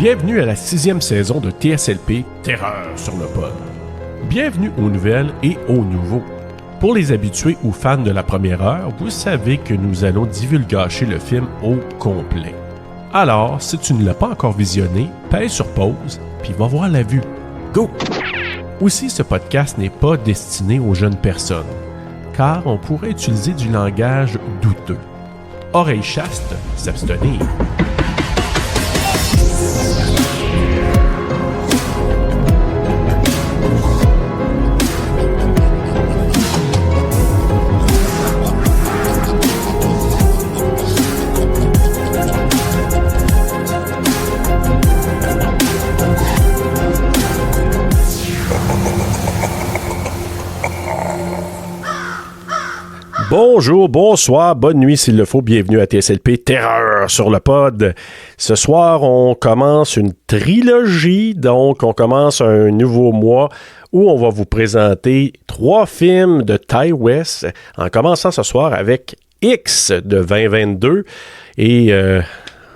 Bienvenue à la 6e saison de TSLP Terreur sur le pod. Bienvenue aux nouvelles et aux nouveaux. Pour les habitués ou fans de la première heure, vous savez que nous allons divulgacher le film au complet. Alors, si tu ne l'as pas encore visionné, pèse sur pause, puis va voir la vue. Go! Aussi, ce podcast n'est pas destiné aux jeunes personnes, car on pourrait utiliser du langage douteux. Oreilles chastes, s'abstenir. Bonjour, bonsoir, bonne nuit s'il le faut, bienvenue à TSLP Terreur sur le pod. Ce soir, on commence une trilogie, donc on commence un nouveau mois où on va vous présenter 3 films de Ti West, en commençant ce soir avec X de 2022 et...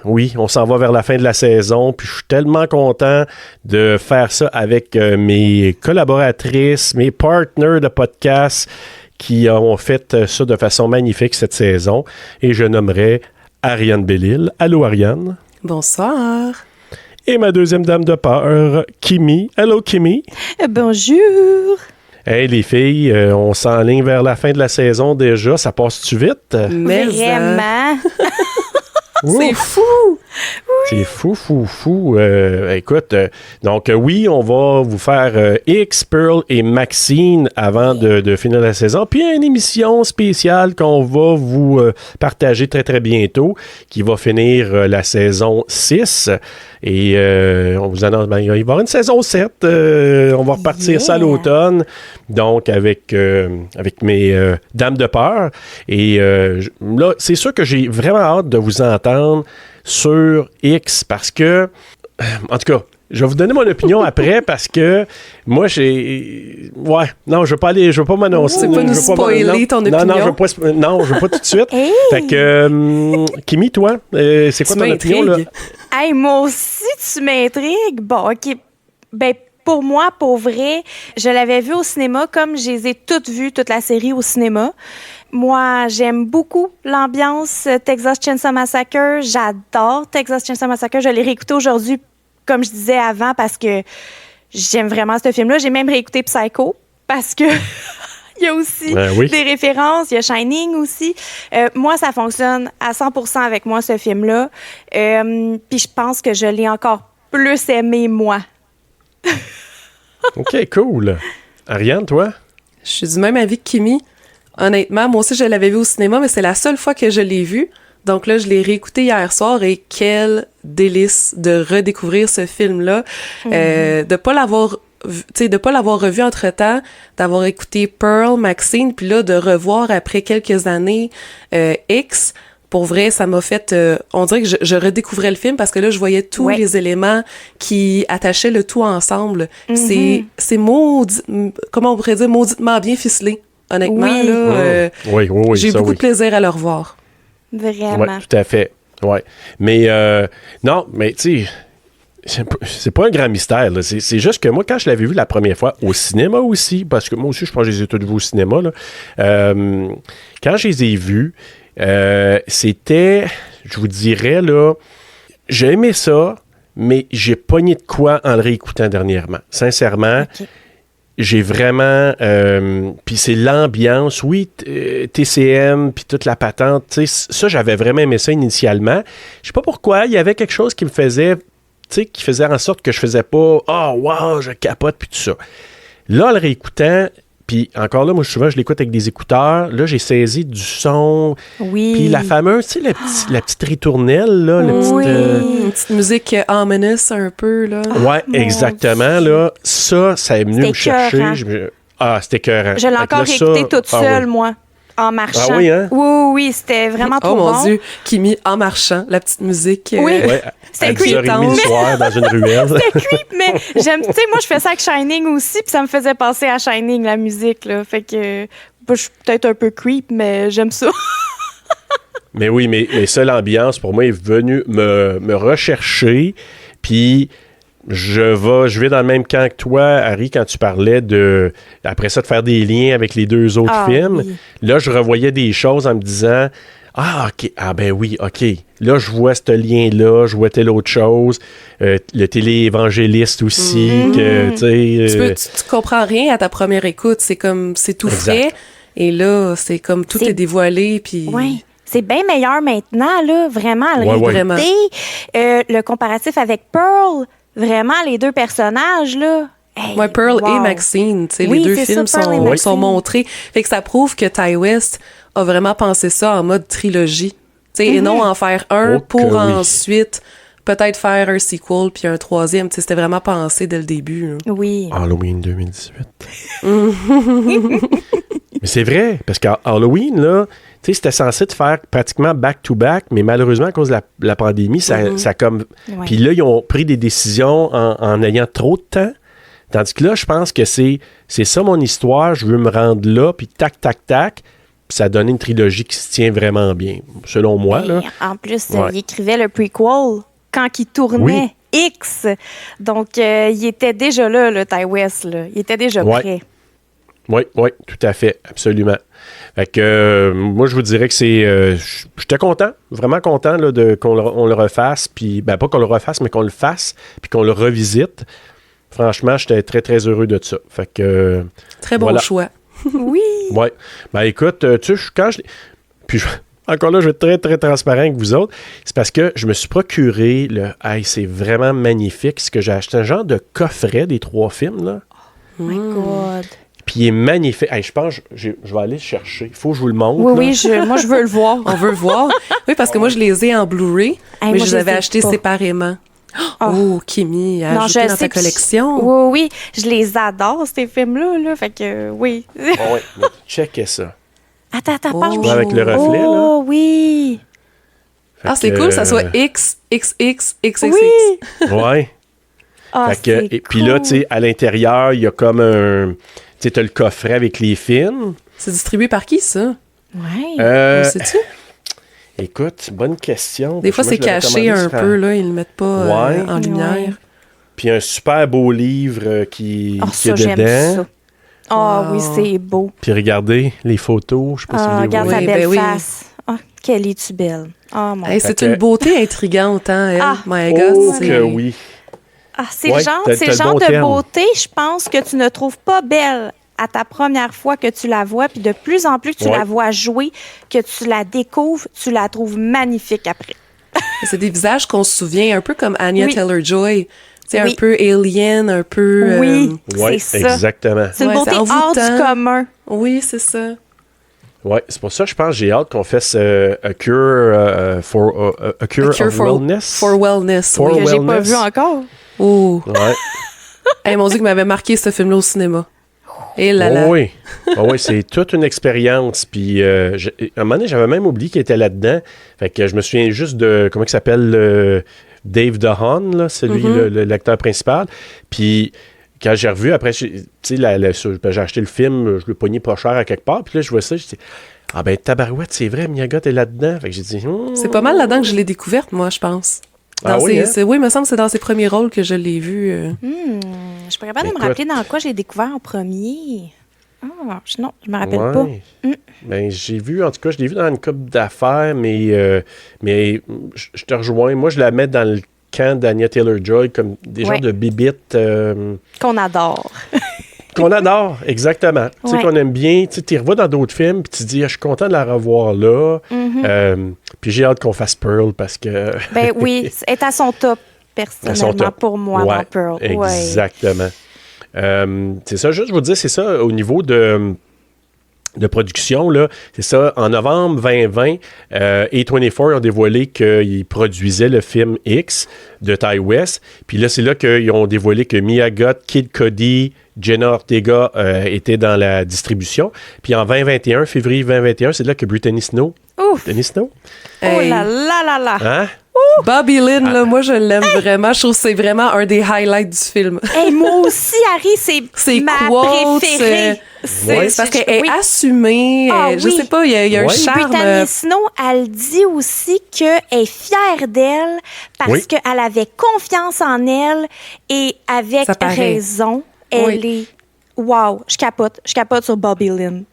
oui, on s'en va vers la fin de la saison, puis je suis tellement content de faire ça avec mes collaboratrices, mes partners de podcast qui ont fait ça de façon magnifique cette saison. Et je nommerai Ariane Bellil. Allô, Ariane. Bonsoir. Et ma deuxième dame de peur, Kimi. Allô, Kimi. Bonjour. Hey, les filles, on s'enligne vers la fin de la saison déjà. Ça passe-tu vite? Mais vraiment? C'est fou! C'est fou. Écoute, donc oui, on va vous faire X, Pearl et Maxine avant de finir la saison. Puis une émission spéciale qu'on va vous partager très, très bientôt, qui va finir la saison 6. Et on vous annonce, il va y avoir une saison 7. On va repartir ça à l'automne. Donc, avec mes dames de peur. Et là, c'est sûr que j'ai vraiment hâte de vous entendre sur X parce que, en tout cas, je vais vous donner mon opinion après parce que moi, j'ai... Ouais, non, je veux pas m'annoncer. C'est pas nous spoiler ton opinion. Non, je veux pas tout de suite. Hey! Fait que, Kimi, toi, c'est quoi ton opinion, là? Hey, moi aussi, tu m'intrigues. Bon, OK. Ben, pour moi, pour vrai, je l'avais vu au cinéma comme je les ai toutes vues, toute la série au cinéma. Moi, j'aime beaucoup l'ambiance Texas Chainsaw Massacre. J'adore Texas Chainsaw Massacre. Je l'ai réécouté aujourd'hui, comme je disais avant, parce que j'aime vraiment ce film-là. J'ai même réécouté Psycho, parce que il y a aussi des références. Il y a Shining aussi. Moi, ça fonctionne à 100% avec moi, ce film-là. Puis je pense que je l'ai encore plus aimé, moi. OK, cool. Ariane, toi? Je suis du même avis que Kimi. Honnêtement, moi aussi, je l'avais vu au cinéma, mais c'est la seule fois que je l'ai vu. Donc là, je l'ai réécouté hier soir et quel délice de redécouvrir ce film-là. De pas l'avoir revu entre-temps, d'avoir écouté Pearl, Maxine, puis là, de revoir après quelques années X. Pour vrai, ça m'a fait... on dirait que je redécouvrais le film parce que là, je voyais tous les éléments qui attachaient le tout ensemble. C'est maudit... Comment on pourrait dire? Mauditement bien ficelé. Honnêtement, là, j'ai beaucoup de plaisir à le revoir. Vraiment. Oui, tout à fait. Ouais. Mais, non, mais tu sais, c'est pas un grand mystère. Là. C'est juste que moi, quand je l'avais vu la première fois au cinéma aussi, parce que moi aussi, je pense que je les ai tous vus au cinéma, là, quand je les ai vus, c'était, je vous dirais, là, j'ai aimé ça, mais j'ai pogné de quoi en le réécoutant dernièrement. Sincèrement, j'ai vraiment... puis c'est l'ambiance, oui, TCM, puis toute la patente, tu sais, ça, j'avais vraiment aimé ça initialement. Je sais pas pourquoi, il y avait quelque chose qui me faisait, tu sais, qui faisait en sorte que je faisais pas « Ah, wow, je capote », puis tout ça. Là, en le réécoutant, puis encore là, moi, souvent, je l'écoute avec des écouteurs. Là, j'ai saisi du son. Oui. Puis la fameuse, tu sais, la petite ritournelle, là. Une petite musique ominous un peu, là. Ouais, exactement, là. Ça est venu me chercher. C'était écœurant. Je l'ai encore écouté toute seule, moi, en marchant. Ah oui, hein? Oui, c'était vraiment trop bon. Oh mon Dieu, Kimi en marchant, la petite musique. Oui. C'était creep. À 10h30 le soir, dans une ruelle. C'était creep, mais j'aime, tu sais, moi, je fais ça avec Shining aussi, puis ça me faisait penser à Shining, la musique, là. Fait que, je suis peut-être un peu creep, mais j'aime ça. Mais oui, mais ça, l'ambiance, pour moi, est venue me rechercher. Puis je vais dans le même camp que toi, Harry, quand tu parlais après ça, de faire des liens avec les deux autres films. Oui. Là, je revoyais des choses en me disant, OK, ben oui, OK. Là, je vois ce lien-là, je vois telle autre chose. Le télé-évangéliste aussi, que, tu sais... Tu comprends rien à ta première écoute, c'est tout frais, et là, c'est comme tout est dévoilé, puis... Oui. C'est bien meilleur maintenant, là, vraiment, à le réécouter. Le comparatif avec Pearl, vraiment, les deux personnages, là. Hey, Pearl et Maxine, tu sais, les deux films sont montrés. Fait que ça prouve que Ty West a vraiment pensé ça en mode trilogie. Tu sais, et non en faire un pour ensuite peut-être faire un sequel puis un troisième. Tu sais, c'était vraiment pensé dès le début. Là. Oui. Halloween 2018. Mais c'est vrai, parce qu'Halloween, là, tu sais, c'était censé te faire pratiquement back-to-back, mais malheureusement, à cause de la pandémie, ça comme... Ouais. Puis là, ils ont pris des décisions en ayant trop de temps. Tandis que là, je pense que c'est ça mon histoire, je veux me rendre là, puis tac, tac, tac. Puis ça a donné une trilogie qui se tient vraiment bien, selon moi. Là. En plus, il écrivait le prequel quand il tournait X. Donc, il était déjà là, le Ty West. Là. Il était déjà prêt. Oui, tout à fait, absolument. Fait que moi, je vous dirais que c'est... j'étais content, vraiment content là, qu'on le refasse, puis ben pas qu'on le refasse, mais qu'on le fasse, puis qu'on le revisite. Franchement, j'étais très, très heureux de ça. Fait que... Très bon choix. Oui. Oui. Ben écoute, tu sais, encore là, je vais être très, très transparent avec vous autres. C'est parce que je me suis procuré c'est vraiment magnifique ce que j'ai acheté. Un genre de coffret des 3 films, là. Oh my God. Puis il est magnifique. Hey, je pense que je vais aller le chercher. Il faut que je vous le montre. Oui, moi, je veux le voir. On veut le voir. Oui, parce que moi, je les ai en Blu-ray, mais je les avais achetés séparément. Oh, Kimi, ajouté dans ta collection. Oui, je les adore, ces films-là. Là, fait que, oui. Oui, checkez ça. Attends, avec le reflet, là. Oh, oui. C'est cool, ça soit XXXXXX. Oui. Ouais. Et puis là, tu sais, à l'intérieur, il y a comme un... Tu sais, t'as le coffret avec les films. C'est distribué par qui, ça? Oui. Sais-tu? Écoute, bonne question. Des fois, c'est caché un peu, là. Ils le mettent pas en lumière. Ouais. Puis un super beau livre qui est j'aime dedans. Ça. Oui, c'est beau. Puis regardez les photos. Je sais pas si vous les regarde voyez. sa belle face. Quelle es-tu belle. Mon c'est une beauté intrigante, hein, elle. My God. Oui. C'est le genre de beauté, je pense, que tu ne trouves pas belle à ta première fois que tu la vois, puis de plus en plus que tu la vois jouer, que tu la découvres, tu la trouves magnifique après. C'est des visages qu'on se souvient, un peu comme Anya Taylor-Joy. C'est un peu alien, un peu... c'est ça. Exactement. C'est une beauté hors du commun. Oui, c'est ça. Oui, c'est pour ça que je pense que j'ai hâte qu'on fasse a cure for wellness. For wellness. Que j'ai pas vu encore. Oh. Ouais. Hey, mon Dieu, que m'avait marqué ce film-là au cinéma. Et là là. Oui, c'est toute une expérience. Puis, à un moment donné, j'avais même oublié qu'il était là-dedans. Fait que je me souviens juste de, comment il s'appelle, Dave DeHaan, là, celui, l'acteur principal. Puis, quand j'ai revu, après, tu sais, j'ai acheté le film, je l'ai pogné pas cher à quelque part. Puis là, je vois ça, je dis, tabarouette, c'est vrai, Miyagot est là-dedans. Fait que j'ai dit, C'est pas mal là-dedans que je l'ai découverte, moi, je pense. Oui, il me semble que c'est dans ses premiers rôles que je l'ai vu. Je pourrais pas me rappeler dans quoi j'ai découvert en premier. Non, je me rappelle pas. Ben, j'ai vu, en tout cas, je l'ai vu dans une couple d'affaires, mais je te rejoins. Moi, je la mets dans le camp d'Anya Taylor-Joy comme des genres de bibites. Qu'on adore. Qu'on adore, exactement. Tu sais, qu'on aime bien. Tu les revois dans d'autres films, puis tu te dis, je suis content de la revoir là. Puis j'ai hâte qu'on fasse Pearl parce que... Ben oui, elle est à son top, personnellement, pour moi, dans Pearl. Exactement. C'est ça, juste vous dire, c'est ça, au niveau de production, là, c'est ça, en novembre 2020, A24 ont dévoilé qu'ils produisaient le film X de Ty West. Puis là, c'est là qu'ils ont dévoilé que Mia Goth, Kid Cudi, Jenna Ortega étaient dans la distribution. Puis en février 2021, c'est là que Brittany Snow... Ouf! Brittany Snow? Oh là là là là! Hein? Bobby Lynn, là, moi, je l'aime vraiment. Je trouve que c'est vraiment un des highlights du film. Moi aussi, Harry, c'est ma quotes, préférée. Ouais. C'est parce qu'elle est Oui. assumée. Ah, Je oui. sais pas, il y a un Ouais. charme. Brittany Snow, elle dit aussi qu'elle est fière d'elle parce Oui. qu'elle avait confiance en elle et avec Ça paraît. raison, elle est... Wow, je capote sur Bobby Lynn.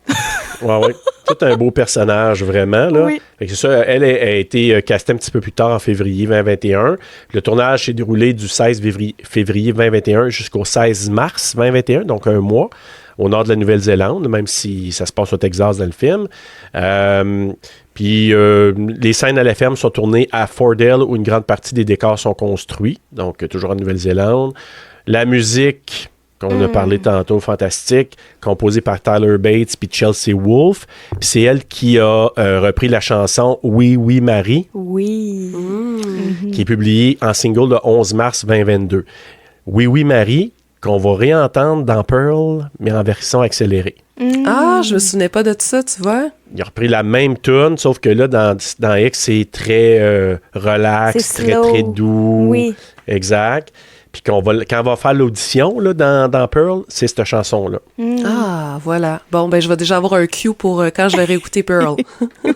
Ouais. Tout un beau personnage, vraiment. Là. Oui. Fait que c'est ça, elle a été castée un petit peu plus tard, en février 2021. Le tournage s'est déroulé du 16 février 2021 jusqu'au 16 mars 2021, donc un mois, au nord de la Nouvelle-Zélande, même si ça se passe au Texas dans le film. Puis les scènes à la ferme sont tournées à Fordale, où une grande partie des décors sont construits, donc toujours en Nouvelle-Zélande. La musique qu'on a parlé tantôt, fantastique, composée par Tyler Bates puis Chelsea Wolfe. Puis c'est elle qui a repris la chanson « Oui, oui, Marie Oui. », qui est publiée en single le 11 mars 2022. « Oui, oui, Marie », qu'on va réentendre dans Pearl, mais en version accélérée. Ah, je me souvenais pas de tout ça, tu vois. Il a repris la même tune, sauf que là, dans X, c'est très relax, C'est très, slow. très doux. Oui. Exact. Puis quand on va faire l'audition là, dans Pearl, c'est cette chanson-là. Ah, voilà. Bon, ben je vais déjà avoir un cue pour quand je vais réécouter Pearl.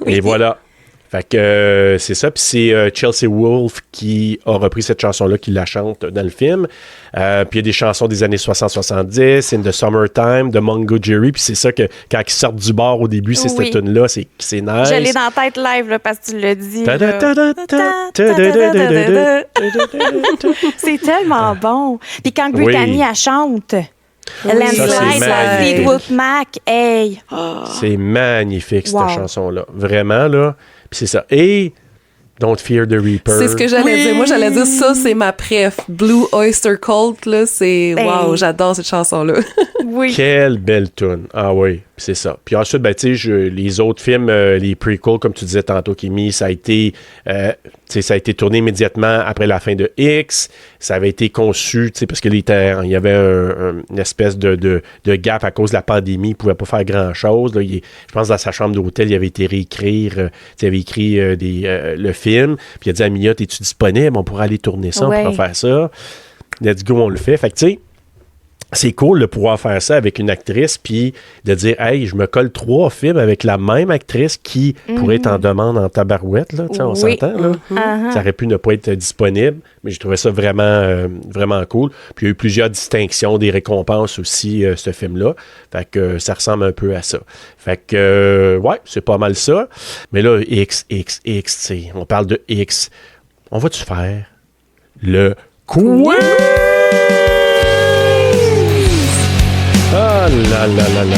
Et voilà. Fait que c'est ça. Puis c'est Chelsea Wolfe qui a repris cette chanson-là, qui la chante dans le film. Puis il y a des chansons des années 60-70, In the Summertime, de Mungo Jerry. Puis c'est ça que quand ils sortent du bar au début, c'est Oui. cette tune-là. C'est nice. Je l'ai dans la tête live là, parce que tu l'as dit. là. C'est tellement bon. Puis quand Oui. Brittany, elle chante, Ça, Landslide, c'est la magnifique. Fleetwood Mac, hey. C'est magnifique, cette Wow. chanson-là. Vraiment, là. Puis c'est ça. Et Don't Fear the Reaper. C'est ce que j'allais Oui. dire. Moi, j'allais dire ça, c'est ma préf. Blue Oyster Cult, là, c'est... Ben. Wow, j'adore cette chanson-là. Oui. Quelle belle tune. Ah oui, puis c'est ça. Puis ensuite, ben, tu sais, les autres films, les prequels, comme tu disais tantôt, Kimi, ça a été tourné immédiatement après la fin de X. Ça avait été conçu, tu sais, parce qu'il y avait une espèce de gap à cause de la pandémie. Il ne pouvait pas faire grand-chose. Là. Je pense dans sa chambre d'hôtel, il avait été réécrire, il avait écrit le film. Puis il a dit à Mia, es-tu disponible? On pourra aller tourner ça, Ouais. on pourra faire ça. Let's go, on le fait. Fait que, tu sais, c'est cool de pouvoir faire ça avec une actrice, puis de dire, hey, je me colle 3 films avec la même actrice qui pourrait être en demande en tabarouette, là, tu sais, on Oui. s'entend, là. Uh-huh. Ça aurait pu ne pas être disponible, mais j'ai trouvé ça vraiment, vraiment cool. Puis il y a eu plusieurs distinctions, des récompenses aussi, ce film-là. Fait que ça ressemble un peu à ça. Fait que, ouais, c'est pas mal ça. Mais là, X, tu sais, on parle de X. On va-tu faire le quiz? Ah là là là là là.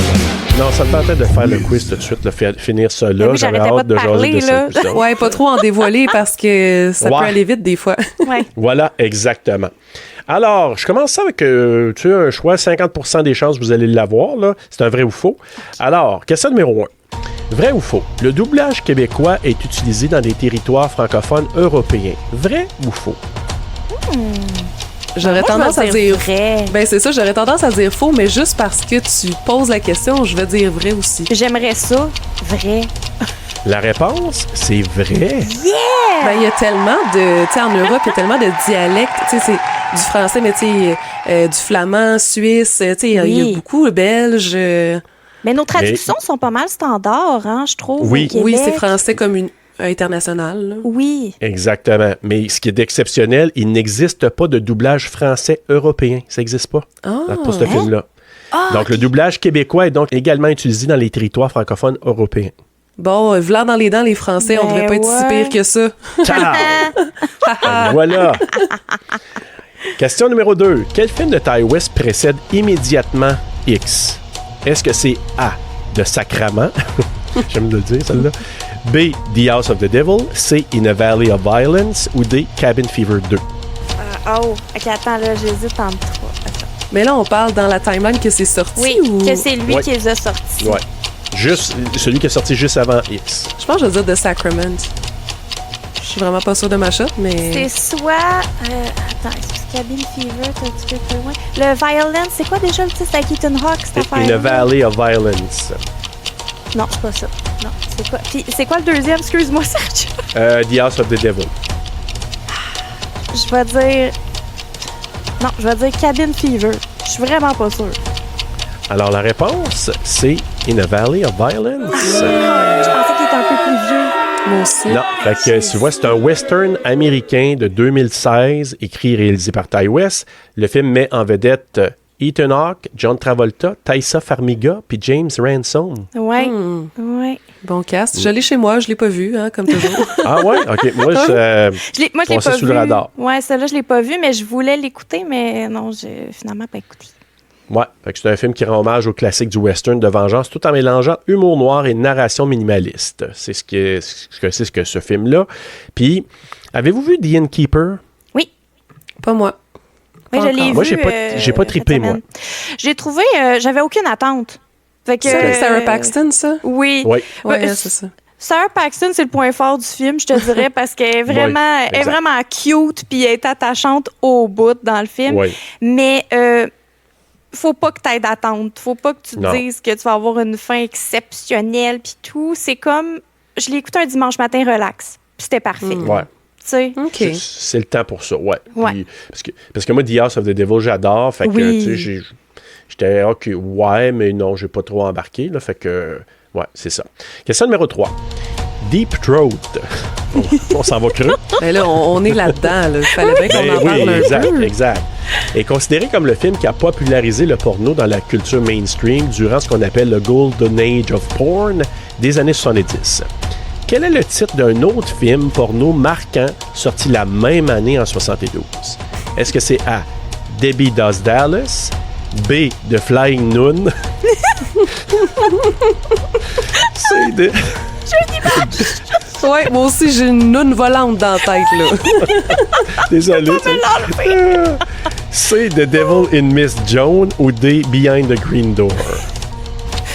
Non, ça me tentait de faire le quiz tout de suite, finir ça là. Oui, J'avais j'arrêtais pas hâte de de jaser parler, de ça. là. plus tard. Ouais, pas trop en dévoiler parce que ça Ouais. peut aller vite des fois. Ouais. Voilà, exactement. Alors, je commence ça avec tu sais, un choix, 50% des chances, vous allez l'avoir, là. C'est un vrai ou faux. Alors, question numéro 1. Vrai ou faux? Le doublage québécois est utilisé dans les territoires francophones européens. Vrai ou faux? J'aurais Moi, je tendance vais à dire... vrai. Ben c'est ça, j'aurais tendance à dire faux, mais juste parce que tu poses la question, je vais dire vrai aussi. J'aimerais ça, vrai. La réponse, c'est vrai. Ben il y a tellement de... Tu sais, en Europe, il y a tellement de dialectes. Tu sais, c'est du français, mais tu sais, du flamand, suisse, tu sais, il y a Oui. beaucoup belge. Mais nos traductions sont pas mal standards, hein, je trouve. Oui. au Oui, Québec. c'est français comme international. Là. Oui. Exactement. Mais ce qui est exceptionnel, il n'existe pas de doublage français européen. Ça n'existe pas pour ce film-là. Donc, le doublage québécois est donc également utilisé dans les territoires francophones européens. Bon, v'là dans les dents, les Français, on Ben devrait pas être si ouais. pire que ça. Ciao! Voilà. Question numéro 2. Quel film de Ty West précède immédiatement X? Est-ce que c'est A, The Sacrament? J'aime le dire, celle-là. B, The House of the Devil. C, In a Valley of Violence. Ou D, Cabin Fever 2. Oh, ok, attends, là, j'hésite entre 3. Attends. Mais là, on parle dans la timeline que c'est sorti. Oui, ou... que c'est lui Ouais. qui les a sortis. Ouais. Juste celui qui est sorti juste avant X. Je pense que je vais dire The Sacrament. Je suis vraiment pas sûre de ma shot, mais... C'est soit... attends, est-ce que Cabin Fever, t'es un petit peu plus loin? Le Violence, c'est quoi déjà le titre? C'est avec Ethan Hawke, cette affaire? In a Valley of Violence. Non, c'est pas ça. Non, c'est quoi? Puis, c'est quoi le deuxième? Excuse-moi, Sergio. The House of the Devil. Je vais dire... Non, je vais dire Cabin Fever. Je suis vraiment pas sûre. Alors, la réponse, c'est In a Valley of Violence. Je pensais qu'il était un peu plus vieux. Moi aussi. Non, fait que tu vois, c'est un western américain de 2016, écrit et réalisé par Ty West. Le film met en vedette Ethan Hawke, John Travolta, Taissa Farmiga puis James Ransone. Ouais, ouais. Bon cast. Je l'ai chez moi, je l'ai pas vu, hein, comme toujours. Ah ouais? OK. Moi, je Moi, je l'ai passais pas sous vu. le radar. Ouais, celle-là, je l'ai pas vu, mais je voulais l'écouter, mais non, j'ai finalement pas écouté. Ouais, fait que c'est un film qui rend hommage au classique du western de vengeance tout en mélangeant humour noir et narration minimaliste. C'est ce que ce film-là. Puis, avez-vous vu The Innkeeper? Oui. Pas moi. Oui, Pas je l'ai encore. vu. Moi, j'ai pas trippé, cette moi. semaine. J'ai trouvé, j'avais aucune attente. Fait que, C'est Sarah Paxton, ça? Oui. Oui. Ouais, c'est ça. Sarah Paxton, c'est le point fort du film, je te dirais, parce qu'elle est vraiment, Oui, elle est vraiment cute puis elle est attachante au bout dans le film. Oui. Mais faut pas que tu aies d'attente. Faut pas que tu te Non. dises que tu vas avoir une fin exceptionnelle puis tout. C'est comme, je l'ai écouté un dimanche matin relax. Puis c'était parfait. Ouais. Tu sais. OK. C'est le temps pour ça, ouais. Ouais. Puis, parce que moi, The House of the Devil, j'adore. Fait que, Oui. tu sais, j'étais OK, ouais, mais non, j'ai pas trop embarqué. Là, fait que, ouais, c'est ça. Question numéro 3. Deep Throat. On s'en va creux. Ben là, on est là-dedans. Il fallait bien qu'on Ben en parle un exact, peu. exact. Est considéré comme le film qui a popularisé le porno dans la culture mainstream durant ce qu'on appelle le Golden Age of Porn des années 70. Quel est le titre d'un autre film porno marquant sorti la même année en 72? Est-ce que c'est A. Debbie Does Dallas, B. The Flying Nun, C. de... Ouais, moi aussi, j'ai une noune volante dans la tête, là. Désolé. C. The Devil in Miss Joan ou D. Behind the Green Door?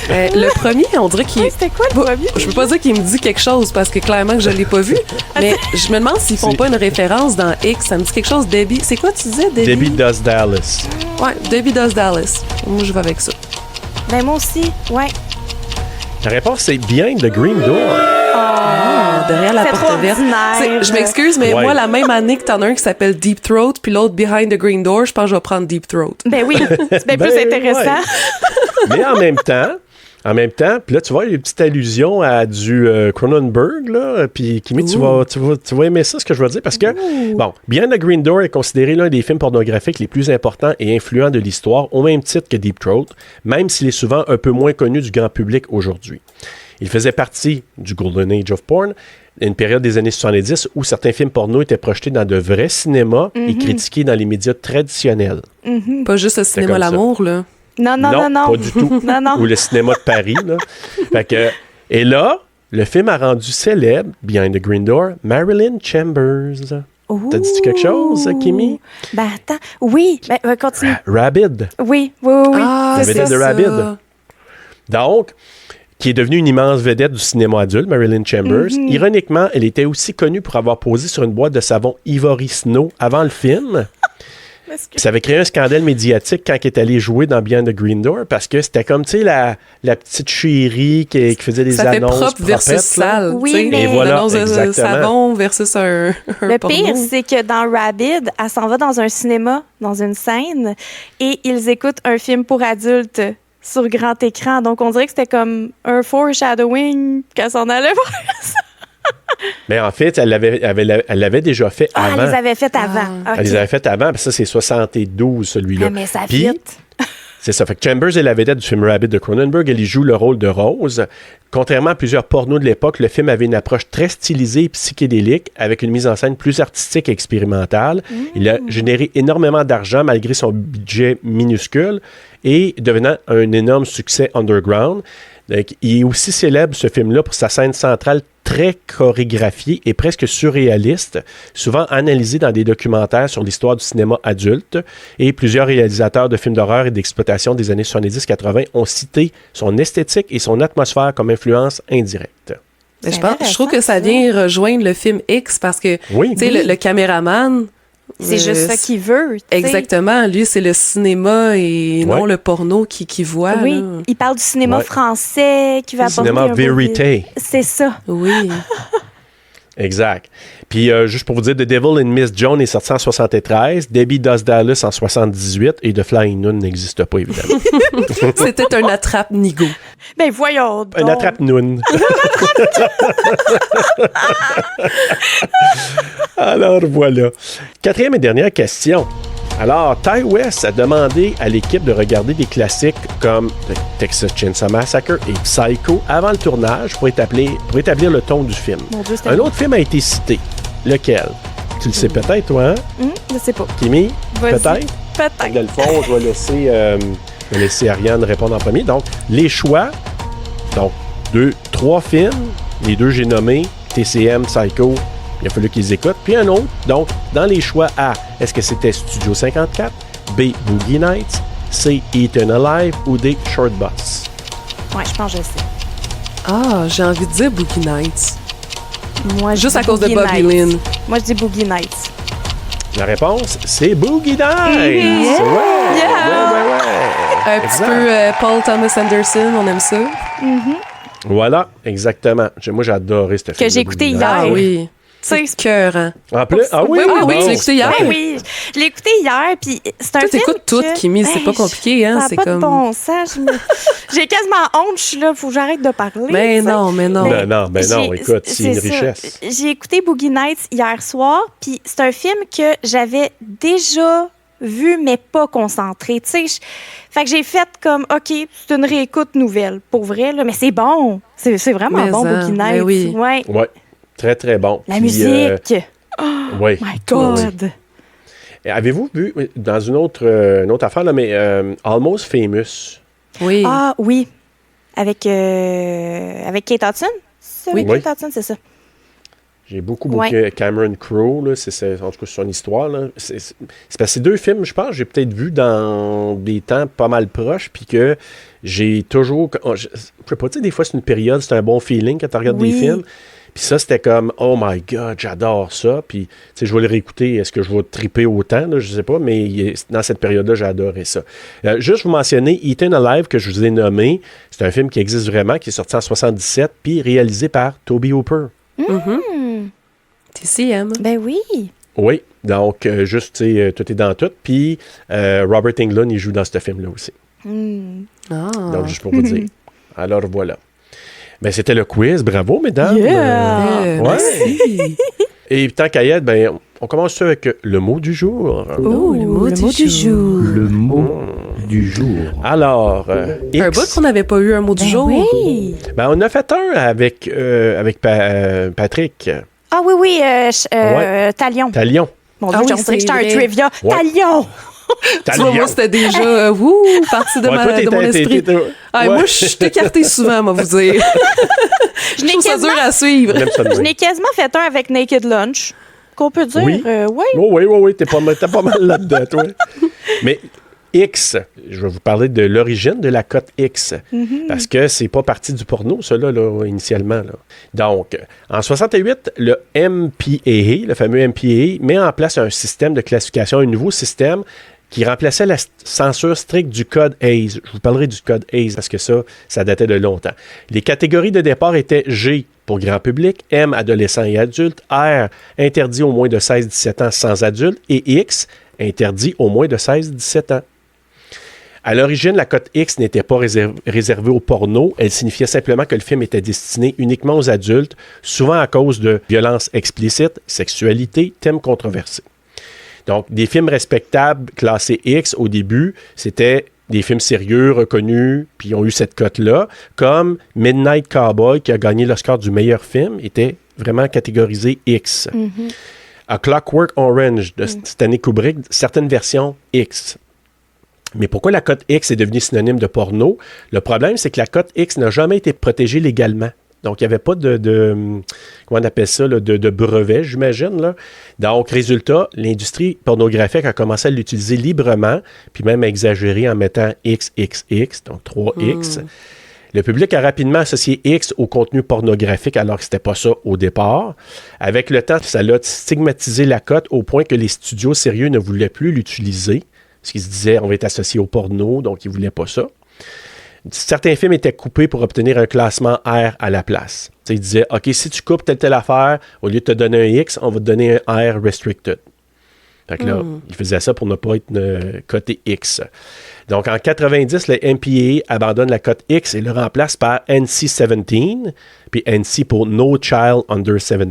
Le premier, on dirait qu'il... C'était quoi le premier? Je peux pas dire qu'il me dit quelque chose parce que clairement que je l'ai pas vu, mais je me demande s'ils font pas une référence dans X. Ça me dit quelque chose, Debbie. C'est quoi tu disais, Debbie? Debbie Does Dallas. Ouais, Debbie Does Dallas. Moi, je vais avec ça. Ben moi aussi, ouais. La réponse, c'est Behind the Green Door. Derrière la C'est porte trop verte. ordinaire. Je m'excuse, mais Ouais. moi, la même année que t'en as un qui s'appelle Deep Throat, puis l'autre Behind the Green Door, je pense que je vais prendre Deep Throat. Ben oui, c'est bien Ben, plus intéressant. ouais. Mais en même temps, puis là, tu vois, il y a une petite allusion à du Cronenberg, là, puis Kimi, tu vas aimer ça, ce que je veux dire, parce que, bon, Behind the Green Door est considéré l'un des films pornographiques les plus importants et influents de l'histoire, au même titre que Deep Throat, même s'il est souvent un peu moins connu du grand public aujourd'hui. Il faisait partie du Golden Age of Porn, une période des années 70 où certains films porno étaient projetés dans de vrais cinémas et critiqués dans les médias traditionnels. Pas juste le cinéma comme ça. l'amour, là. Non. Pas du tout. Non, non. Ou le cinéma de Paris. Là. Fait que, et là, le film a rendu célèbre, Behind the Green Door, Marilyn Chambers. T'as dit quelque chose, Kimi? Ben attends, oui, ben continue. Rabid. Oui. Ah, La c'est vedette de ça. Rabid. Donc, qui est devenue une immense vedette du cinéma adulte, Marilyn Chambers. Ironiquement, elle était aussi connue pour avoir posé sur une boîte de savon Ivory Snow avant le film. Puis ça avait créé un scandale médiatique quand elle est allée jouer dans Behind the Green Door parce que c'était comme, tu sais, la petite chérie qui faisait des Ça fait annonces propre versus propettes, là. sale. Oui, tu sais. mais- Et voilà, L'annonce de exactement. savon versus un Le porno. pire, c'est que dans Rabid, elle s'en va dans un cinéma, dans une scène, et ils écoutent un film pour adultes sur grand écran. Donc, on dirait que c'était comme un foreshadowing qu'elle s'en allait voir ça. Mais en fait, elle l'avait déjà fait Ah, avant. elle les avait faites avant. Ah. Elle les avait fait avant, puis ça, c'est 72, celui-là. Ah, mais ça Puis, vite. c'est ça. Fait que Chambers est la vedette du film Rabid de Cronenberg. Elle y joue le rôle de Rose. Contrairement à plusieurs pornos de l'époque, le film avait une approche très stylisée et psychédélique, avec une mise en scène plus artistique et expérimentale. Il a généré énormément d'argent malgré son budget minuscule et devenant un énorme succès underground. Donc, il est aussi célèbre, ce film-là, pour sa scène centrale très chorégraphiée et presque surréaliste, souvent analysée dans des documentaires sur l'histoire du cinéma adulte. Et plusieurs réalisateurs de films d'horreur et d'exploitation des années 70-80 ont cité son esthétique et son atmosphère comme influence indirecte. Mais C'est je trouve que ça vient rejoindre le film X parce que, Oui. tu sais, le caméraman... C'est juste ça qu'il veut. tu sais. Exactement. Lui, c'est le cinéma et non Ouais. le porno qui voit. Oui, là. il parle du cinéma Ouais. français qui va apporter Cinéma un beau vérité. C'est ça. Oui. Exact. Puis, juste pour vous dire, The Devil and Miss Jones est sorti en 73, Debbie Does Dallas en 78, et The Flying Nun n'existe pas, évidemment. C'était un attrape-nigo. Ben voyons donc. Un attrape-noun. Alors, voilà. Quatrième et dernière question. Alors, Ty West a demandé à l'équipe de regarder des classiques comme Texas Chainsaw Massacre et Psycho avant le tournage pour établir le ton du film. Mon Dieu, c'était Un autre film a été cité. Lequel? Tu le sais peut-être, toi, hein? Je sais pas. Kimi? Vas-y. Peut-être? Peut-être. Dans le fond, je vais laisser Ariane répondre en premier. Donc, les choix. Donc, 3 films. Les 2 j'ai nommés. TCM, Psycho. Il a fallu qu'ils écoutent. Puis un autre. Donc, dans les choix A, est-ce que c'était Studio 54? B, Boogie Nights? C, Eaten Alive? Ou D, Short Bus? Ouais, je pense que je sais. Ah, j'ai envie de dire Boogie Nights. Moi, je Juste dis à cause de Boogie Bobby Nights. Lynn. Moi, je dis Boogie Nights. La réponse, c'est Boogie Nights! Yeah! Ouais! Yeah! Ouais. Un petit Exact. peu Paul Thomas Anderson, on aime ça. Voilà, exactement. Moi, j'ai adoré ce film. Que j'ai de écouté Boogie hier. Nights. Ah oui. Tu sais, C'est cœur, En plus, ah oui, Oui, oui, bon. tu l'as écouté hier. Ben oui, je l'ai écouté hier, puis c'est un Toi, film t'écoutes tout, que- Kimi, c'est pas compliqué, hein, Ça a c'est pas comme- de bon sens. J'ai quasiment honte, je suis là, faut que j'arrête de parler. Mais tu sais. non, mais non. Ben non, écoute, c'est une ça. richesse. J'ai écouté Boogie Nights hier soir, puis c'est un film que j'avais déjà vu, mais pas concentré. Tu sais, fait que j'ai fait comme, OK, c'est une réécoute nouvelle, pour vrai, là, mais c'est bon. C'est vraiment Mais bon, en, Boogie ben Nights. oui. Ouais. Oui, très, très bon. La Puis, musique. oui. My God. Et avez-vous vu, dans une autre affaire, là, mais Almost Famous? Oui. Ah oui, avec Kate Hudson. C'est Oui. avec Kate Hudson, c'est ça. J'ai beaucoup Ouais. Cameron Crowe, là, en tout cas, c'est son histoire. Là. C'est parce que ces 2 films, je pense, j'ai peut-être vu dans des temps pas mal proches, puis que j'ai toujours... Je sais pas, tu sais, des fois, c'est une période, c'est un bon feeling quand tu regardes Oui. des films. Puis ça, c'était comme, oh my God, j'adore ça. Puis, tu sais, je vais le réécouter. Est-ce que je vais triper autant? Là, je sais pas, mais dans cette période-là, j'ai adoré ça. Juste vous mentionner Eaten Alive, que je vous ai nommé. C'est un film qui existe vraiment, qui est sorti en 77, puis réalisé par Toby Hooper. TCM. Ben oui. Oui, donc, juste, tu sais, tout est dans tout. Puis, Robert Englund, il joue dans ce film-là aussi. Ah. Donc, juste pour vous dire. Alors, voilà. Ben, c'était le quiz. Bravo, mesdames. Yeah. Ouais. Ouais. Et tant qu'à y être, ben, on commence ça avec le mot du jour. Oh, le mot du jour. Le mot du jour. Alors, Un X. bout qu'on n'avait pas eu un mot du Ben jour. oui. Ben, on a fait un avec Patrick Ah oui, oui, Talion. Talion. Mon Ah Dieu, oui, on dirait que c'est j'étais un vrai. trivia. Ouais. Talion! Tu vois, moi, c'était déjà parti de, Ouais, toi, de mon esprit. Ah, ouais. Moi, je suis écartée souvent, moi, vous dire. Je Je n'ai trouve ça dur quasiment, à suivre. J'aime ça de je même. n'ai quasiment fait un avec Naked Lunch. Qu'on peut dire, Oui. oui. Oui, t'es pas mal là-dedans, toi. Mais X, je vais vous parler de l'origine de la cote X. Parce que c'est pas parti du porno, ça, là, initialement. Là. Donc, en 68, le MPAA, le fameux MPAA, met en place un système de classification, un nouveau système qui remplaçait la censure stricte du code Hays. Je vous parlerai du code Hays parce que ça datait de longtemps. Les catégories de départ étaient G pour grand public, M, adolescents et adultes, R, interdit au moins de 16-17 ans sans adultes, et X, interdit au moins de 16-17 ans. À l'origine, la cote X n'était pas réservée au porno. Elle signifiait simplement que le film était destiné uniquement aux adultes, souvent à cause de violences explicites, sexualité, thèmes controversés. Donc, des films respectables classés X au début, c'était des films sérieux, reconnus, puis ils ont eu cette cote-là, comme Midnight Cowboy, qui a gagné l'Oscar du meilleur film, était vraiment catégorisé X. A Clockwork Orange de Stanley Kubrick, certaines versions X. Mais pourquoi la cote X est devenue synonyme de porno? Le problème, c'est que la cote X n'a jamais été protégée légalement. Donc, il n'y avait pas comment on appelle ça, là, de brevet, j'imagine. Là. Donc, résultat, l'industrie pornographique a commencé à l'utiliser librement, puis même à exagérer en mettant XXX, donc 3X. Le public a rapidement associé X au contenu pornographique, alors que c'était pas ça au départ. Avec le temps, ça a stigmatisé la cote au point que les studios sérieux ne voulaient plus l'utiliser, parce qu'ils se disaient, on va être associé au porno, donc ils ne voulaient pas ça. Certains films étaient coupés pour obtenir un classement R à la place. Il disait, OK, si tu coupes telle affaire, au lieu de te donner un X, on va te donner un R restricted. Fait que là, il faisait ça pour ne pas être coté X. Donc, en 90, le MPAA abandonne la cote X et le remplace par NC-17, puis NC pour No Child Under 17.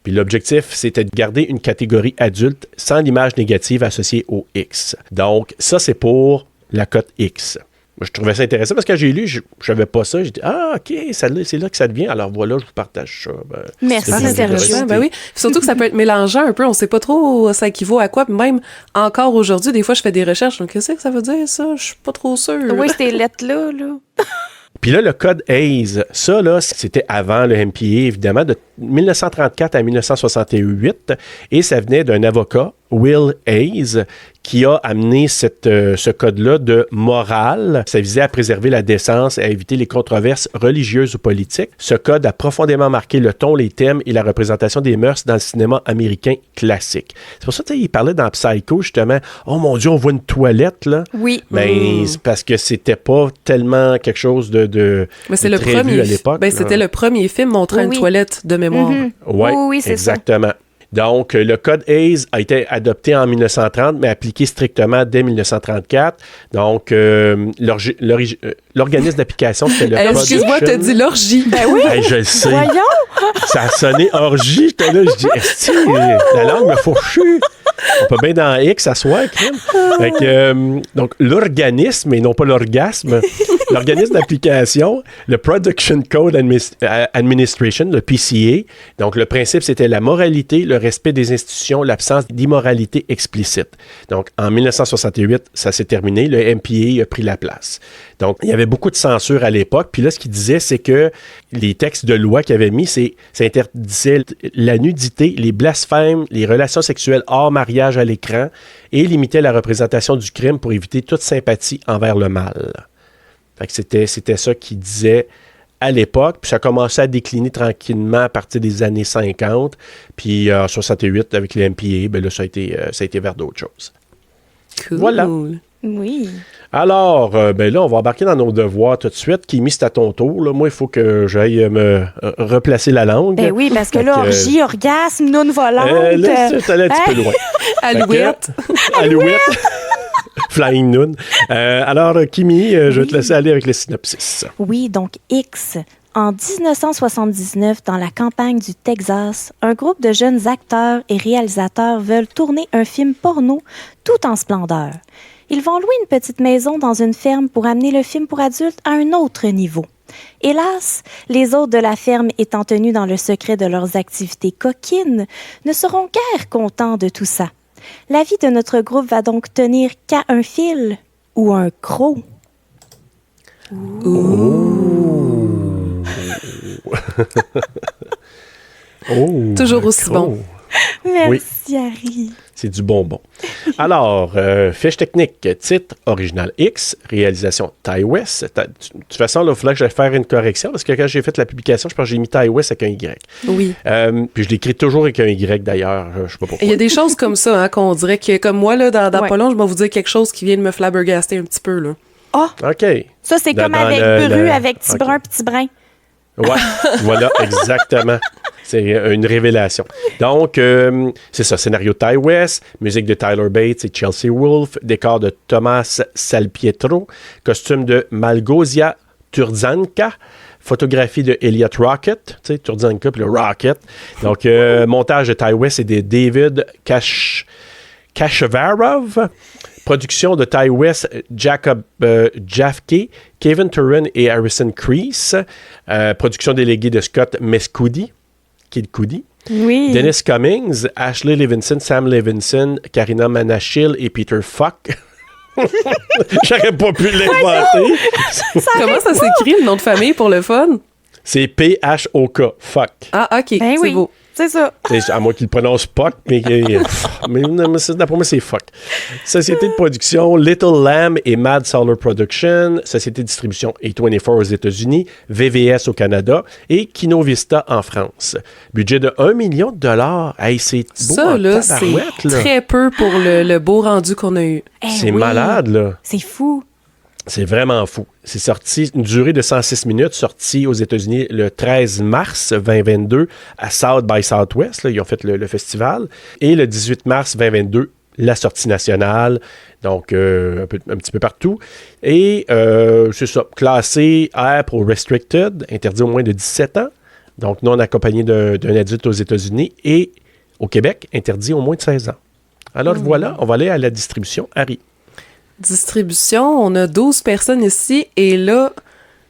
Puis l'objectif, c'était de garder une catégorie adulte sans l'image négative associée au X. Donc, ça, c'est pour la cote X. Moi, je trouvais ça intéressant parce que quand j'ai lu, je ne savais pas ça. J'ai dit, OK, c'est là que ça devient. Alors voilà, je vous partage ça. Merci, Sergio. Ben oui. Surtout que ça peut être mélangeant un peu. On ne sait pas trop ça équivaut à quoi. Puis même encore aujourd'hui, des fois, je fais des recherches. Donc, qu'est-ce que ça veut dire, ça? Je suis pas trop sûre. Oui, ces lettres-là, là. Puis là, le code Hayes, ça, là, c'était avant le MPA, évidemment, de 1934 à 1968. Et ça venait d'un avocat, Will Hayes, qui a amené ce code-là de morale. Ça visait à préserver la décence et à éviter les controverses religieuses ou politiques. Ce code a profondément marqué le ton, les thèmes et la représentation des mœurs dans le cinéma américain classique. C'est pour ça qu'il parlait dans Psycho, justement, « Oh mon Dieu, on voit une toilette, là! » Oui. Ben, c'est parce que c'était pas tellement quelque chose Mais c'est le très premier vu à l'époque. Ben, c'était le premier film montrant une toilette de mémoire. Oui, c'est exactement. Donc, le code Hayes a été adopté en 1930, mais appliqué strictement dès 1934. Donc, l'organisme d'application, c'était le code... Excuse-moi, t'as dit l'orgie. Ben oui! Hey, je le sais. Voyons! Ça a sonné orgie. J'étais là, je dis, est-ce que la langue me fourchue? On peut bien dans X s'asseoir, crime. Fait que, donc, l'organisme, et non pas l'orgasme, l'organisme d'application, le Production Code Administration, le PCA. Donc, le principe, c'était la moralité, le respect des institutions, l'absence d'immoralité explicite. Donc, en 1968, ça s'est terminé. Le MPA a pris la place. Donc, il y avait beaucoup de censure à l'époque. Puis là, ce qu'il disait, c'est que les textes de loi qu'il avait mis, ça interdisait la nudité, les blasphèmes, les relations sexuelles hors mariage à l'écran et limitait la représentation du crime pour éviter toute sympathie envers le mal. Fait que c'était ça qu'il disait à l'époque. Puis ça a commencé à décliner tranquillement à partir des années 50. Puis en 68, avec les MPA, ben là, ça a été vers d'autres choses. Cool. Voilà. Oui. Alors, ben là, on va embarquer dans nos devoirs tout de suite. Kimi, c'est à ton tour. Là. Moi, il faut que j'aille me replacer la langue. Ben oui, parce que là, orgie, orgasme, non volante. Là, c'est allé un petit peu loin. Alouette. Alouette. Flying Noon. Alors, Kimi, je vais te laisser aller avec le synopsis. Oui, donc X. En 1979, dans la campagne du Texas, un groupe de jeunes acteurs et réalisateurs veulent tourner un film porno tout en splendeur. Ils vont louer une petite maison dans une ferme pour amener le film pour adultes à un autre niveau. Hélas, les hôtes de la ferme, étant tenus dans le secret de leurs activités coquines, ne seront guère contents de tout ça. La vie de notre groupe va donc tenir qu'à un fil ou un croc. Toujours aussi bon. Merci, Harry. C'est du bonbon. Alors, fiche technique, titre original X, réalisation Ty West. De toute façon, il faudrait que j'aille faire une correction parce que quand j'ai fait la publication, je pense que j'ai mis Ty West avec un Y. Oui. Puis je l'écris toujours avec un Y d'ailleurs. Je sais pas pourquoi. Il y a des choses comme ça, hein, qu'on dirait que, comme moi, là, dans pas long, je vais vous dire quelque chose qui vient de me flabbergaster un petit peu, là. Ah! OK. Ça, c'est comme avec Bru, avec petit brun, petit brin. Ouais, voilà, exactement. C'est une révélation. Donc, c'est ça, scénario Ty West, musique de Tyler Bates et Chelsea Wolfe, décor de Thomas Salpietro, costume de Malgosia Turzanka, photographie de Elliot Rocket, tu sais, Turzanka puis le Rocket. Donc, montage de Ty West et de David Kashevarov. Production de Ty West, Jacob Jafke, Kevin Turin et Harrison Crease. Production déléguée de Scott Mescudi, Kid Cudi. Oui. Dennis Cummings, Ashley Levinson, Sam Levinson, Karina Manashil et Peter Falk. J'aurais pas pu l'inventer. Comment ça s'écrit, le nom de famille, pour le fun? C'est P-H-O-K, Fuck. Ah, OK, Ben c'est oui. beau. C'est ça. À moi qu'il le prononce Puck, mais d'après moi, c'est Fuck. Société de production, Little Lamb et Mad Solar Production. Société de distribution A24 aux États-Unis, VVS au Canada et Kino Vista en France. Budget de 1 million de $. Hey, c'est beau. Ça, là, c'est tabarouette, là. très peu pour le beau rendu qu'on a eu. Eh C'est oui. malade, là. C'est fou. C'est vraiment fou. C'est sorti, une durée de 106 minutes, sorti aux États-Unis le 13 mars 2022 à South by Southwest. Là, ils ont fait le festival. Et le 18 mars 2022, la sortie nationale. Donc, un petit peu partout. Et c'est ça, classé R pour Restricted, interdit au moins de 17 ans. Donc, non accompagné d'un adulte aux États-Unis. Et au Québec, interdit au moins de 16 ans. Alors voilà, on va aller à la distribution. Harry. Distribution, on a 12 personnes ici et là,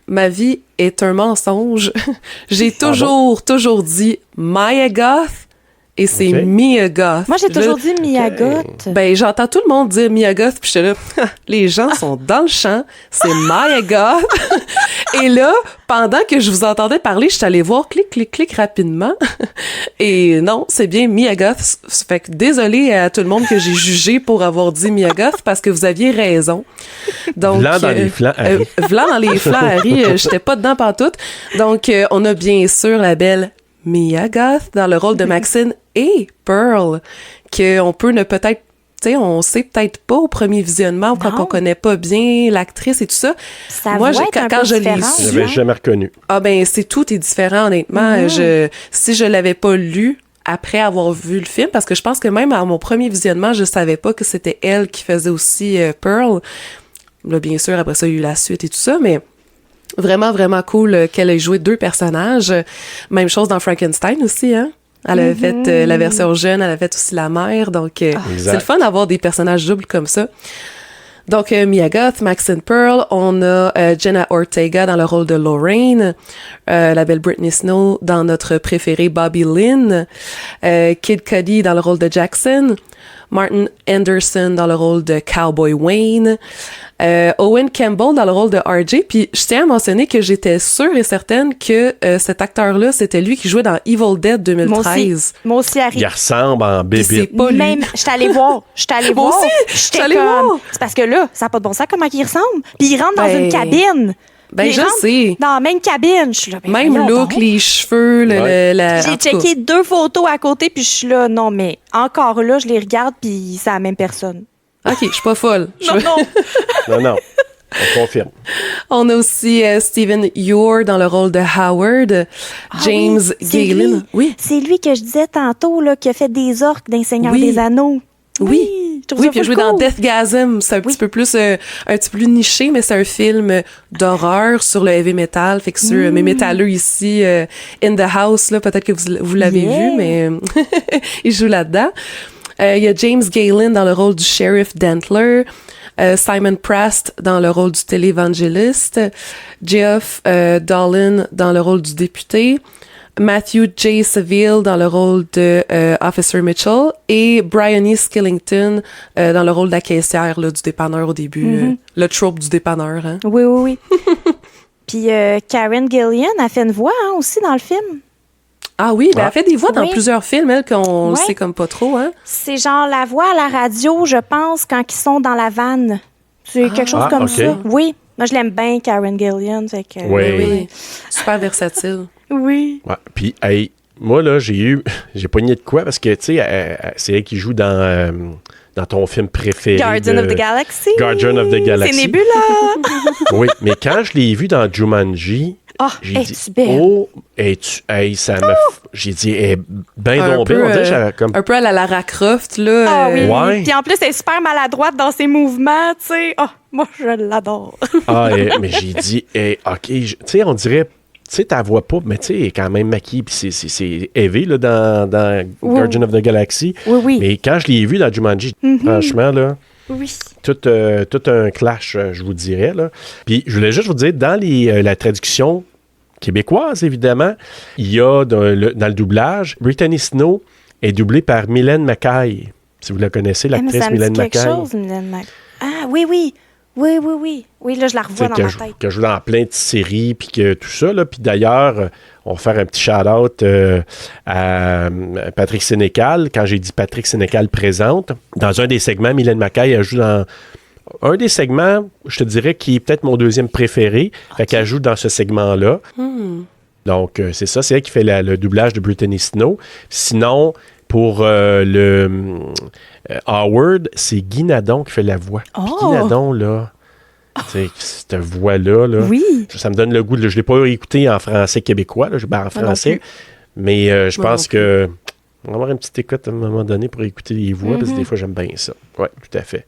ma vie est un mensonge. J'ai toujours dit Maya Goth et c'est Mia Goth. Moi, j'ai toujours dit Mia Goth. Ben, j'entends tout le monde dire Mia Goth, puis j'étais là, les gens sont dans le champ, c'est Maya Goth. Et là, pendant que je vous entendais parler, je suis allée voir clic rapidement. Et non, c'est bien Mia Goth. Fait que désolée à tout le monde que j'ai jugé pour avoir dit Mia Goth parce que vous aviez raison. Donc, Vlan dans les flancs, Harry. Vlan dans les flancs, Harry. J'étais pas dedans pantoute. Donc, on a bien sûr la belle Mia Goth dans le rôle de Maxine et Pearl, qu'on peut ne peut-être, tu sais, on sait peut-être pas au premier visionnement quand on connaît pas bien l'actrice et tout ça. Moi, quand je l'ai su, je l'avais jamais reconnu. Ah ben, tout est différent, honnêtement. Si je l'avais pas lu après avoir vu le film, parce que je pense que même à mon premier visionnement, je savais pas que c'était elle qui faisait aussi Pearl. Là, bien sûr, après ça, il y a eu la suite et tout ça, mais vraiment, vraiment cool qu'elle ait joué 2 personnages. Même chose dans Frankenstein aussi, hein? Elle avait fait la version jeune, elle avait fait aussi la mère, donc c'est le fun d'avoir des personnages doubles comme ça. Donc, Mia Goth, Maxine Pearl, on a Jenna Ortega dans le rôle de Lorraine, la belle Brittany Snow dans notre préféré Bobby Lynn, Kid Cudi dans le rôle de Jackson, Martin Anderson dans le rôle de Cowboy Wayne, Owen Campbell dans le rôle de RJ. Puis je tiens à mentionner que j'étais sûre et certaine que cet acteur-là, c'était lui qui jouait dans Evil Dead 2013. Moi aussi, Harry. Il ressemble en bébé. C'est pas lui. Même, je suis allée voir. Moi aussi, je suis allée voir. C'est parce que là, ça n'a pas de bon sens comment il ressemble. Puis il rentre dans une cabine. Ben, je sais. Dans la même cabine. Je suis là, même look, les cheveux, J'ai checké 2 photos à côté, puis je suis là, non, mais encore là, je les regarde, puis c'est la même personne. OK, je suis pas folle. Non, on confirme. On a aussi Stephen Ure dans le rôle de Howard, James Galen. Oui, c'est lui que je disais tantôt, là, qui a fait des orques d'un Seigneur des Anneaux. Oui, puis il a joué dans Deathgasm. C'est un petit peu plus, un petit peu plus niché, mais c'est un film d'horreur sur le heavy metal. Fait que sur mes métalleux ici, in the house, là, peut-être que vous l'avez vu, mais il joue là-dedans. Il y a James Galen dans le rôle du sheriff Dentler. Simon Prast dans le rôle du télévangéliste. Geoff Dolan dans le rôle du député. Matthew J. Seville dans le rôle de Officer Mitchell et Bryony Skillington dans le rôle de la caissière là, du dépanneur au début. Le trope du dépanneur. Hein? Oui. Puis Karen Gillan a fait une voix aussi dans le film. Ah oui, ben elle fait des voix dans plusieurs films, elle, qu'on le sait comme pas trop. Hein? C'est genre la voix à la radio, je pense, quand ils sont dans la vanne. C'est quelque chose comme ça. Oui. Moi, je l'aime bien, Karen Gillan. Oui. Super versatile. Oui. Ouais. Puis, hey, moi, là, j'ai pogné de quoi? Parce que, tu sais, c'est elle qui joue dans ton film préféré. Guardian of the Galaxy. Guardian of the Galaxy. C'est Nebula. Oui, mais quand je l'ai vu dans Jumanji, j'ai dit, j'ai dit, elle est bien tombée. On dirait un peu à la Lara Croft, là. Ah oui. Ouais. Puis en plus, elle est super maladroite dans ses mouvements, tu sais. Ah, moi, je l'adore. Mais j'ai dit, OK, tu sais, on dirait, tu sais, ta voix pas, mais tu sais, elle est quand même maquillée, puis c'est Evie, là, dans Guardian of the Galaxy. Oui. Mais quand je l'ai vu dans Jumanji, franchement, là, tout un clash, je vous dirais, là. Puis je voulais juste vous dire, dans la traduction québécoise, évidemment, il y a dans le doublage, Brittany Snow est doublée par Mylène Mackay. Si vous la connaissez, l'actrice Mylène Mackay. Ah, oui. Oui, là, je la revois dans ma tête. Qui joue dans plein de séries, puis que tout ça, là. Puis d'ailleurs, on va faire un petit shout-out à Patrick Sénécal. Quand j'ai dit Patrick Sénécal présente, dans un des segments, Mylène Mackay, elle joue dans un des segments, je te dirais, qui est peut-être mon deuxième préféré. Fait qu'elle joue dans ce segment-là. Donc, c'est ça, c'est elle qui fait le doublage de Brittany Snow. Sinon, pour le Howard, c'est Guy Nadon qui fait la voix. Puis Guy Nadon, là, Tu sais, cette voix-là, là, Oui. ça me donne le goût. Je ne l'ai pas écouté en français québécois, là, en français, mais je pense que on va avoir une petite écoute à un moment donné pour écouter les voix, parce que des fois, j'aime bien ça. Oui, tout à fait.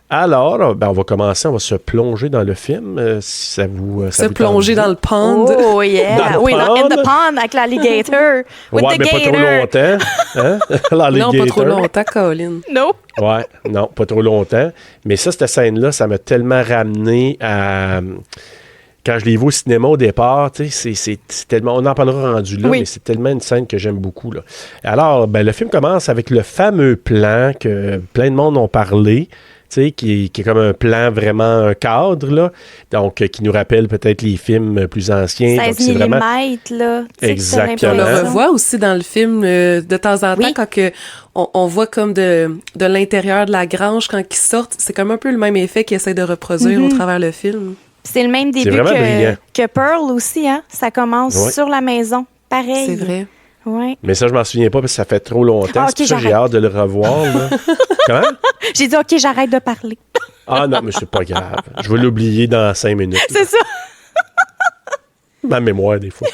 Alors, on va commencer, on va se plonger dans le film, si ça vous Se plonger dans le pond. Oh, yeah. Dans le Oui, pond. in the pond avec l'alligator. With Ouais, the mais pas trop gator. longtemps. Hein? Non, L'alligator. pas trop longtemps, Colin. Nope. Ouais, non, pas trop longtemps. Mais ça, cette scène-là, ça m'a tellement ramené à... Quand je l'ai vu au cinéma au départ, tu sais, c'est tellement... On en parlera rendu là, Oui. mais c'est tellement une scène que j'aime beaucoup, là. Alors, ben, le film commence avec le fameux plan que plein de monde ont parlé, tu sais, qui est comme un plan vraiment un cadre, là. Donc, qui nous rappelle peut-être les films plus anciens. Donc, 16 c'est vraiment... mm, là. Tu sais, que t'as Exactement. On le l'impression. revoit aussi dans le film de temps en temps, Oui. quand on voit comme de l'intérieur de la grange, quand ils sortent, c'est comme un peu le même effet qu'ils essaient de reproduire au travers le film. C'est le même début vraiment brillant. que Pearl aussi, hein? Ça commence Ouais. sur la maison. Pareil. C'est vrai. Ouais. Mais ça, je m'en souviens pas parce que ça fait trop longtemps. Ah, C'est pour ok, ça que j'ai j'arrête. hâte de le revoir, là. Comment? J'ai dit, OK, j'arrête de parler. Ah non, mais c'est pas grave. Je vais l'oublier dans 5 minutes. C'est ça. Ma mémoire, des fois.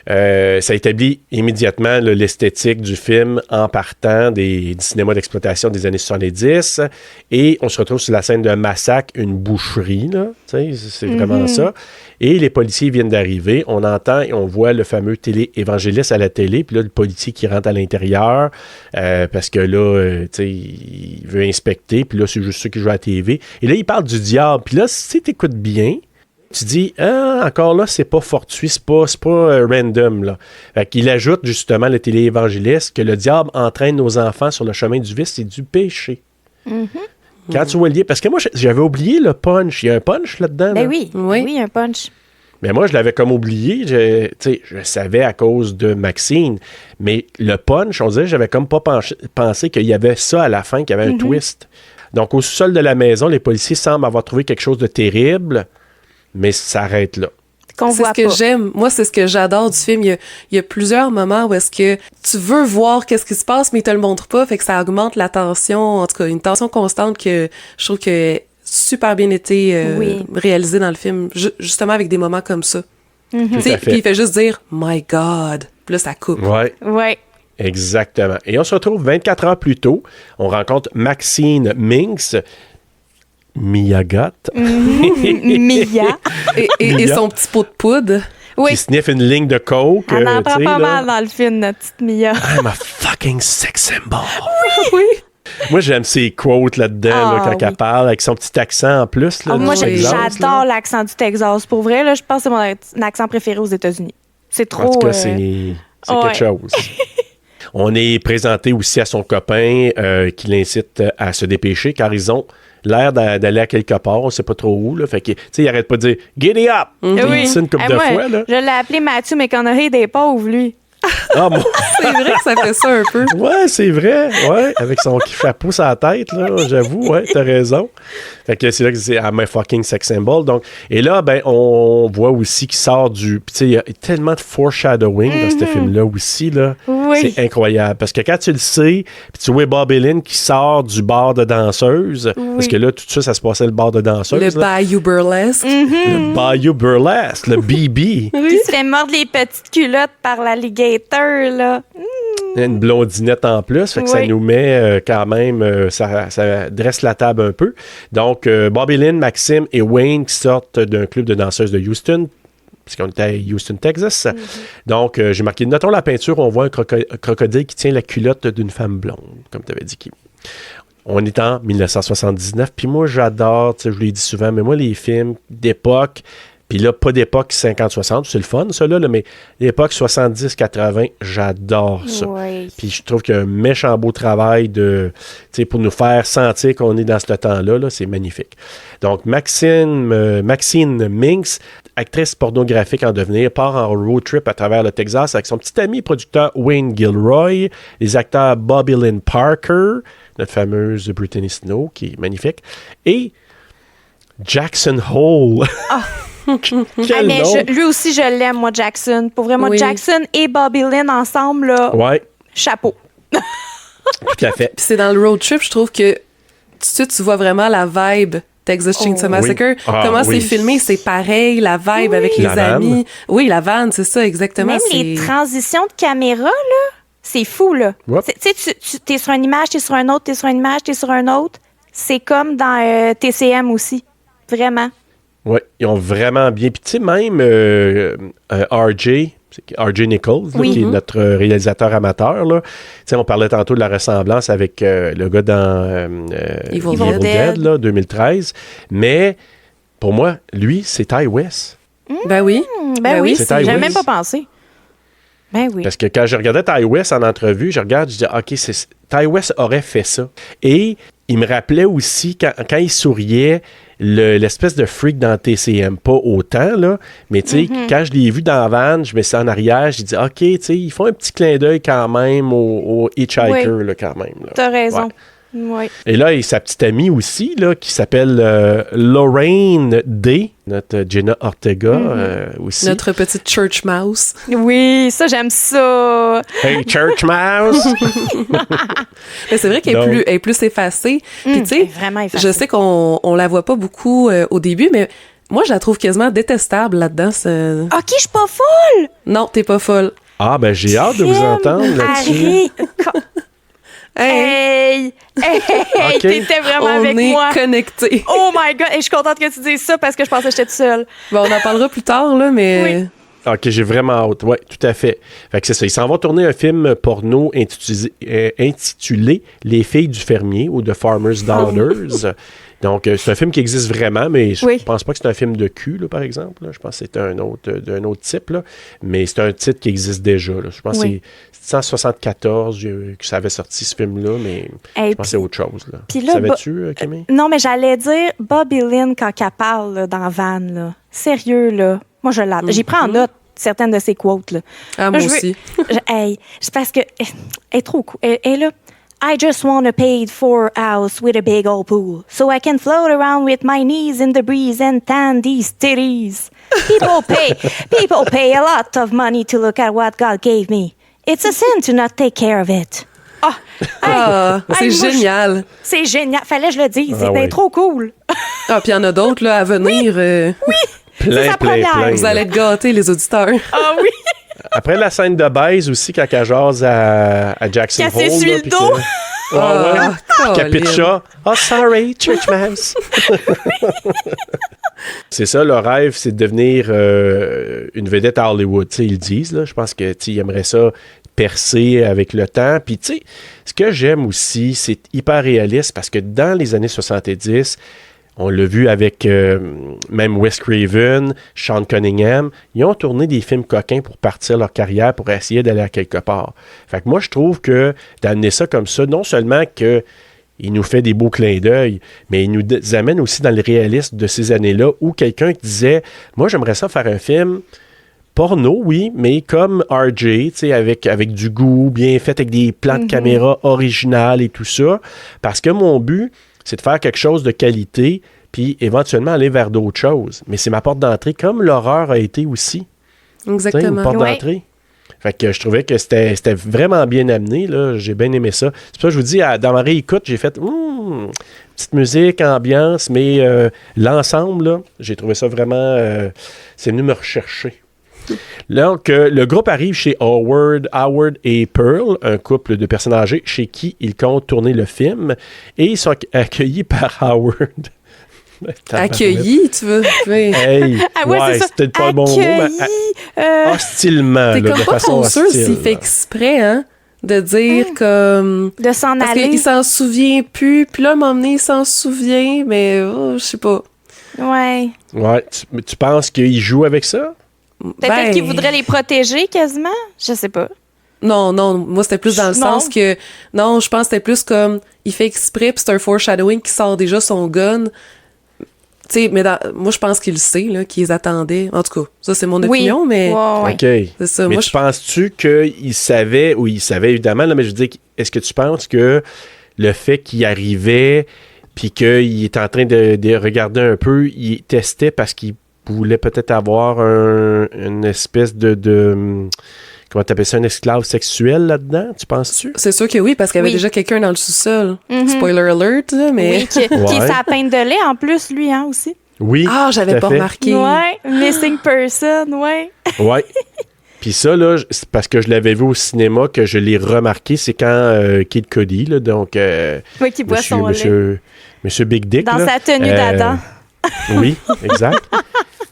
Ça établit immédiatement là, l'esthétique du film en partant du cinéma d'exploitation des années 70. Et on se retrouve sur la scène d'un massacre, une boucherie. Là, c'est vraiment ça. Et les policiers viennent d'arriver. On entend et on voit le fameux télé-évangéliste à la télé. Puis là, le policier qui rentre à l'intérieur parce que là, il veut inspecter. Puis là, c'est juste ceux qui jouent à la TV. Et là, il parle du diable. Puis là, si tu écoutes bien, tu dis, encore là, c'est pas fortuit, c'est pas random, là. Fait qu'il ajoute, justement, le téléévangéliste, que le diable entraîne nos enfants sur le chemin du vice et du péché. Quand tu vois le lien, parce que moi, j'avais oublié le punch. Il y a un punch là-dedans, Ben là. oui. Oui. Oui, un punch. Mais moi, je l'avais comme oublié. Je savais à cause de Maxine. Mais le punch, on dirait, j'avais comme pas pensé qu'il y avait ça à la fin, qu'il y avait un twist. Donc, au sous-sol de la maison, les policiers semblent avoir trouvé quelque chose de terrible. Mais ça s'arrête là. Qu'on C'est voit ce que pas. j'aime. Moi, c'est ce que j'adore du film. Il y a plusieurs moments où est-ce que tu veux voir qu'est-ce qui se passe, mais ils te le montrent pas, fait que ça augmente la tension. En tout cas, une tension constante que je trouve que super bien été Oui. réalisée dans le film, justement avec des moments comme ça. Tout Tu sais, à fait. puis il fait juste dire « My God ». Puis là, ça coupe. Ouais. Ouais. Exactement. Et on se retrouve 24 heures plus tôt. On rencontre Maxine Minx, Miyagat, Mia. Et Mia. son petit pot de poudre. Oui. qui sniffe une ligne de coke. Elle en tu prend sais, pas là. mal dans le film, notre petite Mia. I'm a fucking sex symbol. Oui. Moi, j'aime ses quotes là-dedans, là, Ah, quand elle oui. parle, avec son petit accent en plus. Là, Ah, moi, du Texas, là. j'adore l'accent du Texas. Pour vrai, là, je pense que c'est mon accent préféré aux États-Unis. C'est trop... En tout cas, c'est ouais. quelque chose. On est présenté aussi à son copain qui l'incite à se dépêcher car ils ont l'air d'aller à quelque part, on sait pas trop où. Là, fait que, tu sais, il arrête pas de dire « Giddy up! Il dit ça une couple Eh, de moi, fois. Là. Je l'ai appelé Mathieu McConaughey des pauvres, lui. Ah, moi, C'est vrai que ça fait ça un peu. ouais, c'est vrai. Ouais, avec son chapeau sur la tête, là, j'avoue, ouais, t'as raison. Fait que c'est là que c'est I'm a fucking sex symbol. Donc, et là, ben, on voit aussi qu'il sort du. Puis, tu sais, il y a tellement de foreshadowing dans ce film-là aussi, là. Oui. C'est incroyable. Parce que quand tu le sais, puis tu vois Bob Lynn qui sort du bar de danseuse, parce que là, tout ça, ça se passait le bar de danseuse. Le là. Bayou Burlesque. Le Bayou Burlesque, le BB. Qui se fait mordre les petites culottes par l'alligator, là. Une blondinette en plus, fait que ça Oui. nous met quand même, ça dresse la table un peu. Donc, Bobby Lynn, Maxime et Wayne qui sortent d'un club de danseuses de Houston, puisqu'on était à Houston, Texas. Donc, j'ai marqué, notons la peinture, on voit un crocodile qui tient la culotte d'une femme blonde, comme tu avais dit, Kim. On est en 1979, puis moi, j'adore, tu sais, je l'ai dit souvent, mais moi, les films d'époque, puis là, pas d'époque 50-60, c'est le fun, ça, là, mais l'époque 70-80, j'adore ça. Oui. Puis je trouve qu'il y a un méchant beau travail pour nous faire sentir qu'on est dans ce temps-là. Là, c'est magnifique. Donc, Maxine Minx, actrice pornographique en devenir, part en road trip à travers le Texas avec son petit ami producteur Wayne Gilroy, les acteurs Bobby Lynn Parker, notre fameuse Brittany Snow, qui est magnifique, et Jackson Hole. Quel Ah, mais nom! lui aussi, je l'aime, moi, Jackson. Pour vraiment, Oui. Jackson et Bobby Lynn ensemble, là, Ouais, chapeau. tout à fait. Puis c'est dans le road trip, je trouve que tout de suite, tu vois vraiment la vibe Texas Chainsaw Massacre. Oui. Ah, Comment oui. c'est filmé, c'est pareil, la vibe avec les La vanne. amis. Oui, la vanne, c'est ça, exactement. Même c'est... les transitions de caméra, là, c'est fou, là. Whoop. Tu sais, t'es sur une image, t'es sur un autre, t'es sur une image, t'es sur un autre. C'est comme dans TCM aussi. Vraiment. Oui, ils ont vraiment bien. Puis tu sais, même RJ Nichols, là, Oui. qui est notre réalisateur amateur, là. Tu sais, on parlait tantôt de la ressemblance avec le gars dans Evil Dead, Dead. là, 2013. Mais pour moi, lui, c'est Ty West. Ben oui. Ben oui, c'est Ty j'avais West. même pas pensé. Ben oui. Parce que quand je regardais Ty West en entrevue, je dis, OK, Ty West aurait fait ça. Et il me rappelait aussi, quand il souriait, l'espèce de freak dans TCM. Pas autant, là, mais tu sais, quand je l'ai vu dans la van, je me suis en arrière, j'ai dit, OK, tu sais, ils font un petit clin d'œil quand même au Hitchhiker, Oui. là, quand même. Là. T'as raison. Ouais. Oui. Et là, il y a sa petite amie aussi, là, qui s'appelle Lorraine Day, notre Jenna Ortega aussi. Notre petite church mouse. Oui, ça, j'aime ça. Hey, Church Mouse! Mais c'est vrai qu'elle Donc. est plus effacée. Puis tu sais, Vraiment effacée. je sais qu'on la voit pas beaucoup au début, mais moi, je la trouve quasiment détestable là-dedans. OK, je suis pas folle. Non, t'es pas folle. Ah, ben j'ai hâte de vous entendre là-dessus. Hey! Hey! OK. T'étais vraiment On avec est moi. connectés. Oh my God! Et je suis contente que tu dises ça parce que je pensais que j'étais toute seule. Bon, on en parlera plus tard, là, mais... OK, j'ai vraiment hâte. Oui, tout à fait. Fait que c'est ça. Ils s'en vont tourner un film porno intitulé Les filles du fermier ou The Farmer's Daughters. Donc, c'est un film qui existe vraiment, mais je Oui. pense pas que c'est un film de cul, là, par exemple. Là. Je pense que c'est d'un autre type. Là. Mais c'est un titre qui existe déjà. Là. Je pense Oui. que c'est 174 que ça avait sorti, ce film-là, mais Hey, je pense que c'est autre chose. Là. puis là, Savais-tu, Camille? Non, mais j'allais dire Bobby Lynn quand elle parle là, dans Van. Là. Sérieux, là. Moi, je l'adore. J'y prends en note certaines de ses quotes. Là. Ah, moi Là, je veux- aussi. Hey, c'est parce que elle est trop cool. Elle est là. I just want a paid-for house with a big old pool, so I can float around with my knees in the breeze and tan these titties. People pay a lot of money to look at what God gave me. It's a sin to not take care of it. Ah, Ah, c'est moi, génial. c'est génial. Fallait que je le dise. Ah C'est ouais. trop cool. Ah, puis il y en a d'autres, là, à venir. C'est Plein, sa plein, première. plein. Vous là. allez être gâtés, les auditeurs. Ah oui. Après la scène de baise aussi, quand elle jase à Jackson Qu'elle Hole. s'essuie là, le puis dos. que- Ah ouais. Ah, Capicha. Oh, sorry, Church Mouse. C'est ça, le rêve, c'est de devenir une vedette à Hollywood. Tu sais, ils le disent, là. Je pense que, tu sais, ils aimeraient ça percer avec le temps. Puis, tu sais, ce que j'aime aussi, c'est hyper réaliste parce que dans les années 70, on l'a vu avec même Wes Craven, Sean Cunningham. Ils ont tourné des films coquins pour partir leur carrière, pour essayer d'aller à quelque part. Fait que moi, je trouve que d'amener ça comme ça, non seulement que il nous fait des beaux clins d'œil, mais il nous amène aussi dans le réalisme de ces années-là où quelqu'un qui disait « Moi, j'aimerais ça faire un film porno, oui, mais comme RJ, tu sais, avec du goût, bien fait, avec des plans de caméra originales et tout ça. Parce que mon but, c'est de faire quelque chose de qualité, puis éventuellement aller vers d'autres choses. Mais c'est ma porte d'entrée, comme l'horreur a été aussi. Tu sais, une Exactement. porte Ouais. d'entrée. Fait que je trouvais que c'était vraiment bien amené, là. J'ai bien aimé ça. C'est pour ça que je vous dis, dans ma réécoute, j'ai fait petite musique, ambiance, mais l'ensemble, là, j'ai trouvé ça vraiment... c'est venu me rechercher. Donc, le groupe arrive chez Howard et Pearl, un couple de personnes âgées chez qui ils comptent tourner le film, et ils sont accueillis par Howard. Accueilli, tu veux? Oui. Hey, Ah ouais, c'est ça. c'est peut-être pas le bon mot, mais Accueilli, hostilement, T'es là, comme de pas façon trop sûr hostile. s'il fait exprès, hein? De dire comme... de s'en Parce aller. qu'il s'en souvient plus, puis là, à un moment donné, il s'en souvient, mais je sais pas. Ouais. Ouais, tu penses qu'il joue avec ça? Peut-être Ben, qu'il voudrait les protéger quasiment. Je sais pas. Non, moi, c'était plus dans le Non. sens que... Non, je pense que c'était plus comme... Il fait exprès, puis c'est un foreshadowing qui sort déjà son gun. Tu sais, mais moi, je pense qu'il le sait, là, qu'il les attendait. En tout cas, ça, c'est mon opinion, mais... Ouais. OK. C'est ça, Mais moi, tu penses-tu qu'il savait, ou il savait évidemment, là, mais je veux dire, est-ce que tu penses que le fait qu'il arrivait, puis qu'il est en train de regarder un peu, il testait parce qu'il voulait peut-être avoir une espèce de comment t'appelles ça, un esclave sexuel là-dedans, tu penses-tu? C'est sûr que oui, parce qu'il y avait déjà quelqu'un dans le sous-sol. Spoiler alert, là, mais... Oui, qui est sa peinte de lait en plus, lui, hein, aussi. Oui. Ah, j'avais pas remarqué. Ouais, missing person, ouais. Ouais. Puis ça, là, c'est parce que je l'avais vu au cinéma que je l'ai remarqué, c'est quand Kid Cudi, là, donc... Oui, qui boit son lait. Monsieur Big Dick, dans là, sa tenue d'Adam. Oui, exact.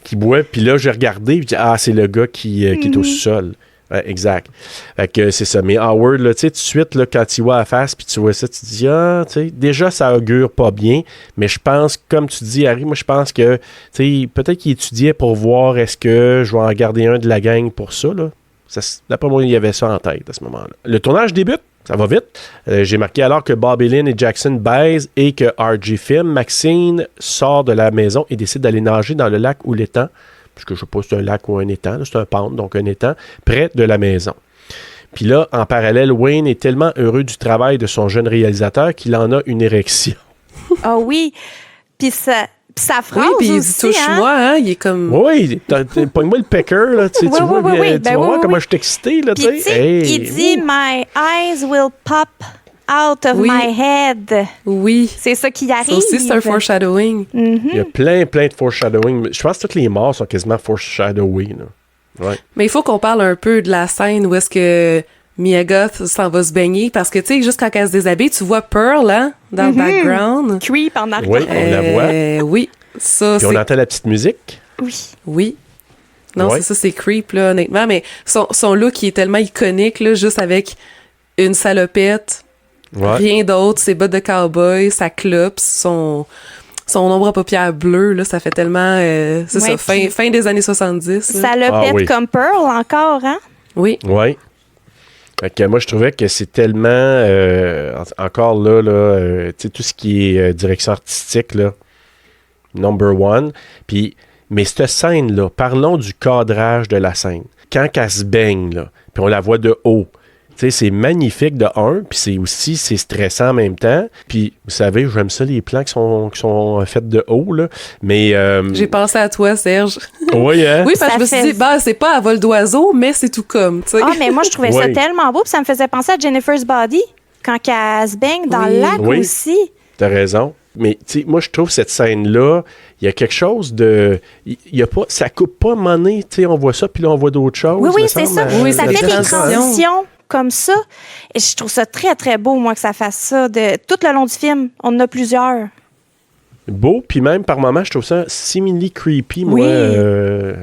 Qui boit, puis là, j'ai regardé, puis c'est le gars qui est au sous-sol. Ouais, exact. Fait que c'est ça. Mais Howard, là, tu sais, tout de suite, là, quand tu vois la face, puis tu vois ça, tu te dis, tu sais, déjà, ça augure pas bien, mais je pense, comme tu dis, Harry, moi, je pense que, tu sais, peut-être qu'il étudiait pour voir est-ce que je vais en garder un de la gang pour ça, là. D'après moi, il y avait ça en tête à ce moment-là. Le tournage débute. Ça va vite. J'ai marqué alors que Bobby Lynn et Jackson baisent et que RG filme, Maxine sort de la maison et décide d'aller nager dans le lac ou l'étang, parce que je ne sais pas si c'est un lac ou un étang, c'est un pond, donc un étang, près de la maison. Puis là, en parallèle, Wayne est tellement heureux du travail de son jeune réalisateur qu'il en a une érection. Ah oui, puis sa phrase oui, puis il aussi, dit touche-moi, hein, il est comme... Oui, pogne-moi le pecker, là, tu vois, tu vas voir comment je suis excité, là, tu sais. Il dit « My eyes will pop out of my head ». Oui. C'est ça qui arrive. Ça aussi, c'est un foreshadowing. Il y a plein de foreshadowing. Je pense que toutes les morts sont quasiment foreshadowing, là. Ouais. Mais il faut qu'on parle un peu de la scène où est-ce que Mia Goth s'en va se baigner, parce que, tu sais, juste quand elle se déshabille, tu vois Pearl, hein, dans le background. Creep en arrière. Oui, on la voit. Oui, ça, puis on entend la petite musique. Oui. Non, Ouais. c'est creep, là, honnêtement, mais son look, il est tellement iconique, là, juste avec une salopette, rien d'autre, ses bottes de cowboy, sa clope, son ombre à paupières bleues, là, ça fait tellement... c'est ça, fin des années 70. Salopette comme Pearl encore, hein? Oui. Oui. Fait que moi, je trouvais que c'est tellement... encore là, tu sais, tout ce qui est direction artistique, là, number one. Puis, mais cette scène-là, parlons du cadrage de la scène. Quand elle se baigne, là, puis on la voit de haut, tu sais, c'est magnifique de un, puis c'est stressant en même temps. Puis, vous savez, j'aime ça, les plans qui sont faits de haut, là. Mais... J'ai pensé à toi, Serge. Oui, hein? Oui, parce que je me suis dit, c'est pas à vol d'oiseau, mais c'est tout comme, tu sais. Ah, mais moi, je trouvais ça tellement beau, puis ça me faisait penser à Jennifer's Body, quand elle se baigne dans le lac aussi. T'as raison. Mais, tu sais, moi, je trouve cette scène-là, il y a quelque chose de... Il y a pas... Ça coupe pas monnaie, tu sais, on voit ça, puis là, on voit d'autres choses. Oui, c'est ça. Oui, ça fait des transitions comme ça. Et je trouve ça très, très beau, moi, que ça fasse ça. Tout le long du film, on en a plusieurs. Beau, puis même, par moments, je trouve ça simili creepy, moi.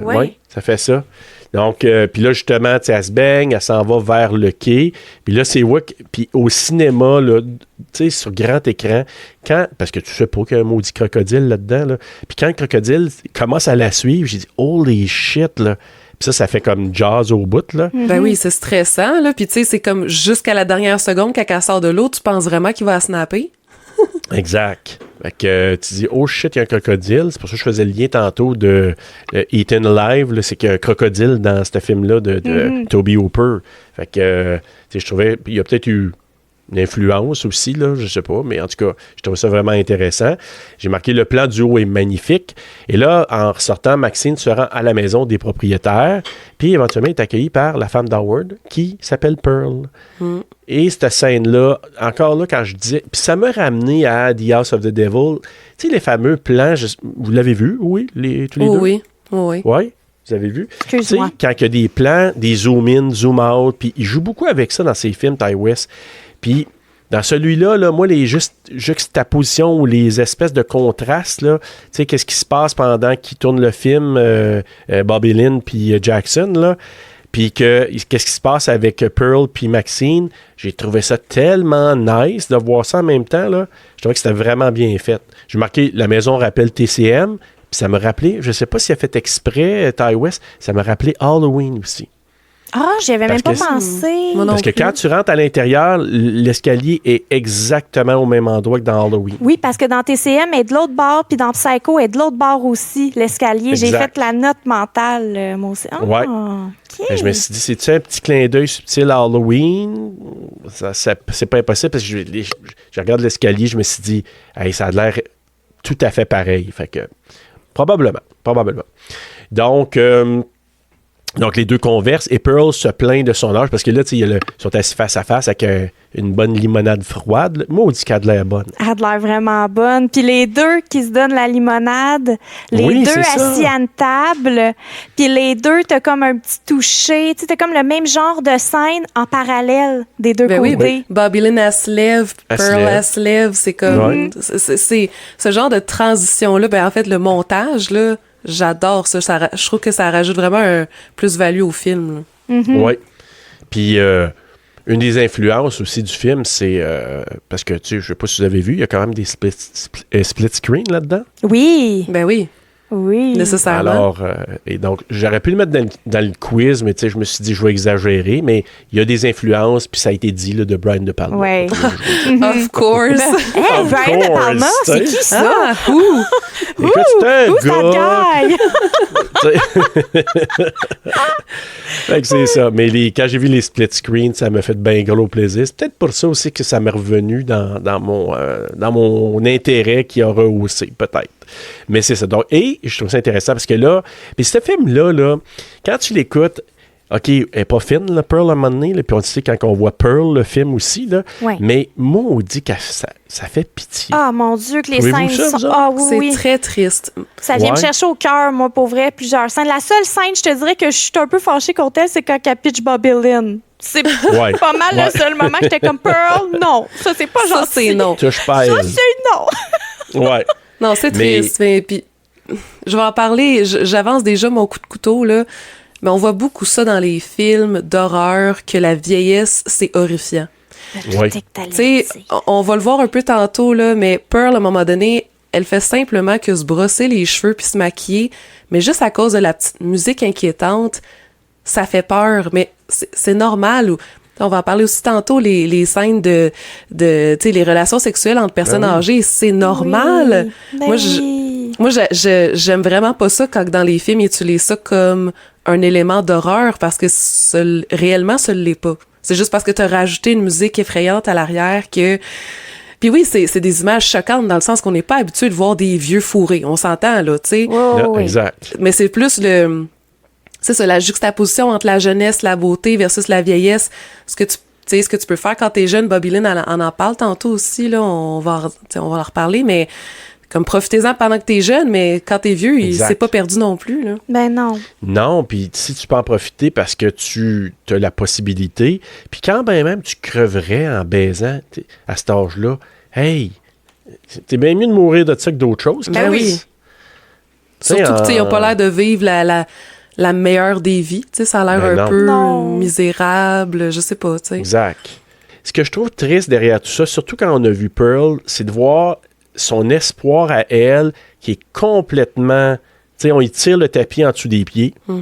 Oui, ça fait ça. Donc, puis là, justement, tu sais, elle se baigne, elle s'en va vers le quai. Puis là, c'est puis au cinéma, là, tu sais, sur grand écran, parce que tu sais pas qu'il y a un maudit crocodile là-dedans, là. Puis quand le crocodile commence à la suivre, j'ai dit, holy shit, là. Puis ça fait comme jazz au bout, là. Ben oui, c'est stressant, là. Puis tu sais, c'est comme jusqu'à la dernière seconde, quand elle sort de l'eau, tu penses vraiment qu'il va la snapper. Exact. Fait que tu dis, oh shit, il y a un crocodile. C'est pour ça que je faisais le lien tantôt de Eaten Alive. Là, c'est qu'il y a un crocodile dans ce film-là de Toby Hooper. Fait que, tu sais, je trouvais, il y a peut-être eu une influence aussi, là, je sais pas, mais en tout cas, je trouvais ça vraiment intéressant. J'ai marqué le plan du haut est magnifique. Et là, en ressortant, Maxine se rend à la maison des propriétaires, puis éventuellement est accueillie par la femme d'Howard, qui s'appelle Pearl. Et cette scène-là, encore là, quand je disais, puis ça m'a ramené à The House of the Devil, tu sais, les fameux plans, vous l'avez vu, oui, tous les deux? Oui, oui. Oui? Vous avez vu? Excuse-moi. Tu sais, quand il y a des plans, des zoom-in, zoom-out, puis il joue beaucoup avec ça dans ses films, Ty West. Puis, dans celui-là, là, moi, les juxtapositions ou les espèces de contrastes, là, tu sais, qu'est-ce qui se passe pendant qu'il tourne le film, Bobby Lynn puis Jackson, là, puis qu'est-ce qui se passe avec Pearl puis Maxine, j'ai trouvé ça tellement nice de voir ça en même temps, là. Je trouvais que c'était vraiment bien fait. J'ai marqué, la maison rappelle TCM, puis ça m'a rappelé, je sais pas s'il a fait exprès, Ty West, ça m'a rappelé Halloween aussi. Ah, j'y avais même pas pensé. Parce que quand tu rentres à l'intérieur, l'escalier est exactement au même endroit que dans Halloween. Oui, parce que dans TCM, elle est de l'autre bord, puis dans Psycho, elle est de l'autre bord aussi, l'escalier. J'ai fait la note mentale, moi aussi. Ah, ouais. Okay. Je me suis dit, c'est-tu un petit clin d'œil subtil à Halloween? Ça, c'est pas impossible, parce que je regarde l'escalier, je me suis dit, hey, ça a l'air tout à fait pareil. Fait que, probablement. Donc, Donc, les deux conversent et Pearl se plaint de son âge parce que là, tu sais, ils sont assis face à face avec une bonne limonade froide. Là. Maudit qu'elle a de l'air bonne. Elle a de l'air vraiment bonne. Puis les deux qui se donnent la limonade, les Oui, deux c'est ça. assis à une table, puis les deux, t'as comme un petit toucher. Tu sais, t'as comme le même genre de scène en parallèle des deux Ben côtés. oui, Bobby Lynn, elle se lève, Elle se Pearl, lève. elle se lève. C'est comme... Ouais. C'est ce genre de transition-là. Ben, en fait, le montage, là, j'adore ça. Je trouve que ça rajoute vraiment un plus-value au film. Là. Oui. Puis, une des influences aussi du film, c'est... parce que, tu sais, je sais pas si vous avez vu, il y a quand même des split screen là-dedans. Oui, Ben oui, oui. nécessairement. Alors, et donc, j'aurais pu le mettre dans le quiz, mais tu sais, je me suis dit, je vais exagérer, mais il y a des influences, puis ça a été dit, là, de Brian De Palma. Ouais. Of course. Hey, Of Brian De course, Palma, c'est tu sais. qui ça? Ah, ouh. Écoute, c'est un Who's that gars... guy? Fait que c'est ça. Mais quand j'ai vu les split screens, ça m'a fait bien gros plaisir. C'est peut-être pour ça aussi que ça m'est revenu dans mon intérêt qui a rehaussé, peut-être. Mais c'est ça. Donc, et je trouve ça intéressant parce que là, mais ce film-là, là, quand tu l'écoutes, OK, elle n'est pas fine, là, Pearl, à un moment donné, là, puis on sait quand on voit Pearl, le film aussi, là, Ouais. mais maudit que ça fait pitié. Ah, mon Dieu, que les Trouvez-vous scènes ça, vous sont... autres? Ah oui, C'est oui. très triste. Ça vient me Ouais. chercher au cœur, moi, pour vrai, plusieurs scènes. La seule scène, je te dirais que je suis un peu fâchée contre elle, c'est quand elle pitch Bobby Lynn. C'est Ouais. pas mal Ouais. le seul moment que j'étais comme Pearl, non. Ça, c'est pas Ça, gentil. c'est non. Touche pas à Ça, elle. c'est non. Ouais. Non, c'est Mais- triste. Mais puis, je vais en parler. J'avance déjà mon coup de couteau, là. Mais on voit beaucoup ça dans les films d'horreur, que la vieillesse, c'est horrifiant. Ouais. Tu sais, on va le voir un peu tantôt, là, mais Pearl, à un moment donné, elle fait simplement que se brosser les cheveux puis se maquiller, mais juste à cause de la petite musique inquiétante, ça fait peur, mais c'est normal. On va en parler aussi tantôt, les scènes de tu sais, les relations sexuelles entre personnes Ben oui. âgées, c'est normal. Moi, j'aime vraiment pas ça quand dans les films, ils utilisent ça comme un élément d'horreur parce que réellement, ça l'est pas. C'est juste parce que tu as rajouté une musique effrayante à l'arrière que... Puis oui, c'est des images choquantes dans le sens qu'on n'est pas habitué de voir des vieux fourrés. On s'entend, là, tu sais. Là, oui. exact. Mais c'est plus c'est ça, la juxtaposition entre la jeunesse, la beauté versus la vieillesse. Ce que tu peux faire quand t'es jeune, Bobby Lynn en parle tantôt aussi, là, on va en reparler, mais comme profitez-en pendant que t'es jeune, mais quand t'es vieux, Exact. c'est pas perdu non plus, là. Ben non. Non, puis si tu peux en profiter parce que tu as la possibilité, puis quand ben même tu creverais en baisant à cet âge-là, hey, t'es bien mieux de mourir de ça que d'autres choses. Ben Chris. oui. Surtout que, tu sais, ils n'ont pas l'air de vivre la meilleure des vies, tu sais, ça a l'air Ben un non. peu Non. misérable, je sais pas, tu sais. Exact. Ce que je trouve triste derrière tout ça, surtout quand on a vu Pearl, c'est de voir son espoir à elle qui est complètement... Tu sais, on y tire le tapis en dessous des pieds. Tu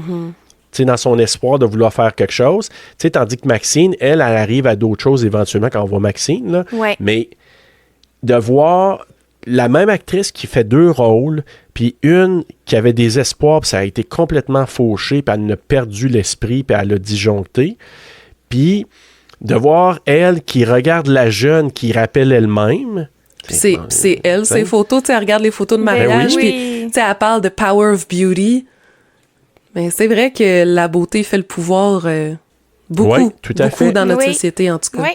sais, dans son espoir de vouloir faire quelque chose. Tu sais, tandis que Maxine, elle arrive à d'autres choses éventuellement quand on voit Maxine, là. Ouais. Mais de voir la même actrice qui fait deux rôles, puis une qui avait des espoirs, puis ça a été complètement fauché, puis elle a perdu l'esprit, puis elle a disjoncté. Puis de voir elle qui regarde la jeune qui rappelle elle-même. C'est elle, ses photos, tu sais, elle regarde les photos de Ben mariage, oui. puis tu sais, elle parle de power of beauty. Mais c'est vrai que la beauté fait le pouvoir beaucoup, Ouais, tout à beaucoup fait. dans notre Oui. société, en tout cas. Oui.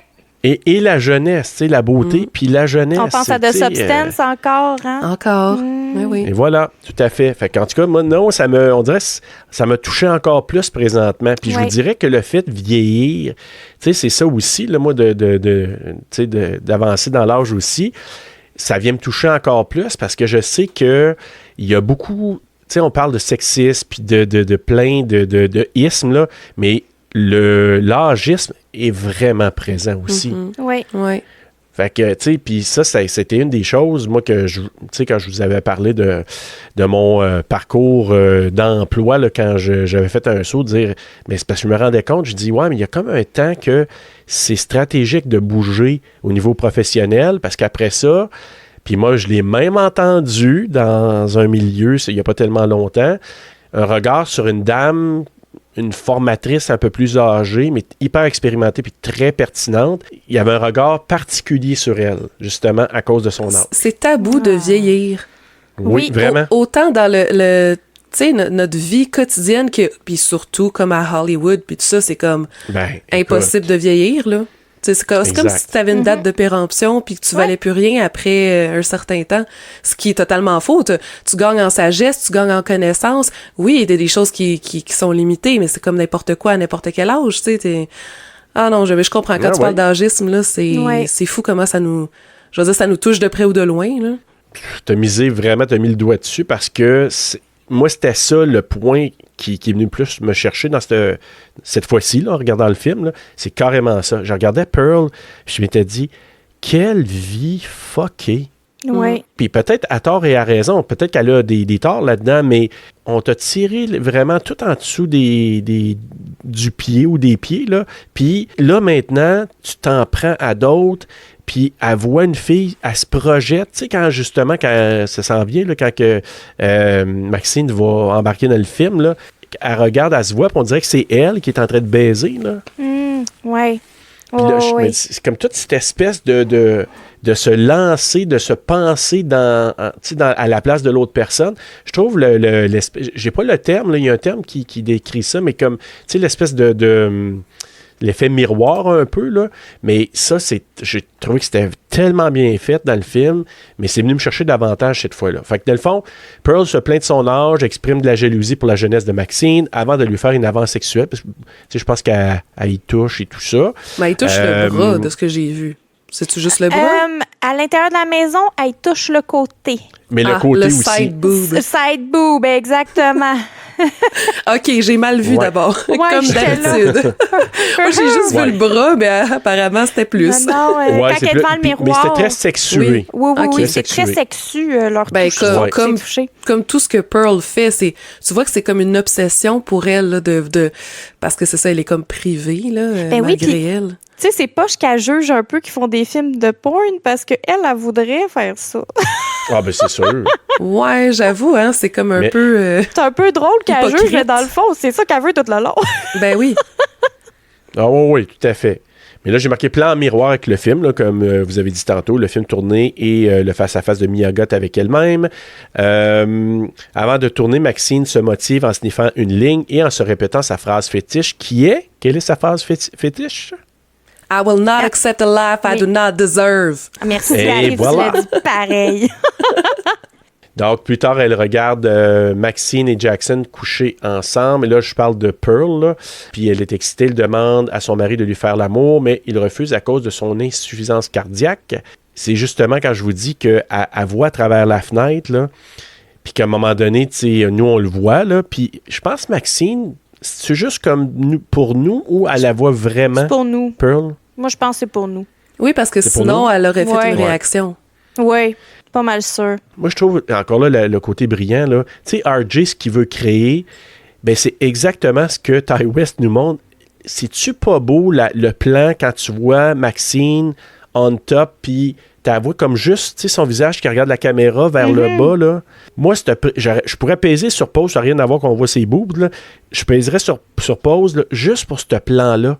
Et la jeunesse, tu sais, la beauté, puis la jeunesse. On pense à The tu sais, Substance encore, hein? Encore, mais oui. Et voilà, tout à fait. Fait qu'en tout cas, moi, non, on dirait que ça m'a touché encore plus présentement. Puis je Ouais. vous dirais que le fait de vieillir, tu sais, c'est ça aussi, là, moi, d'avancer dans l'âge aussi, ça vient me toucher encore plus parce que je sais que il y a beaucoup, tu sais, on parle de sexisme puis de plein de ismes, là, mais l'âgisme est vraiment présent aussi. Oui. Ouais. Fait que, tu sais, puis ça, c'était une des choses, moi, que tu sais, quand je vous avais parlé de mon parcours d'emploi, là, quand j'avais fait un saut, de dire, mais c'est parce que je me rendais compte, je dis, ouais, mais il y a comme un temps que c'est stratégique de bouger au niveau professionnel, parce qu'après ça, puis moi, je l'ai même entendu dans un milieu, il n'y a pas tellement longtemps, un regard sur une dame, une formatrice un peu plus âgée, mais hyper expérimentée puis très pertinente. Il y avait un regard particulier sur elle, justement, à cause de son âge. C'est tabou de vieillir. Oui, Oui, vraiment. Autant dans le tu sais, notre vie quotidienne, puis surtout comme à Hollywood, puis tout ça, c'est comme impossible de vieillir, là. C'est comme si tu avais une date de péremption puis que tu valais plus rien après un certain temps, ce qui est totalement faux. Tu gagnes en sagesse, tu gagnes en connaissance. Oui, il y a des choses qui sont limitées, mais c'est comme n'importe quoi à n'importe quel âge. Tu sais, ah non, je comprends. Quand tu parles d'agisme, là, c'est fou comment ça nous... Je veux dire, ça nous touche de près ou de loin, là. T'as mis le doigt dessus parce que moi, c'était ça le point qui est venu plus me chercher dans cette fois-ci, là, en regardant le film. Là, c'est carrément ça. Je regardais Pearl, je m'étais dit, quelle vie fuckée. Oui. Puis peut-être à tort et à raison, peut-être qu'elle a des torts là-dedans, mais on t'a tiré vraiment tout en dessous du pied ou des pieds, là. Puis là, maintenant, tu t'en prends à d'autres. Puis elle voit une fille, elle se projette, tu sais, quand ça s'en vient, là, quand Maxine va embarquer dans le film, là, elle regarde, elle se voit, puis on dirait que c'est elle qui est en train de baiser, là. Ouais. Puis là, c'est comme toute cette espèce de se lancer, de se penser à la place de l'autre personne. Je trouve j'ai pas le terme, là, il y a un terme qui décrit ça, mais comme, tu sais, l'espèce de l'effet miroir un peu, là. Mais ça, j'ai trouvé que c'était tellement bien fait dans le film, mais c'est venu me chercher davantage cette fois-là. Fait que, dans le fond, Pearl se plaint de son âge, exprime de la jalousie pour la jeunesse de Maxine avant de lui faire une avance sexuelle. Parce que, je pense qu'elle y touche et tout ça. Ben, il touche le bras, de ce que j'ai vu. C'est-tu juste le bras? À l'intérieur de la maison, elle touche le côté. Mais le côté le aussi. Side boob. Side boob, exactement. OK, j'ai mal vu d'abord, comme d'habitude. Moi, j'ai juste vu le bras, mais apparemment, c'était plus. Non, quand elle est devant le miroir. Mais c'était très sexué. Oui, c'est très sexu, leur touche. Comme tout ce que Pearl fait, tu vois que c'est comme une obsession pour elle, là, parce que c'est ça, elle est comme privée, là, malgré elle. Tu sais, c'est poche qu'elle juge un peu qu'ils font des films de porn parce qu'elle, elle voudrait faire ça. Ah, ben c'est sûr. Ouais, j'avoue, hein, c'est comme un peu... C'est un peu drôle qu'elle juge, mais dans le fond, c'est ça qu'elle veut tout le long. Ben oui. Ah oui, tout à fait. Mais là, j'ai marqué plan en miroir avec le film, là, comme vous avez dit tantôt, le film tourné et le face-à-face de Mia Goth avec elle-même. Avant de tourner, Maxine se motive en sniffant une ligne et en se répétant sa phrase fétiche qui est... Quelle est sa phrase fétiche? I will not accept a life I do not deserve. Merci, Larry, voilà. Tu l'as dit pareil. Donc, plus tard, elle regarde Maxine et Jackson couchés ensemble. Et là, je parle de Pearl, là. Puis elle est excitée, elle demande à son mari de lui faire l'amour, mais il refuse à cause de son insuffisance cardiaque. C'est justement quand je vous dis qu'elle voit à travers la fenêtre, là, puis qu'à un moment donné, nous, on le voit, là. Puis je pense, Maxine, c'est juste comme pour nous ou elle la voit vraiment? C'est pour nous. Pearl? Moi, je pense que c'est pour nous. Oui, parce que sinon, elle aurait fait une réaction. Oui, pas mal sûr. Moi, je trouve, encore là, le côté brillant, là, tu sais, RJ, ce qu'il veut créer, ben c'est exactement ce que Ty West nous montre. C'est-tu pas beau, le plan, quand tu vois Maxine on top, puis t'as vu comme juste, tu sais, son visage qui regarde la caméra vers le bas, là. Moi, je pourrais peser sur pause, ça n'a rien à voir qu'on voit ses boobs, là. Je pèserais sur pause, là, juste pour ce plan-là.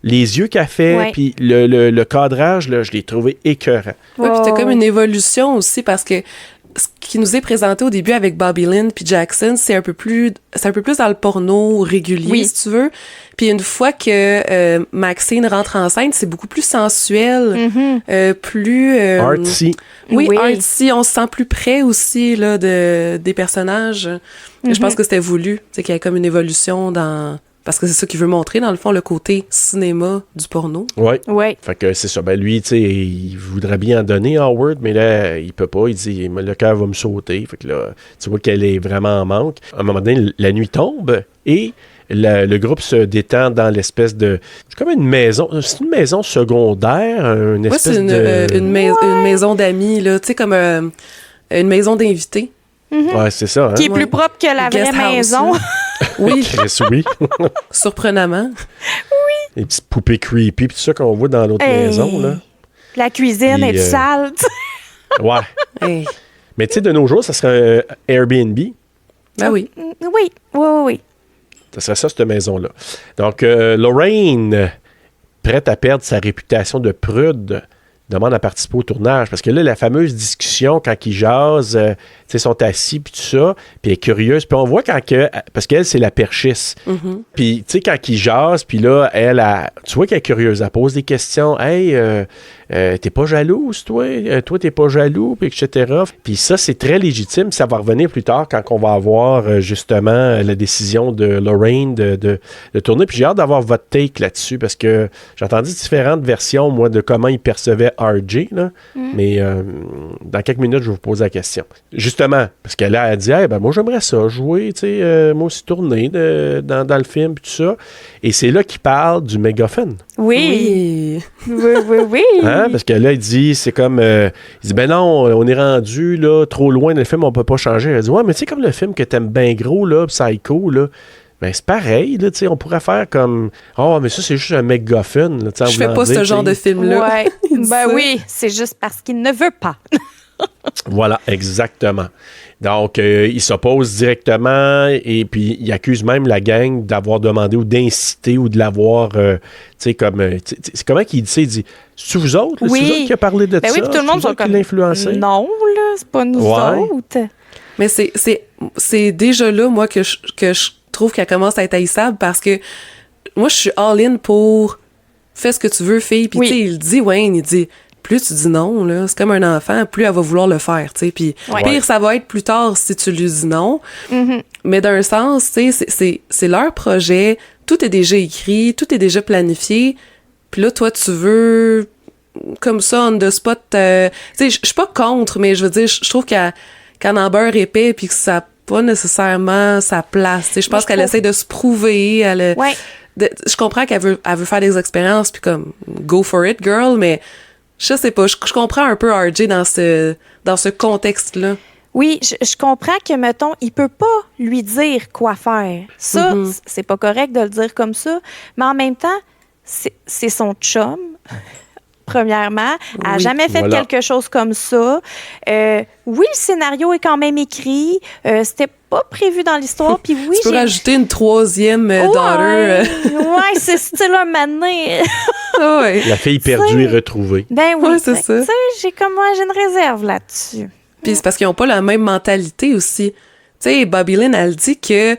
Les yeux qu'elle fait, puis le cadrage, là, je l'ai trouvé écœurant. Oui, puis t'as comme une évolution aussi, parce que ce qui nous est présenté au début avec Bobby Lynn puis Jackson, c'est un peu plus dans le porno régulier, si tu veux. Puis une fois que Maxine rentre enceinte, c'est beaucoup plus sensuel, plus... artsy. Oui, artsy. On se sent plus près aussi là, des personnages. Je pense que c'était voulu, qu'il y ait comme une évolution dans... Parce que c'est ça qu'il veut montrer, dans le fond, le côté cinéma du porno. Oui. Fait que c'est ça. Ben lui, tu sais, il voudrait bien en donner Howard, mais là, il peut pas. Il dit, le cœur va me sauter. Fait que là, tu vois qu'elle est vraiment en manque. À un moment donné, la nuit tombe et le groupe se détend dans l'espèce de... C'est comme une maison. C'est une maison secondaire, une espèce une maison d'amis, là. Tu sais, comme une maison d'invités. Ouais, c'est ça. Hein? Qui est plus propre que la vraie maison. Oui. Oui. Surprenamment. Oui. Les petites poupées creepy, puis tout ça qu'on voit dans l'autre maison, là. La cuisine est sale. Ouais. Mais tu sais, de nos jours, ça serait un Airbnb. Ben oui. Oui. Ça serait ça, cette maison-là. Donc, Lorraine, prête à perdre sa réputation de prude, demande à participer au tournage. Parce que là, la fameuse discussion discussion, quand ils jasent, ils sont assis, puis tout ça, puis elle est curieuse. Puis on voit parce qu'elle, c'est la perchisse. Puis, tu sais, quand ils jasent, puis là, tu vois qu'elle est curieuse. Elle pose des questions. « Hey, t'es pas jalouse, toi? Toi, t'es pas jaloux? » Puis etc. Puis ça, c'est très légitime. Ça va revenir plus tard quand on va avoir, justement, la décision de Lorraine de tourner. Puis j'ai hâte d'avoir votre take là-dessus, parce que j'ai entendu différentes versions, moi, de comment il percevait RJ, là. Mais dans quelques minutes, je vais vous poser la question. Justement, parce que là, elle dit, hey, ben moi, j'aimerais ça, jouer, tu sais, moi aussi tourner dans le film, puis tout ça. Et c'est là qu'il parle du mégaphone. Oui. Hein? Parce que là, il dit, c'est comme, il dit, ben non, on est rendu, là, trop loin dans le film, on peut pas changer. Elle dit, ouais, mais tu sais, comme le film que t'aimes bien gros, là, Psycho, là, ben c'est pareil, là, tu sais, on pourrait faire comme, oh, mais ça, c'est juste un mégaphone, là, tu sais. Je fais pas ce genre de film-là. Ouais. Ben oui, c'est juste parce qu'il ne veut pas. Voilà, exactement. Donc, il s'oppose directement et puis il accuse même la gang d'avoir demandé ou d'inciter ou de l'avoir, tu sais, comme... c'est comment qu'il dit ça? Il dit, c'est-tu vous autres? Là? Oui. C'est vous autres qui a parlé de Ben ça? oui, puis tout le monde sont comme... l'influencé? Non, là, c'est pas nous autres. Mais c'est déjà là, moi, que je trouve qu'elle commence à être haïssable parce que moi, je suis all-in pour fais ce que tu veux, fille. Puis, tu sais, il dit, Wayne, il dit... Plus tu dis non, là, c'est comme un enfant, plus elle va vouloir le faire, tu sais. Puis pire, ça va être plus tard si tu lui dis non. Mais d'un sens, tu sais, c'est leur projet, tout est déjà écrit, tout est déjà planifié. Puis là, toi, tu veux, comme ça, on the spot, tu sais, je suis pas contre, mais je veux dire, je trouve qu'en en beurre épais, puis que ça n'a pas nécessairement sa place. Tu sais, je pense qu'elle essaie de se prouver. Je comprends qu'elle veut faire des expériences, puis comme, go for it, girl, mais... Je sais pas, je comprends un peu RJ dans ce contexte-là. Oui, je comprends que, mettons, il peut pas lui dire quoi faire. Ça, c'est pas correct de le dire comme ça, mais en même temps, c'est son chum, premièrement. Elle n'a jamais fait quelque chose comme ça. Oui, le scénario est quand même écrit. C'était pas prévu dans l'histoire. Puis oui, tu peux rajouter une troisième daughter. Ouais, c'est style un mané. Ouais. La fille perdue et retrouvée. Ben oui, ouais, c'est ça. J'ai une réserve là-dessus. Puis c'est parce qu'ils n'ont pas la même mentalité aussi. Tu sais, Bobby Lynn, elle dit que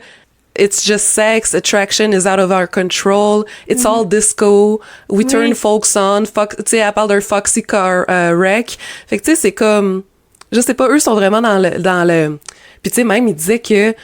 it's just sex, attraction is out of our control, it's all disco, we turn folks on, tu sais, elle parle d'un foxy car wreck. Fait que tu sais, c'est comme, je sais pas, eux sont vraiment dans le... Puis tu sais, même, il disait que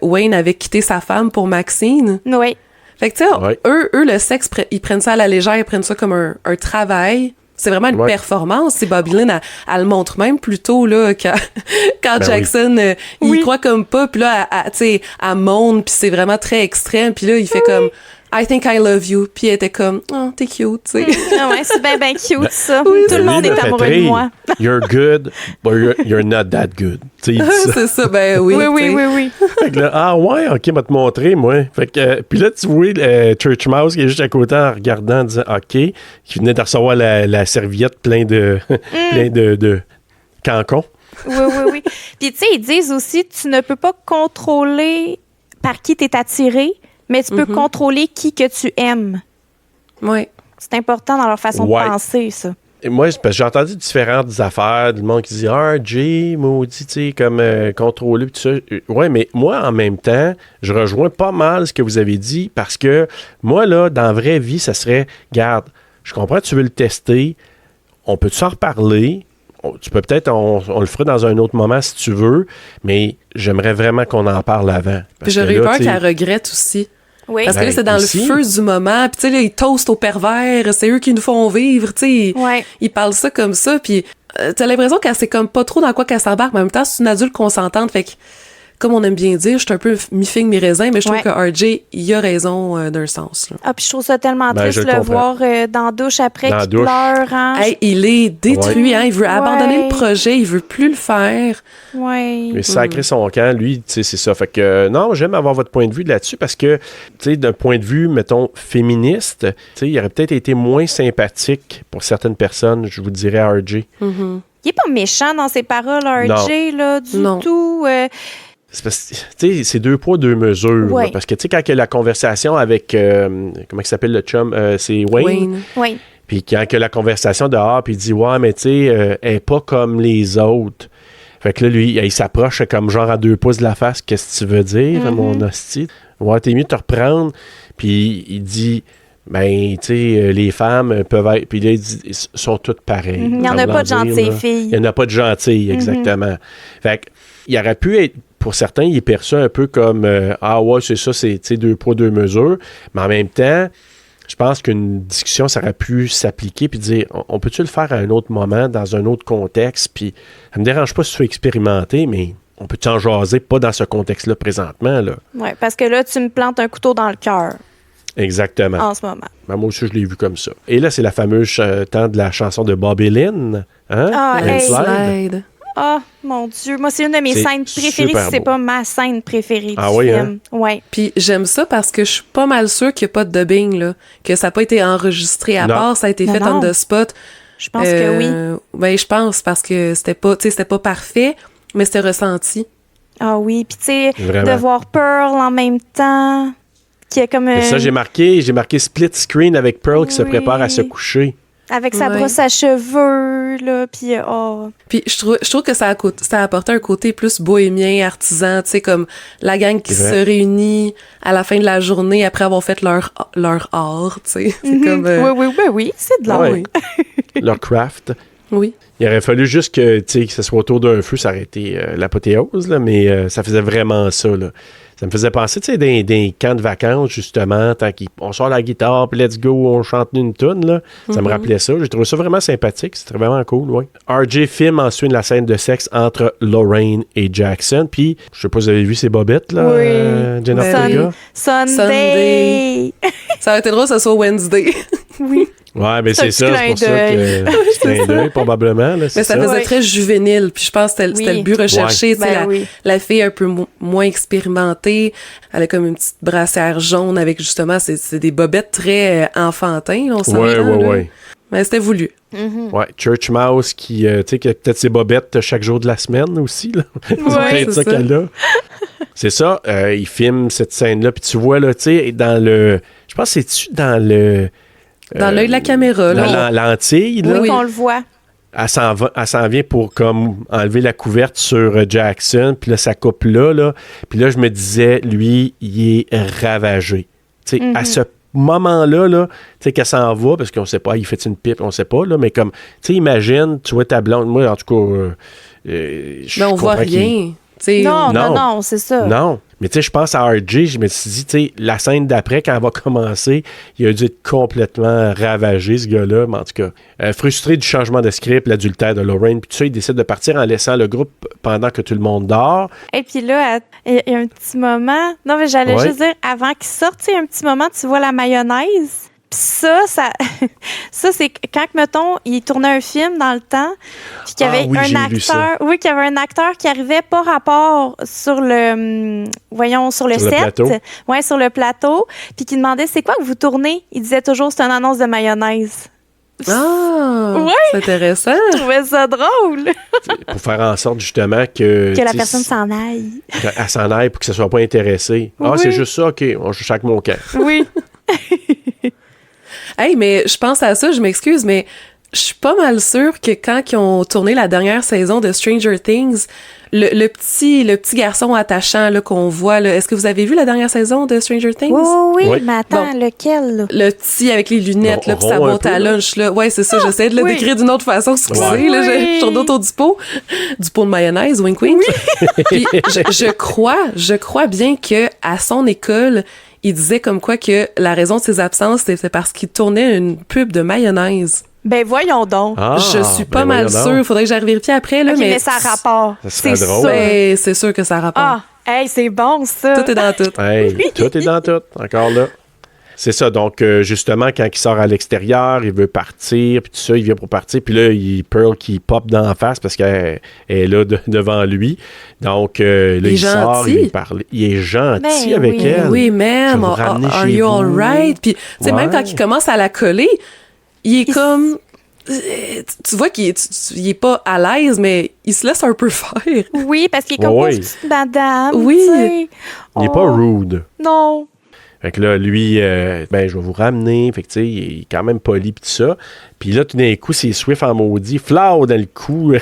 Wayne avait quitté sa femme pour Maxine. Oui. Fait que tu sais, eux, le sexe, ils prennent ça à la légère, ils prennent ça comme un travail. C'est vraiment une performance. C'est Bobby Lynn, elle le montre même plus tôt, là, quand Jackson, il croit comme pas, puis là, tu sais, elle monte, puis c'est vraiment très extrême, puis là, il fait comme I think I love you, puis elle était comme oh, t'es cute, tu sais. Ah ouais, c'est bien cute, ça. Tout le monde est amoureux de moi. You're good, but you're not that good. C'est ça, ben oui. Oui. Fait que là, ah ouais, ok, m'a te montrer, moi. Fait que, puis là, tu vois Church Mouse qui est juste à côté en regardant, en disant ok, qui venait de recevoir la serviette plein de cancons. Oui. Puis tu sais, ils disent aussi, tu ne peux pas contrôler par qui t'es attiré, mais tu peux contrôler qui que tu aimes. Oui. C'est important dans leur façon de penser, ça. Et moi, parce que j'ai entendu différentes affaires, du monde qui dit RJ, maudit, tu sais, comme contrôler, tout ça. Ouais, mais moi, en même temps, je rejoins pas mal ce que vous avez dit parce que moi, là, dans la vraie vie, ça serait, garde, je comprends que tu veux le tester, on peut s'en reparler. Tu peux peut-être, on le fera dans un autre moment si tu veux, mais j'aimerais vraiment qu'on en parle avant. Puis j'aurais eu peur qu'elle regrette aussi. Oui. Parce que là, c'est dans aussi. le feu du moment. Puis, tu sais, là, ils toastent aux pervers. C'est eux qui nous font vivre. Tu sais, ils parlent ça comme ça. Puis, t'as l'impression qu'elle sait comme pas trop dans quoi qu'elle s'embarque. Mais en même temps, c'est une adulte consentante. Fait que, comme on aime bien dire, je suis un peu mi-figue, mi-raisin. Mais je trouve que RJ, il a raison d'un sens. Là. Ah, puis je trouve ça tellement triste de le voir dans la douche après qu'il pleure. Hein? Hey, il est détruit. Hein? Il veut abandonner le projet. Il veut plus le faire. Oui. Mais sacré son camp, lui, tu sais, c'est ça. Fait que, non, j'aime avoir votre point de vue là-dessus parce que, tu sais, d'un point de vue, mettons, féministe, tu sais, il aurait peut-être été moins sympathique pour certaines personnes, je vous dirais, RJ. Il est pas méchant dans ses paroles, RJ, là, du tout. C'est parce que, tu sais, c'est 2 poids, 2 mesures. Parce que, tu sais, quand il y a la conversation avec, comment il s'appelle le chum? C'est Wayne. Oui. Puis quand que la conversation dehors, puis il dit « Ouais, mais tu sais, elle est pas comme les autres. » Fait que là, lui, il s'approche comme genre à 2 pouces de la face. « Qu'est-ce que tu veux dire, mon hostie? Ouais, t'es mieux de te reprendre. » Puis il dit... Ben, tu sais, les femmes peuvent être... Puis là, il dit, ils sont toutes pareilles. Il n'y en a pas de gentilles filles. Il n'y en a pas de gentilles, exactement. Fait qu'il aurait pu être... Pour certains, il est perçu un peu comme ah ouais, c'est ça, c'est 2 poids, 2 mesures. Mais en même temps, je pense qu'une discussion, ça aurait pu s'appliquer puis dire on peut-tu le faire à un autre moment, dans un autre contexte? Puis ça me dérange pas si tu veux expérimenter, mais on peut-tu en jaser, pas dans ce contexte-là présentement, là. Oui, parce que là, tu me plantes un couteau dans le cœur. Exactement. En ce moment. Ben, moi aussi, je l'ai vu comme ça. Et là, c'est la fameuse temps de la chanson de Bobby Lynn. Hein? Ah, Slide. Ah, mon Dieu. Moi, c'est une de mes C'est scènes préférées, super si c'est beau. pas ma scène préférée Ah du oui, film. Ouais. Puis j'aime ça parce que je suis pas mal sûre qu'il n'y a pas de dubbing, là. Que ça n'a pas été enregistré à Non. part, ça a été Non, fait non. on the spot. Je pense que oui. Ben, je pense parce que c'était pas parfait, mais c'était ressenti. Ah oui. Puis, tu sais, Vraiment. de voir Pearl en même temps, qui est comme Et ça, j'ai marqué split screen avec Pearl qui se Oui. prépare à se coucher. avec sa Ouais. brosse à cheveux, là, puis oh. Puis je trouve que ça a apporté un côté plus bohémien, artisan, tu sais, comme la gang qui C'est se vrai. réunit à la fin de la journée après avoir fait leur art, tu sais. C'est comme... Oui, c'est de l'art. Ouais. Leur craft. Oui. Il aurait fallu juste que, tu sais, que ce soit autour d'un feu, ça aurait été l'apothéose, là, mais ça faisait vraiment ça, là. Ça me faisait penser, tu sais, des camps de vacances, justement, on sort la guitare, puis let's go, on chante une toune, là. Ça me rappelait ça. J'ai trouvé ça vraiment sympathique. C'était vraiment cool, oui. RJ filme ensuite la scène de sexe entre Lorraine et Jackson, puis, je sais pas si vous avez vu ces bobettes, là, Oui. Jenna Ben Ortega. Sunday. Ça aurait été drôle que ce soit Wednesday. Oui. Ouais, mais C'est c'est un ça, petit c'est pour ça clin que c'est un deuil, probablement, là, c'est Mais ça ça. faisait Ouais. très juvénile. Puis je pense que c'était le but recherché. Tu sais, Ben oui. la fille un peu moins expérimentée, elle a comme une petite brassière jaune avec justement, c'est des bobettes très enfantins, là, on s'entend. Ouais, ouais, là. ouais. Mais c'était voulu. Ouais, Church Mouse qui, tu sais, qui a peut-être ses bobettes chaque jour de la semaine aussi, là. C'est peut-être c'est ça ça. qu'elle a. C'est ça, il filme cette scène-là, puis tu vois, là, tu sais, dans le... Je pense que c'est-tu dans le... Dans l'œil de la caméra, Dans là. l'antille, là. Oui, qu'on le voit. Elle s'en vient pour comme enlever la couverte sur Jackson, puis là, ça coupe là. Puis là, je me disais, lui, il est ravagé. Tu sais, à ce moment-là, là, tu sais, qu'elle s'en va, parce qu'on sait pas, il fait une pipe, on sait pas, là, mais comme, tu sais, imagine, tu vois ta blonde, moi, en tout cas, je Mais on voit comprends qu'il- rien. Tu sais, Non, c'est ça. Non, mais tu sais, je pense à RJ, je me suis dit, tu sais, la scène d'après, quand elle va commencer, il a dû être complètement ravagé, ce gars-là, mais en tout cas, frustré du changement de script, l'adultère de Lorraine, puis tout ça, il décide de partir en laissant le groupe pendant que tout le monde dort. Et puis là, il y a un petit moment. Non, mais j'allais Ouais. juste dire, avant qu'il sorte, tu sais, un petit moment, tu vois la mayonnaise. Puis ça, ça c'est quand, mettons, il tournait un film dans le temps, puis qu'il y avait oui, j'ai un vu ça. acteur, oui, qu'il y avait un acteur qui arrivait pas rapport sur le, sur le Sur le set, plateau. ouais, sur le plateau, puis qui demandait c'est quoi que vous tournez. Il disait toujours c'est une annonce de mayonnaise. Ah, Ouais. c'est intéressant. Je trouvais ça drôle Pour faire en sorte, justement, que... que la tu sais, personne s'en aille. qu'elle s'en aille pour que ça soit pas intéressé. Ah, Oui. c'est juste ça, OK, on joue chaque mon camp. Oui. Hey, mais je pense à ça, je m'excuse, mais je suis pas mal sûre que quand ils ont tourné la dernière saison de Stranger Things, le petit garçon attachant là, qu'on voit, là, est-ce que vous avez vu la dernière saison de Stranger Things? Oui, Oui. mais attends, lequel, là? Le petit avec les lunettes, là, puis sa Rond un boîte peu, à là. lunch, là. Ouais, c'est ça, j'essaie de le oui. décrire d'une autre façon, excusez, Ouais. là, Oui. je tourne autour du pot de mayonnaise, wink wink. Puis je crois bien que à son école, il disait comme quoi que la raison de ses absences, c'était parce qu'il tournait une pub de mayonnaise. Ben voyons donc. Ah, Je suis pas ben mal voyons sûre. donc. Faudrait que j'aille vérifier après, là, OK, mais... mais ça a rapport. Ça serait C'est drôle. sûr. Ouais, c'est sûr que ça rapporte. Ah, hey, c'est bon, ça. Tout est dans tout. Hey, tout est dans tout, encore là. C'est ça, donc justement, quand il sort à l'extérieur, il veut partir, puis tout ça, il vient pour partir, puis là, il Pearl qui pop dans la face parce qu'elle est là devant lui. Donc, là, Il est il sort, gentil. il lui parle. Il est gentil Ben avec oui. elle. Oui, Je vais même. vous ramener Are chez you vous. all right? Puis, tu sais, même Ouais. quand il commence à la coller, il est comme... Tu vois qu'il est pas à l'aise, mais il se laisse un peu faire. Oui, parce qu'il est comme Oui. pauvre petite madame. Oui. tu sais. Il n'est Oh, pas rude. Non. Fait que là, lui, je vais vous ramener. Fait que, tu sais, il est quand même poli pis tout ça. Puis là, tout d'un coup, c'est Swift en maudit, flau dans le cou.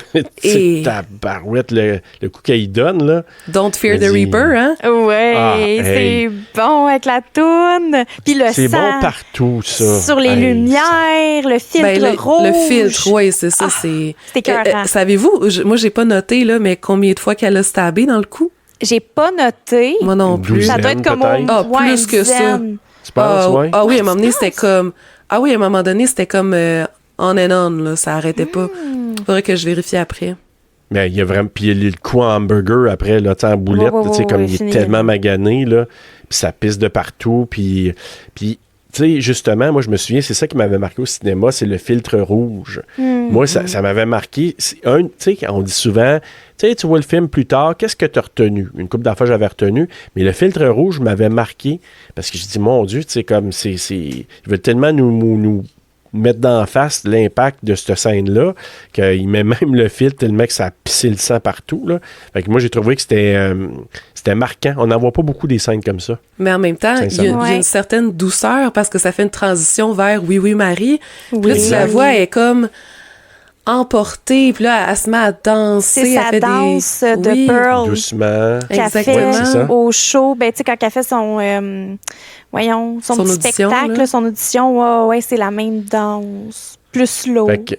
Et- Ta barouette, le coup qu'il donne, là. Don't Fear the Vas-y. Reaper, hein? Ouais, Ah, c'est hey. bon avec la toune. Puis le C'est sang bon partout, ça. sur les Hey, lumières, le filtre Ben, rouge. le filtre, oui, c'est ça. C'est écœurant. savez-vous, moi, j'ai pas noté, là, mais combien de fois qu'elle a stabé dans le cou? J'ai pas noté. Moi non Une plus. douzaine. Ça doit être comme peut-être. Ah, ouais, plus une que ça. dizaine. Tu penses, ouais? Oui, à un moment donné, c'était comme... Ah oui, à un moment donné, c'était comme on and on, là, ça arrêtait pas. Faudrait que je vérifie après. Mais il y a vraiment. Puis il y a le coup en hamburger après, là, tu sais, en boulette, Ouais, tu sais, comme il est fini. tellement magané, là. Puis ça pisse de partout. Puis tu sais, justement, moi, je me souviens, c'est ça qui m'avait marqué au cinéma, c'est le filtre rouge. Moi, ça m'avait marqué. Tu sais, on dit souvent, tu sais, tu vois le film plus tard, qu'est-ce que tu as retenu? Une couple d'affaires, j'avais retenu. Mais le filtre rouge m'avait marqué parce que je dis, mon Dieu, tu sais, comme il veut tellement nous mettre d'en face l'impact de cette scène-là, qu'il met même le filtre tellement que ça a pissé le sang partout, là. Fait que moi, j'ai trouvé que c'était marquant. On n'en voit pas beaucoup des scènes comme ça. Mais en même temps, il y a Sincèrement. une certaine douceur parce que ça fait une transition vers Oui, oui, Marie. Puis là, tu Exact. la vois, elle est comme emportée, puis là, elle se met à danser. C'est elle sa fait danse des... de Oui. Pearl Doucement. qu'elle Exactement. Ouais, c'est fait ça. au show. Ben, tu sais, quand elle fait son Son petit audition, spectacle, là. son audition, ouais, c'est la même danse. Plus slow. Fait que,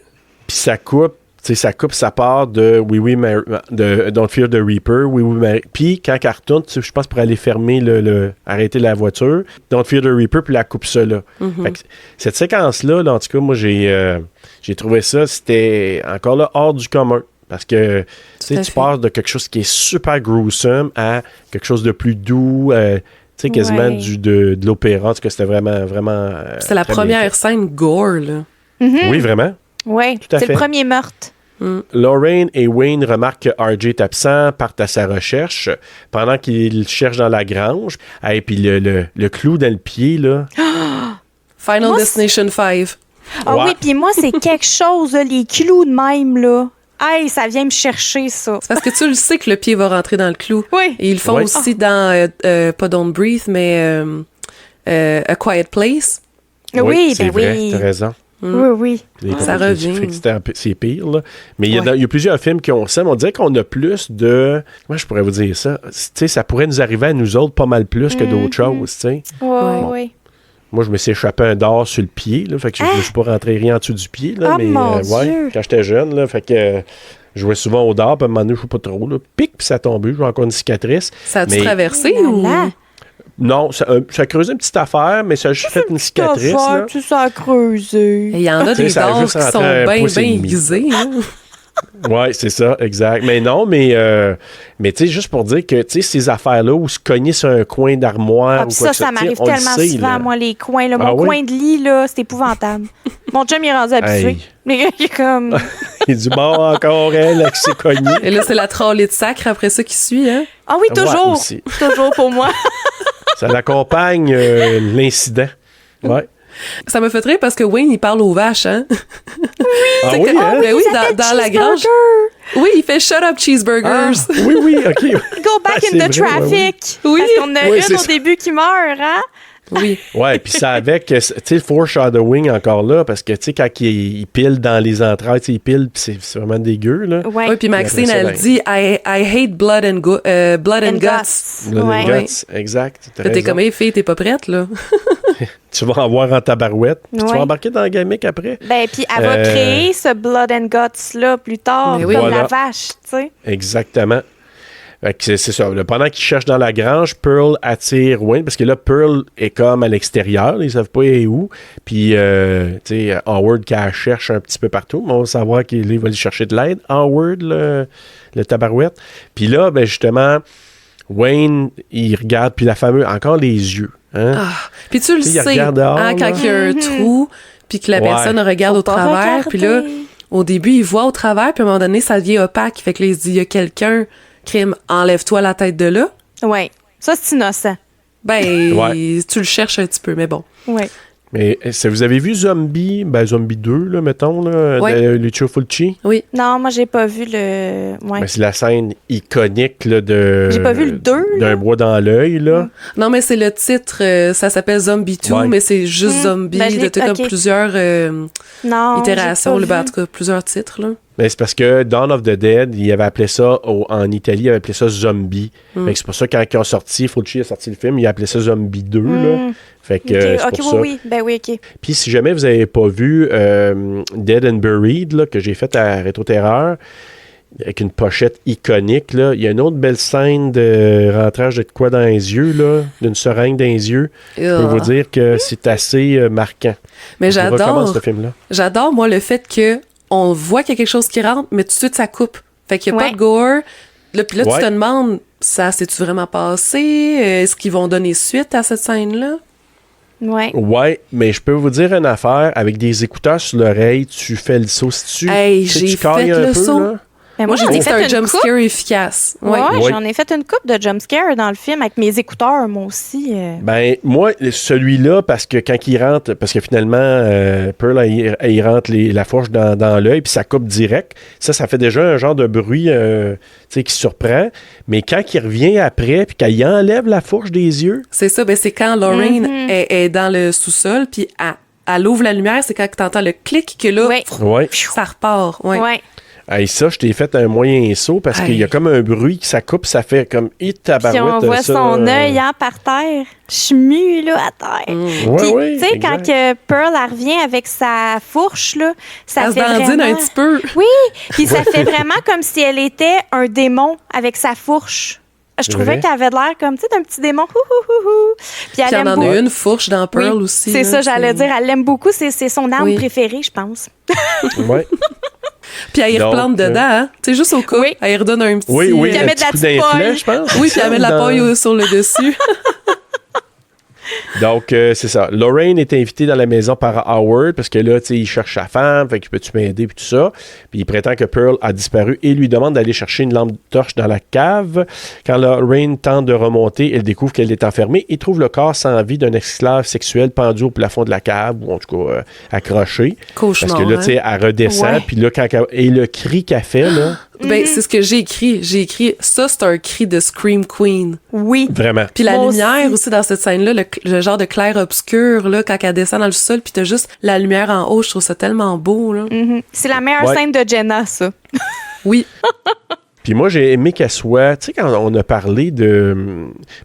puis ça coupe, tu sais, ça part de Oui, oui, Mary, de Don't Fear the Reaper, Oui, oui, Mary. Puis quand elle retourne, tu sais, je pense pour aller fermer arrêter la voiture, Don't Fear the Reaper, puis la coupe ça là. Fait que cette séquence-là, là, en tout cas, moi, j'ai trouvé ça, c'était encore là hors du commun. Parce que tu à sais, tu fait. passes de quelque chose qui est super gruesome à quelque chose de plus doux, tu sais, quasiment Ouais. de l'opéra. En tout cas, c'était vraiment, vraiment. C'est la très bien première scène gore, là. fait. Oui, vraiment. Ouais, Tout à c'est fait. le premier meurtre. Lorraine et Wayne remarquent que RJ est absent, partent à sa recherche pendant qu'ils cherchent dans la grange. Et puis le clou dans le pied, là. Final Moi, Destination 5. Ah Ouais. oui, puis moi, c'est quelque chose, là, les clous de même, là. Hey, ça vient me chercher, ça. C'est parce que tu le sais que le pied va rentrer dans le clou. Oui. Et ils le font Ouais. aussi dans, pas Don't Breathe, mais A Quiet Place. Oui, c'est ben vrai, oui. t'as raison. Oui, oui. Ça revient. Fait que c'est pire, là. Mais il y a Ouais. il y a plusieurs films qui ont ça, mais on dirait qu'on a plus de... Moi, je pourrais vous dire ça. Tu sais, ça pourrait nous arriver à nous autres pas mal plus que d'autres choses, tu sais. Oui, Ouais. oui. Moi, je me suis échappé un dard sur le pied, là, fait que je ne suis pas rentré rien en dessous du pied, là, Ah, mais mon ouais, Dieu. quand j'étais jeune, là, fait que je jouais souvent au dard, puis à un moment donné, je sais pas trop, là, pic, puis ça a tombé, j'ai encore une cicatrice. Ça a-tu Mais- traversé Oh là ou... là. Non, ça a creusé une petite affaire, mais ça a juste fait une cicatrice, là. Tu ça a creusé. Il y en a Tu sais, des ça a dards juste qui sont rentré un bien, pouce et bien demi. aiguisés. Hein? Ouais, c'est ça, exact. Mais non, mais tu sais, juste pour dire que, tu sais, ces affaires-là où se cogner sur un coin d'armoire Ah, ou puis quoi ça, que ça tu sais, m'arrive on le tellement sait, souvent, là. moi, les coins. Là, Ah mon oui? coin de lit, là, c'est épouvantable. Mon chum, il est rendu habitué. Hey. Mais il est comme... Il dit, bon, encore elle, qui s'est cognée. Et là, c'est la trolley de sacre après ça qui suit. Hein? Ah oui, Ouais, toujours. aussi. Toujours pour moi. Ça l'accompagne, l'incident. Ouais. Ça me fait rire parce que Wayne, il parle aux vaches. Hein? Ah C'est oui, que- hein? ben oui, Il s'appelle dans la grange. Cheeseburger. Oui, il fait Shut up, cheeseburgers. Ah, oui, oui, OK. Go back Ah, in c'est the vrai, traffic. Oui. Parce qu'on a Oui, une c'est au ça. début qui meurt, hein? Oui. Ouais, puis ça avec, tu sais, le foreshadowing encore là, parce que, tu sais, quand il pile dans les entrailles, tu sais, il pile, puis c'est vraiment dégueu, là. Ouais. Oui, puis Maxine, Après ça, elle ben- dit I hate blood and, blood and guts. Blood and Ouais. Guts, exact. t'as Là, t'es raison. comme, hey, fille, t'es pas prête, là. Tu vas en voir en tabarouette, puis tu Ouais. vas embarquer dans la gamique après. Ben, puis elle va créer ce Blood and Guts-là plus tard, Mais oui. comme Voilà. la vache, tu sais. Exactement. Fait que c'est ça. Là, pendant qu'ils cherchent dans la grange, Pearl attire Wayne, parce que là, Pearl est comme à l'extérieur. Ils savent pas elle est où. Puis, tu sais, Howard qui la cherche un petit peu partout, mais on va savoir qu'il va aller chercher de l'aide. Howard, le tabarouette. Puis là, ben justement, Wayne, il regarde, puis la fameuse, encore les yeux. Hein? Ah. Puis tu le Tu sais, il sais, regarde dehors, hein, quand là. il y a un trou, puis que la Ouais. personne regarde Faut au pas travers, regarder. puis là, au début, il voit au travers, puis à un moment donné, ça devient opaque. Fait que là, il se dit, il y a quelqu'un, crime, enlève-toi la tête de là. Ouais. Ça, c'est innocent. Ben, Ouais. tu le cherches un petit peu, mais bon. Ouais. Mais vous avez vu Zombie? Ben, Zombie 2, là, mettons, là, Oui. de Lucio Fulci? Oui. Non, moi, j'ai pas vu le... Ouais. Ben, c'est la scène iconique là, de... J'ai pas vu le 2, D'un là. bois dans l'œil, là. Non, mais c'est le titre, ça s'appelle Zombie 2, Ouais. mais c'est juste Zombie. Ben, je l'ai- T'as ok. comme plusieurs Non, itérations, j'ai là, pas ben, en vu. tout cas, plusieurs titres. Là. Mais c'est parce que Dawn of the Dead, il avait appelé ça, en Italie, il avait appelé ça Zombie. Fait que c'est pour ça que quand ils ont sorti, Fulci a sorti le film, il a appelé ça Zombie 2, là. Fait que c'est Ok, pour oui, ça. oui. Ben oui, ok. Puis si jamais vous n'avez pas vu Dead and Buried, là, que j'ai fait à Rétro Terreur, avec une pochette iconique, là, il y a une autre belle scène de rentrage de quoi dans les yeux, là, d'une seringue dans les yeux. Je peux vous dire que c'est assez marquant. Mais Je vous recommande j'adore, ce film-là. j'adore, moi, le fait que on voit qu'il y a quelque chose qui rentre, mais tout de suite, ça coupe. Fait qu'il n'y a Ouais. pas de gore. Là, puis là, Ouais. tu te demandes, ça s'est-tu vraiment passé? Est-ce qu'ils vont donner suite à cette scène-là? Ouais. Ouais, mais je peux vous dire une affaire, avec des écouteurs sur l'oreille, tu fais le saut. Si tu, Hey, si j'ai tu cailles fait un le peu, saut. là, Ben Moi, j'ai j'en dit ai que c'était fait un une jump coupe. scare efficace. Ouais, Ouais. j'en ai fait une coupe de jumpscare dans le film avec mes écouteurs, moi aussi. ben, moi, celui-là, parce que quand il rentre, parce que finalement, Pearl, il rentre la fourche dans l'œil, puis ça coupe direct. Ça fait déjà un genre de bruit tu sais, qui surprend. Mais quand il revient après, puis quand il enlève la fourche des yeux, C'est ça, ben c'est quand Lorraine est dans le sous-sol, puis elle ouvre la lumière, c'est quand tu entends le clic que là, Ouais. ouais. ça repart. Ouais. Ouais. Hey, ça, je t'ai fait un moyen saut parce qu'il y a comme un bruit qui ça coupe, ça fait comme tabarouette. Puis on voit ça, son œil par terre. Chemu, là, à terre. Ouais, Puis, ouais, tu sais, quand exact. que Pearl, elle revient avec sa fourche, là, ça Elle se fait dandine vraiment... un petit peu. Oui, puis ça fait vraiment comme si elle était un démon avec sa fourche. Je trouvais vrai? qu'elle avait l'air comme, tu sais, d'un petit démon. Hou, hou, hou, hou. Puis Puis elle il y en aime a beaucoup. une fourche dans Pearl Oui, aussi. c'est là, ça, j'allais dire. Elle l'aime beaucoup. C'est son arme Oui. préférée, je pense. Ouais. Puis elle y Donc, replante dedans, hein. Tu sais, juste au cas. Oui. Elle y redonne un petit... Oui, oui, Puis elle un met de petit la coup petite d'inflet, paille. je pense. Oui, puis elle met de la Dans- paille sur le dessus. Donc, c'est ça. Lorraine est invitée dans la maison par Howard parce que là, tu sais, il cherche sa femme, fait que peux-tu m'aider, puis tout ça. Puis il prétend que Pearl a disparu et lui demande d'aller chercher une lampe torche dans la cave. Quand Lorraine tente de remonter, elle découvre qu'elle est enfermée et trouve le corps sans vie d'un esclave sexuel pendu au plafond de la cave, ou en tout cas accroché. Cauchemar, Parce que là, tu sais, elle redescend, Ouais. puis là, et le cri qu'elle fait, là, Ben, c'est ce que j'ai écrit. J'ai écrit, ça, c'est un cri de Scream Queen. Oui. vraiment. Puis la Moi lumière aussi. aussi dans cette scène-là, le genre de clair-obscur, là, quand elle descend dans le sol, puis t'as juste la lumière en haut, je trouve ça tellement beau, là. Mhm. C'est la meilleure Ouais. scène de Jenna, ça. Oui. Puis moi, j'ai aimé qu'elle soit... Tu sais, quand on a parlé de...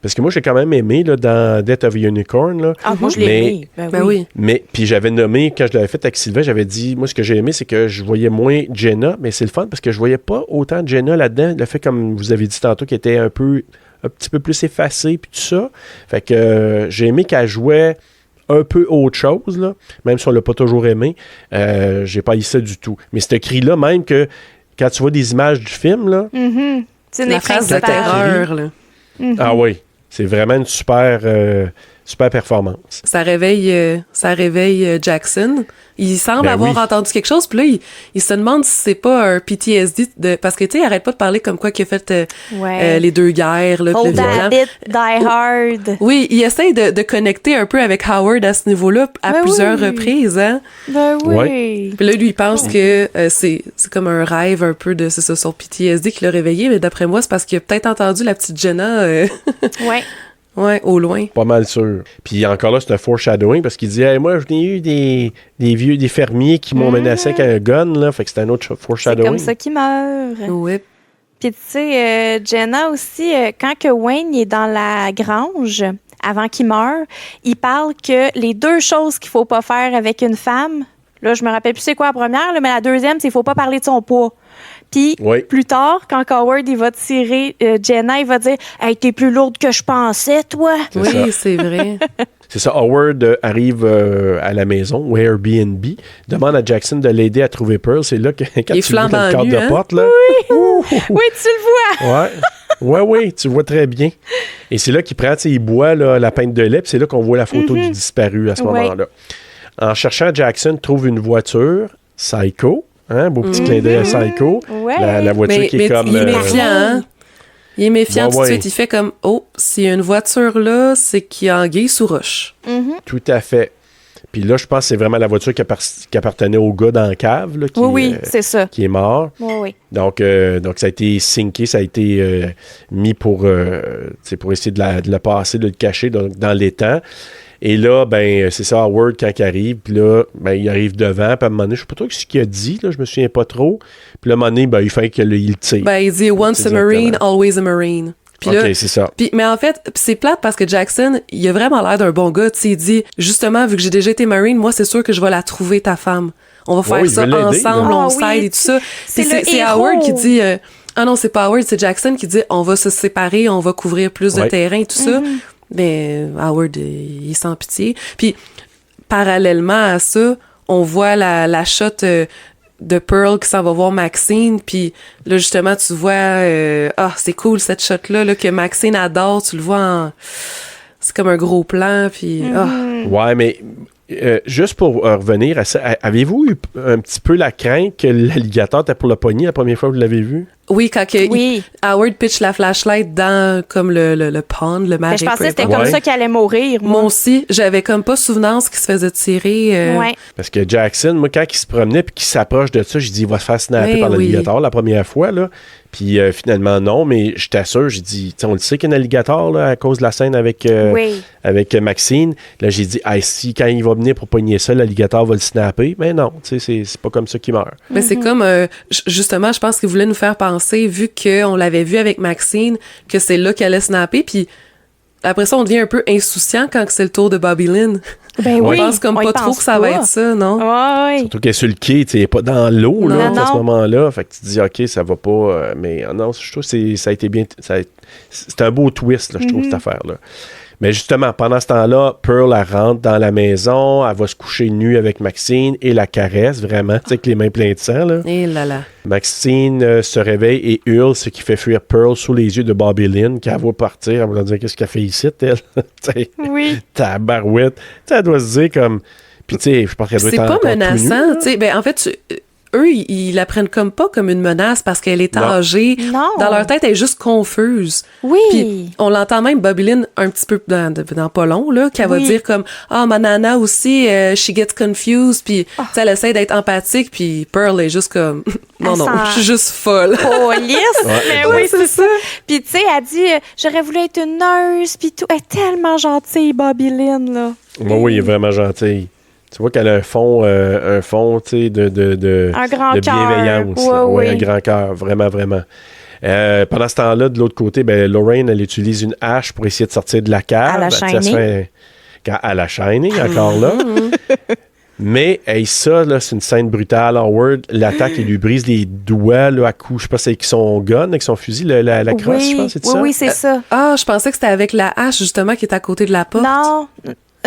Parce que moi, j'ai quand même aimé, là, dans Death of a Unicorn, là. Ah, moi, je l'ai Mais- aimé. Ben oui. Mais puis j'avais nommé, quand je l'avais fait avec Sylvain, j'avais dit, moi ce que j'ai aimé, c'est que je voyais moins Jenna, mais c'est le fun parce que je voyais pas autant de Jenna là-dedans. Le fait, comme vous avez dit tantôt, qu'elle était un petit peu plus effacée, puis tout ça. Fait que j'ai aimé qu'elle jouait un peu autre chose, là, même si on l'a pas toujours aimé. J'ai pas haï ça du tout. Mais ce cri-là, même que quand tu vois des images du film, là, Mhm. C'est une La des phrase de principales. terreur, là. ah oui, c'est vraiment une super performance. Ça réveille Jackson. Il semble Ben avoir oui. entendu quelque chose, puis là, il se demande si c'est pas un PTSD, parce que, tu sais, il arrête pas de parler comme quoi qu'il a fait Ouais. les deux guerres, là, puis le Hold Vietnam. that bit, die hard. Oui, il essaye de connecter un peu avec Howard à ce niveau-là à Ben plusieurs oui. reprises, hein. Ben oui. Ouais. Puis là, lui, il pense que c'est comme un rêve un peu de c'est ça, son PTSD qui l'a réveillé, mais d'après moi, c'est parce qu'il a peut-être entendu la petite Jenna Ouais. ouais, au loin. Pas mal sûr. Puis encore là, c'est un foreshadowing parce qu'il dit hey, moi, j'ai eu des fermiers qui m'ont menacé avec un gun, là. Fait que c'est un autre C'est foreshadowing. comme ça qu'il meurt. Oui. Puis tu sais, Jenna aussi, quand que Wayne est dans la grange, avant qu'il meure, il parle que les deux choses qu'il faut pas faire avec une femme, là, je me rappelle plus c'est quoi la première, là, mais la deuxième, c'est qu'il faut pas parler de son poids. Puis Oui. plus tard, quand Howard il va tirer Jenna, il va dire « Hey, t'es plus lourde que je pensais, toi! » C'est ça. Oui, c'est vrai. C'est ça. Howard arrive à la maison, au Airbnb, demande à Jackson de l'aider à trouver Pearl. C'est là que quand Il est tu le vois dans le flambant cadre nu, de hein? porte, là. Oui, tu le vois! Ouais. Oui, tu vois très bien. Et c'est là qu'il prend, tu sais, il boit là, la pinte de lait, puis c'est là qu'on voit la photo du disparu à ce Ouais. moment-là. En cherchant, Jackson trouve une voiture, Psycho, hein, beau petit clin d'œil à Psycho. Ouais. La voiture qui est comme... il est méfiant, hein? Il est méfiant Ouais, tout de ouais. suite. Il fait comme, oh, s'il y a une voiture là, c'est qu'il y a anguille sous roche. Tout à fait. Puis là, je pense que c'est vraiment la voiture qui appartenait au gars dans la cave, là, Oui, c'est ça. qui est mort. Oui. Donc, ça a été sinké, ça a été mis pour essayer de le passer, de le cacher dans l'étang. Et là, ben, c'est ça, Howard, quand il arrive, puis là, ben, il arrive devant, puis à un moment donné, je sais pas trop ce qu'il a dit, là, je me souviens pas trop. Puis là, à un moment donné, ben, il fait qu'il tire. Ben, il dit « Once a Marine, always a Marine ». Puis OK, là, c'est ça. mais en fait, c'est plate parce que Jackson, il a vraiment l'air d'un bon gars. Tu sais, il dit, justement, vu que j'ai déjà été Marine, moi, c'est sûr que je vais la trouver, ta femme. On va faire il ça veut l'aider, ensemble, là. on Ah s'aide oui, et tout ça. c'est Puis le c'est héros. Howard qui dit... ah non, c'est pas Howard, c'est Jackson qui dit, on va se séparer, on va couvrir plus de Ouais. terrain et tout ça. Mais Howard, il est sans pitié. Puis, parallèlement à ça, on voit la shot... de Pearl qui s'en va voir Maxine, puis là, justement, tu vois, c'est cool, cette shot-là, là, que Maxine adore, tu le vois c'est comme un gros plan, puis... Ouais, mais juste pour revenir à ça, avez-vous eu un petit peu la crainte que l'alligator était pour le pogner la première fois que vous l'avez vu? Oui, quand Oui. Howard pitch la flashlight dans comme le pond, le marais. Mais je pensais que c'était Ouais. comme ça qu'il allait mourir. Moi aussi, j'avais comme pas souvenance qu'il se faisait tirer. Ouais. Parce que Jackson, moi, quand il se promenait puis qu'il s'approche de ça, j'ai dit, il va se faire snapper Oui, par oui. l'alligator la première fois, là. Puis finalement, non, mais je t'assure, j'ai dit, tu sais, on le sait qu'il y a un alligator, là, à cause de la scène avec Maxine. Là, j'ai dit, si quand il va venir pour pogner ça, l'alligator va le snapper. Mais non, tu sais, c'est pas comme ça qu'il meurt. Mais c'est comme, justement, je pense qu'il voulait nous faire penser, vu qu'on l'avait vu avec Maxine, que c'est là qu'elle allait snapper, puis après ça, on devient un peu insouciant quand c'est le tour de Bobby Lynn. Ben On oui, pense comme on y pas trop pense que ça va pas. être ça, non? Ouais. Surtout qu'elle est sur le quai, tu sais, elle est pas dans l'eau, là, Non, à ce non. moment-là. Fait que tu te dis, OK, ça va pas. Mais non, je trouve que ça a été bien. C'est un beau twist, là, je trouve, cette affaire-là. Mais justement, pendant ce temps-là, Pearl, elle rentre dans la maison, elle va se coucher nue avec Maxine et la caresse, vraiment, tu sais, avec les mains pleines de sang, là. Et là là. Maxine se réveille et hurle, ce qui fait fuir Pearl sous les yeux de Bobby Lynn, qu'elle va partir. Elle va dire, qu'est-ce qu'elle fait ici, elle? T'sais, Oui. tabarouette. T'sais, elle doit se dire comme... Puis tu sais, je pense qu'elle doit C'est être pas encore tout nue, menaçant, là. tu sais. Ben, en fait, eux, ils la prennent comme pas comme une menace parce qu'elle est Non. âgée. Non. Dans leur tête, elle est juste confuse. Oui. Puis on l'entend même, Bobby Lynn, un petit peu dans pas long, là, qu'elle va Oui. dire comme « Ah, ma nana aussi, she gets confused. » Puis, tu sais, elle essaie d'être empathique, puis Pearl est juste comme « Non, Elle non, sent- je suis juste folle. » Police. Mais Ouais, oui, c'est ça. Puis tu sais, elle dit j'aurais voulu être une nurse, puis tout. Elle est tellement gentille, Bobby Lynn, là. Oui, il est vraiment gentil. Tu vois qu'elle a un fond, tu sais, de Un grand de cœur. bienveillance. Oui, là. Ouais, oui. un grand cœur, vraiment, vraiment. Pendant ce temps-là, de l'autre côté, ben, Lorraine, elle utilise une hache pour essayer de sortir de la cave. À la Tu sais, elle se Shining. fait- à la Shining, encore là. Mais ça, là, c'est une scène brutale. Howard l'attaque et lui brise les doigts là, à coups, je sais pas, c'est avec son gun, avec son fusil, la crosse, oui, je pense, c'est oui, ça? oui, c'est ça. Ah, je pensais que c'était avec la hache, justement, qui est à côté de la porte. Non.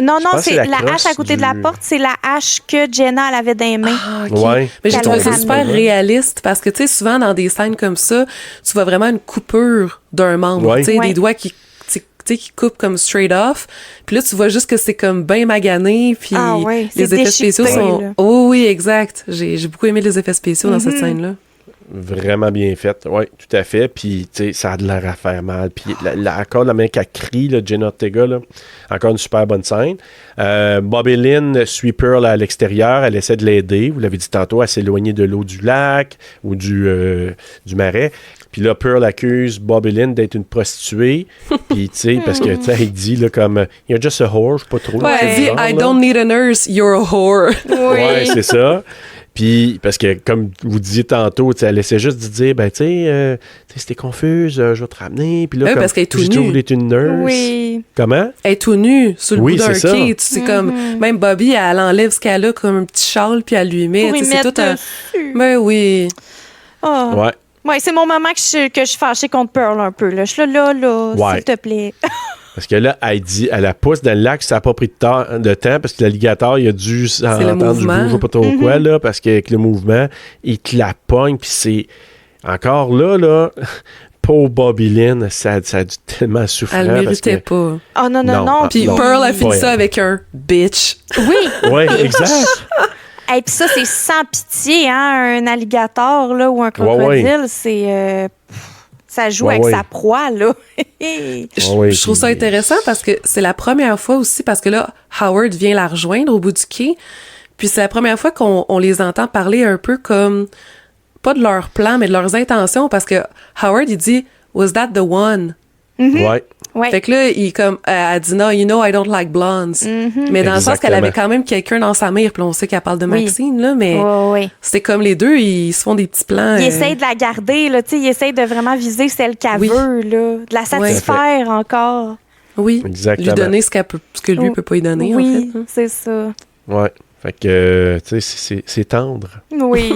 Non, pense que c'est c'est la la crosse hache à côté de la du- porte, c'est la hache que Jenna, elle avait dans les mains. Ah, ok. Ouais. Mais j'ai Qu'elle trouvé ça ramène. super réaliste parce que, tu sais, souvent dans des scènes comme ça, tu vois vraiment une coupure d'un membre. Ouais. Tu sais, Ouais. des doigts qui coupent comme straight off. Puis là, tu vois juste que c'est comme bien magané. Puis Ah ouais, les c'est effets déchiqueté, spéciaux sont. là. Oh oui, exact. J'ai beaucoup aimé les effets spéciaux dans cette scène-là. Vraiment bien faite, oui, tout à fait. Puis, tu sais, ça a de l'air à faire mal. Puis, encore la main qu'elle crie, là, Jenna Ortega, là, encore une super bonne scène. Bobby Lynn suit Pearl à l'extérieur. Elle essaie de l'aider. Vous l'avez dit tantôt, à s'éloigner de l'eau du lac ou du marais. Puis là, Pearl accuse Bobby Lynn d'être une prostituée. Puis, tu sais, parce que, tu sais, il dit, là, comme, you're just a whore, je sais pas trop. Ouais, elle dit bizarre, I là. don't need a nurse, you're a whore. Ouais, c'est ça. Puis, parce que, comme vous disiez tantôt, tu sais, elle essaie juste de dire, ben, tu sais, si t'es confuse, je vais te ramener. Puis là, Ouais, comme, parce qu'elle est tout j'ai toujours nue. voulu être une nurse. Oui. Comment? Elle est tout nue sur le Oui, bout d'un c'est ça. quai. Tu sais, comme, même Bobby, elle enlève ce qu'elle a comme un petit châle, puis elle lui met. Pour Tu y sais, c'est mettre tout un. dessus. Ben oui. Ah. Ouais. Ouais, c'est mon moment que je suis fâchée contre Pearl un peu. Là. Je suis là, Ouais. s'il te plaît. Parce que là, elle dit, elle la pousse dans le lac, ça n'a pas pris de temps parce que l'alligator, il a dû le entendre du mouvement. bruit, je sais pas trop quoi, là, parce qu'avec le mouvement, il te la pogne, puis c'est encore là, pauvre Bobby Lynn, ça a dû tellement souffrir. Elle méritait pas. Oh non, Non. non. Puis Non. Pearl a fini Ouais. ça avec un bitch. Oui. Oui, exact. Et puis ça, c'est sans pitié, hein, un alligator là, ou un crocodile, Ouais, c'est... Ça joue Ouais, avec ouais. sa proie, là. Je trouve ça intéressant parce que c'est la première fois aussi, parce que là, Howard vient la rejoindre au bout du quai, puis c'est la première fois qu'on les entend parler un peu comme, pas de leur plan, mais de leurs intentions, parce que Howard, il dit « Was that the one? » Ouais. Ouais. Fait que là, elle dit « No, you know I don't like blondes. Mais dans le sens qu'elle avait quand même quelqu'un dans sa mire, puis on sait qu'elle parle de Oui. Maxine, là, mais Ouais. c'est comme les deux, ils se font des petits plans. Il essaye de la garder, là, tu sais, il essaye de vraiment viser celle qu'elle Oui. veut, là, de la satisfaire encore. Oui, Exactement. lui donner ce que lui peut pas lui donner, en Oui, fait. c'est ça. Ouais. Fait que, tu sais, c'est tendre. Oui.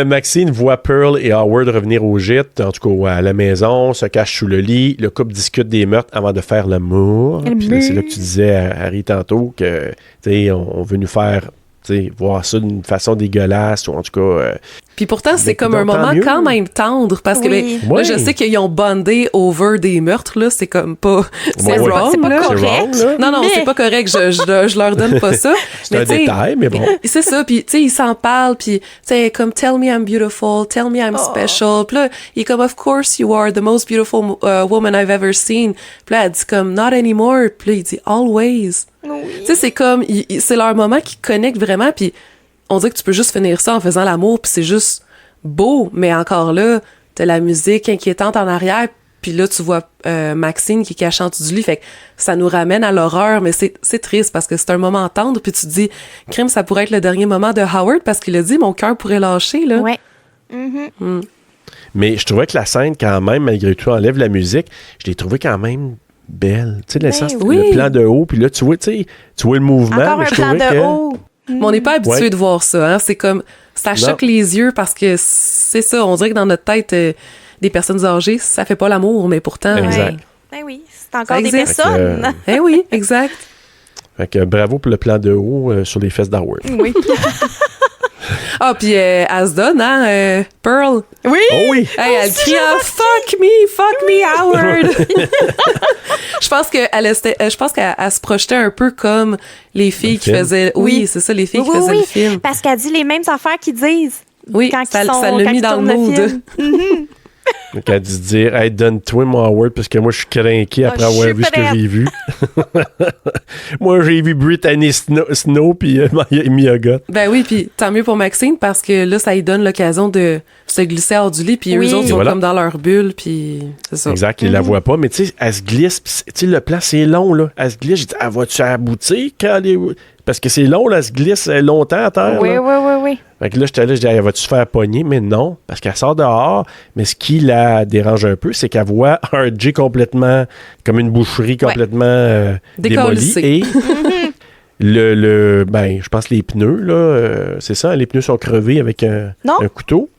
Maxine voit Pearl et Howard revenir au gîte, en tout cas à la maison, se cache sous le lit. Le couple discute des meurtres avant de faire l'amour. Puis là, c'est là que tu disais à Harry tantôt que, tu sais, on veut nous faire, tu sais, voir ça d'une façon dégueulasse, ou en tout cas... Puis pourtant, c'est Mais comme tant un moment mieux. quand même tendre, parce que Oui. ben, là, je Ouais. sais qu'ils ont bondé over des meurtres, là, c'est comme pas... C'est Ouais. wrong, C'est pas là. correct. wrong, là. Non, non, Mais- c'est pas correct, je leur donne pas ça. C'est un tu sais, détail, mais bon. C'est ça, puis tu sais, ils s'en parlent, puis tu sais, comme « Tell me I'm beautiful, tell me I'm special », puis là, il est comme « Of course you are the most beautiful woman I've ever seen », puis là, elle dit comme « Not anymore », puis là, il dit « Always ». Tu sais, c'est comme, c'est leur moment qui connecte vraiment, puis on dirait que tu peux juste finir ça en faisant l'amour, puis c'est juste beau, mais encore là, t'as la musique inquiétante en arrière, puis là, tu vois Maxine qui est cachée en dessous du lit, fait que ça nous ramène à l'horreur, mais c'est triste parce que c'est un moment tendre, puis tu te dis, crime, ça pourrait être le dernier moment de Howard, parce qu'il a dit, mon cœur pourrait lâcher, là. Ouais. Mais je trouvais que la scène, quand même, malgré tout, enlève la musique, je l'ai trouvée quand même belle. Tu sais, l'essence, oui. le plan de haut, puis là, tu vois le mouvement. Encore mais un je plan trouvais de que... haut. Mais on n'est pas habitué Ouais. de voir ça, hein. C'est comme, ça choque les yeux parce que c'est ça, on dirait que dans notre tête, des personnes âgées, ça fait pas l'amour, mais pourtant... Exact. Ben oui, c'est encore Ça des existe. personnes. Eh oui, exact. Fait que bravo pour le plan de haut sur les fesses d'Howard. Oui. Ah, puis elle se donne, hein, Pearl. Oui! Oh oui! Hey, elle crie « fuck me, Howard! » Je pense qu'elle se projetait un peu comme les filles qui film. faisaient... Oui, c'est ça, les filles qui faisaient le film. Parce qu'elle dit les mêmes affaires qu'ils disent. Oui, quand ça ils sont, l'a quand mis ils dans le tournent mood. film. Donc, elle a dû se dire, hey, donne-toi mon Howard, parce que moi, je suis craqué après je avoir suis vu ce que prête. j'ai vu. Moi, j'ai vu Brittany Snow puis Mia Goth. Ben oui, puis tant mieux pour Maxine, parce que là, ça lui donne l'occasion de se glisser hors du lit, puis Oui. eux autres Et sont voilà. comme dans leur bulle, puis c'est ça. Exact, il la voit pas, mais tu sais, elle se glisse, pis tu sais, le plan, c'est long, là. Elle se glisse, j'ai dit, elle va-tu aboutir quand elle est... Parce que c'est long, là, elle se glisse longtemps à terre. Oui, là. oui. Fait que là, j'étais là, je dis, elle va-tu se faire pogner? Mais non, parce qu'elle sort dehors. Mais ce qui la dérange un peu, c'est qu'elle voit RJ complètement, comme une boucherie complètement démolie. Décalissée. Et je pense les pneus, là, c'est ça, les pneus sont crevés avec un couteau.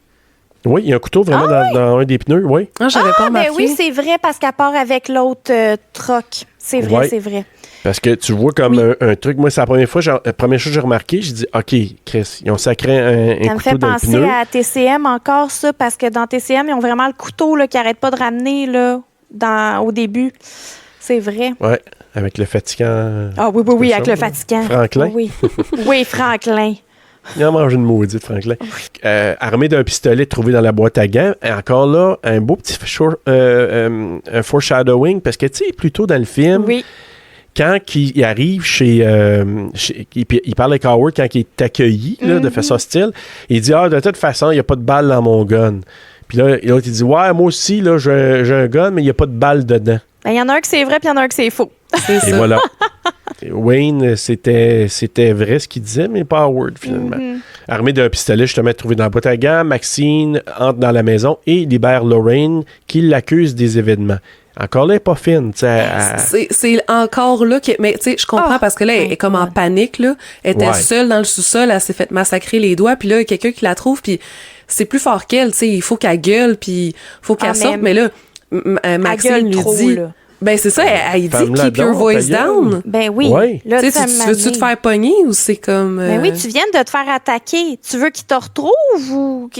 Oui, il y a un couteau vraiment dans un des pneus, oui. Ah, j'avais pas remarqué. Ben oui, c'est vrai, parce qu'elle part avec l'autre troc. C'est vrai, Ouais. c'est vrai. Parce que tu vois comme un truc, moi, c'est la première chose que j'ai remarqué, j'ai dit, OK, Chris, ils ont sacré un Ça me couteau fait dans le penser pneu. à TCM encore, ça, parce que dans TCM, ils ont vraiment le couteau là, qui n'arrête pas de ramener là, au début. C'est vrai. Ouais, avec le fatigant. Ah oui, oui, oui, C'est avec ça, le fatigant. Franklin. Oui, oui Franklin. Il a mangé une maudite, Franklin. Armé d'un pistolet trouvé dans la boîte à gants. Et encore là, un beau petit un foreshadowing, parce que, tu sais, plus tôt dans le film, Oui. quand il arrive il parle avec Howard quand il est accueilli là, de façon hostile, il dit, de toute façon, il n'y a pas de balle dans mon gun. Puis là, l'autre, il dit, ouais, moi aussi, là, j'ai un gun, mais il n'y a pas de balle dedans. Ben, il y en a un que c'est vrai, puis il y en a un que c'est faux. C'est Et ça. voilà. Wayne, c'était vrai ce qu'il disait, mais pas Howard, finalement. Armé d'un pistolet, justement, trouvé dans la boîte à gants, Maxine entre dans la maison et libère Lorraine, qui l'accuse des événements. Encore là, elle n'est pas fine. Tu sais, C'est encore là que... Mais tu sais, je comprends parce que là, elle est comme en panique, là. Elle était Ouais. seule dans le sous-sol, elle s'est fait massacrer les doigts, puis là, il y a quelqu'un qui la trouve, puis c'est plus fort qu'elle, tu sais. Il faut qu'elle gueule, puis il faut qu'elle sorte. Mais là, Maxine gueule lui trop, dit... là. Ben c'est ça, elle dit Femme-la keep your donc, voice ta gueule. down. Ben oui. Ouais. Là, Tu sais, tu veux-tu te faire pogner ou c'est comme... Ben oui, tu viens de te faire attaquer. Tu veux qu'il te retrouve ou...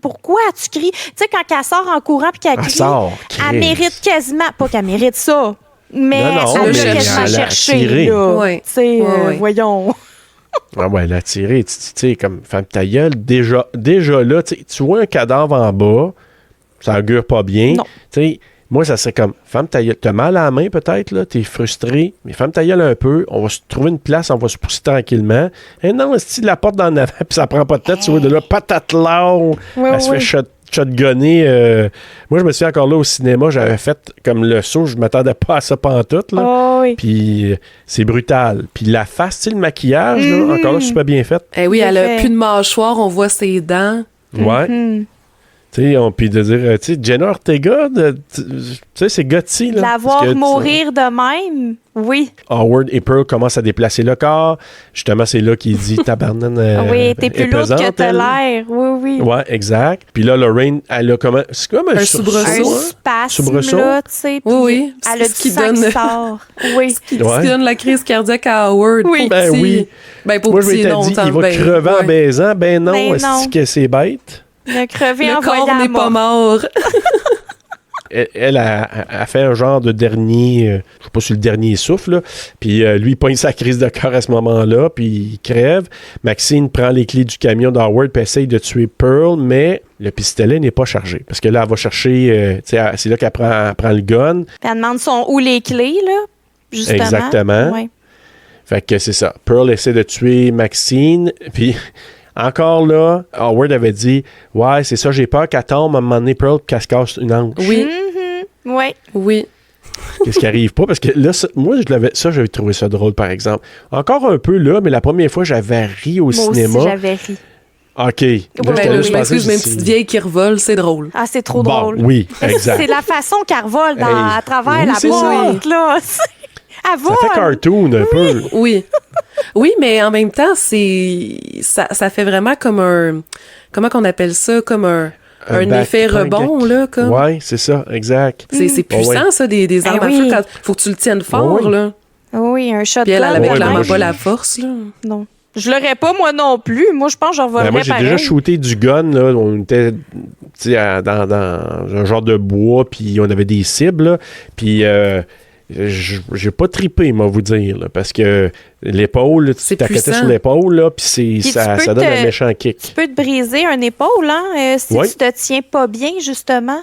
Pourquoi tu cries? Tu sais, quand elle sort en courant puis qu'elle Elle crie, sort, elle Chris. mérite quasiment... Pas qu'elle mérite ça, mais Non, elle mais l'a elle quasiment a cherché, tiré. là. Ouais. Tu sais, Ouais. voyons. Ah ouais, la tirée, tu sais, comme femme ta gueule, déjà là, tu vois un cadavre en bas, ça augure pas bien. Non. Tu sais, moi, ça serait comme, femme ta gueule, t'as mal à la main peut-être, là, t'es frustré, mais femme ta gueule un peu, on va se trouver une place, on va se pousser tranquillement. Et non, si la porte dans avant, puis ça prend pas de tête, tu vois, de là, patate là, elle se fait shotgunner. Moi, je me souviens encore là au cinéma, j'avais fait comme le saut, je m'attendais pas à ça pantoute, là. Oh, oui. Puis c'est brutal. Puis la face, tu sais, le maquillage, là, encore là, super bien fait. Eh oui, elle Parfait. a plus de mâchoire, on voit ses dents. Ouais. Mhm. Tu sais, puis de dire, tu sais, Jenna Ortega, tu sais, c'est gutsy, là. La Parce voir que, mourir de même, oui. Howard et Pearl commencent à déplacer le corps. Justement, c'est là qu'il dit, tabarnane, Oui, t'es plus lourde que t'as elle. l'air. Oui, oui. Ouais, exact. Puis là, Lorraine, elle a comment... C'est comme un soubresaut. Un sursaut, hein? spasme, Soubresaut. là, tu sais. Oui, oui. puis Elle a Ce du qui sang donne- qui sort. Oui. Qui Ouais. donne la crise cardiaque à Howard. Oui. Pour Ben petit. oui. Ben pour Moi, je petit, m'étais non. dit, tant- il va ben, crever en ouais. baisant. Ben non, Ben est-ce non. que c'est bête? Il a crevé Le envoyé corps à la n'est pas mort. mort. Elle a fait un genre de dernier, je sais pas si le dernier souffle, là. Puis lui, il pogne sa crise de cœur à ce moment-là, puis il crève. Maxine prend les clés du camion d'Howard puis essaye de tuer Pearl, mais le pistolet n'est pas chargé. Parce que là, elle va chercher, tu sais, c'est là qu'elle prend le gun. Puis elle demande sont où les clés, là, justement. Exactement. Ouais. Fait que c'est ça. Pearl essaie de tuer Maxine, puis... Encore là, Howard avait dit « Ouais, c'est ça, j'ai peur qu'elle tombe à un moment donné, Pearl, puis qu'elle se casse une hanche. » Oui, Oui. oui. Qu'est-ce qui arrive pas? Parce que là, moi, j'avais trouvé ça drôle, par exemple. Encore un peu là, mais la première fois, j'avais ri au Moi cinéma. aussi, j'avais ri. OK. Là, Ouais, j'étais Ben là, là, je je pensais m'excuse, mais une que petite vieille qui revole, c'est drôle. Ah, c'est trop Bon, drôle. oui, exact. C'est la façon qu'elle revole Hey. à travers Oui, la c'est porte, là. Elle Ça vole. fait cartoon un peu. Oui. Oui, mais en même temps, ça fait vraiment comme un... Comment qu'on appelle ça? Comme un effet rebond, là. Comme. Oui, c'est ça, exact. C'est puissant, ça, des armes Ben à oui. feu. Quand faut que tu le tiennes fort, Oui. là. Oui, un shotgun. Puis elle avait Ouais, clairement moi, pas la force, là. Non. Je l'aurais pas, moi non plus. Moi, je pense que je revolerais Ben, moi, j'ai pareil. déjà shooté du gun, là. On était, tu sais, dans un genre de bois, puis on avait des cibles, là. Puis j'ai pas trippé, moi, vous dire, là, parce que l'épaule, tu C'est t'accotais puissant. sur l'épaule, là, puis Puis ça tu peux donne te- un méchant kick. Tu peux te briser un épaule, hein, si Oui. tu te tiens pas bien, justement.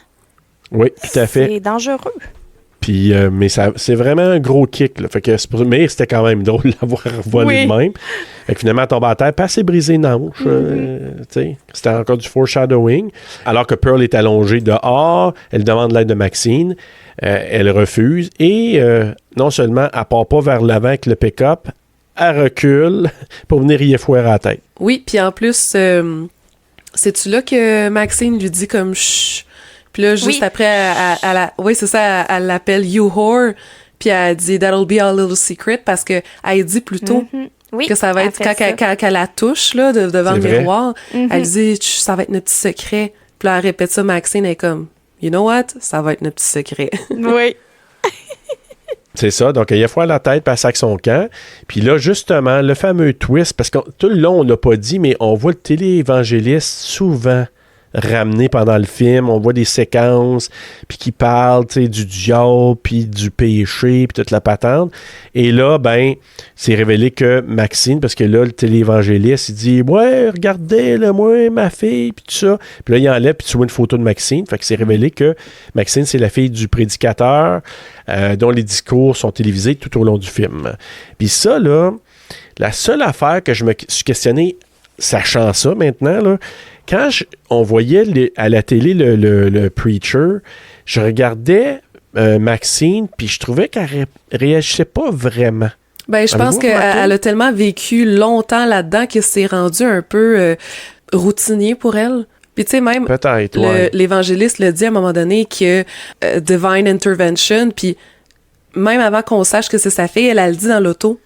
Oui, tout à fait. C'est dangereux. Puis, mais c'est vraiment un gros kick. Là. Fait que mais c'était quand même drôle de l'avoir volé Oui. de même. Fait que finalement, elle tombe à terre, pas assez brisé une hanche. Tu sais. C'était encore du foreshadowing. Alors que Pearl est allongée dehors, elle demande l'aide de Maxine. Elle refuse. Et non seulement elle part pas vers l'avant avec le pick-up, elle recule pour venir y effouer à la tête. Oui, puis en plus, c'est-tu là que Maxine lui dit comme chut? Puis là, juste Oui. après, oui, c'est ça, elle l'appelle You Whore, puis elle dit That'll be our little secret, parce que elle dit plutôt Oui, que ça va elle être fait ça. quand elle la touche là, devant le C'est vrai. miroir, elle dit Chut, ça va être notre petit secret. Puis là, elle répète ça, Maxine est comme You know what? Ça va être notre petit secret. Oui. C'est ça. Donc, il y a fois la tête, puis elle sac son camp. Puis là, justement, le fameux twist, parce que tout le long, on l'a pas dit, mais on voit le téléévangéliste souvent ramené pendant le film. On voit des séquences, puis qui parlent, tu sais, du diable, puis du péché, puis toute la patente. Et là, ben, c'est révélé que Maxine, parce que là, le téléévangéliste, il dit « Ouais, regardez, là, moi, ma fille, puis tout ça. » Puis là, il enlève, puis tu vois une photo de Maxine. Fait que c'est révélé que Maxine, c'est la fille du prédicateur, dont les discours sont télévisés tout au long du film. Puis ça, là, la seule affaire que je me suis questionné, sachant ça maintenant, là, quand on voyait à la télé le Preacher, je regardais Maxine, puis je trouvais qu'elle réagissait pas vraiment. Ben, je pense Avez-vous qu'elle remarqué? a tellement vécu longtemps là-dedans que c'est rendu un peu routinier pour elle. Puis tu sais, même Peut-être, ouais. l'évangéliste le dit à un moment donné que divine intervention, puis même avant qu'on sache que c'est sa fille, elle le dit dans l'auto.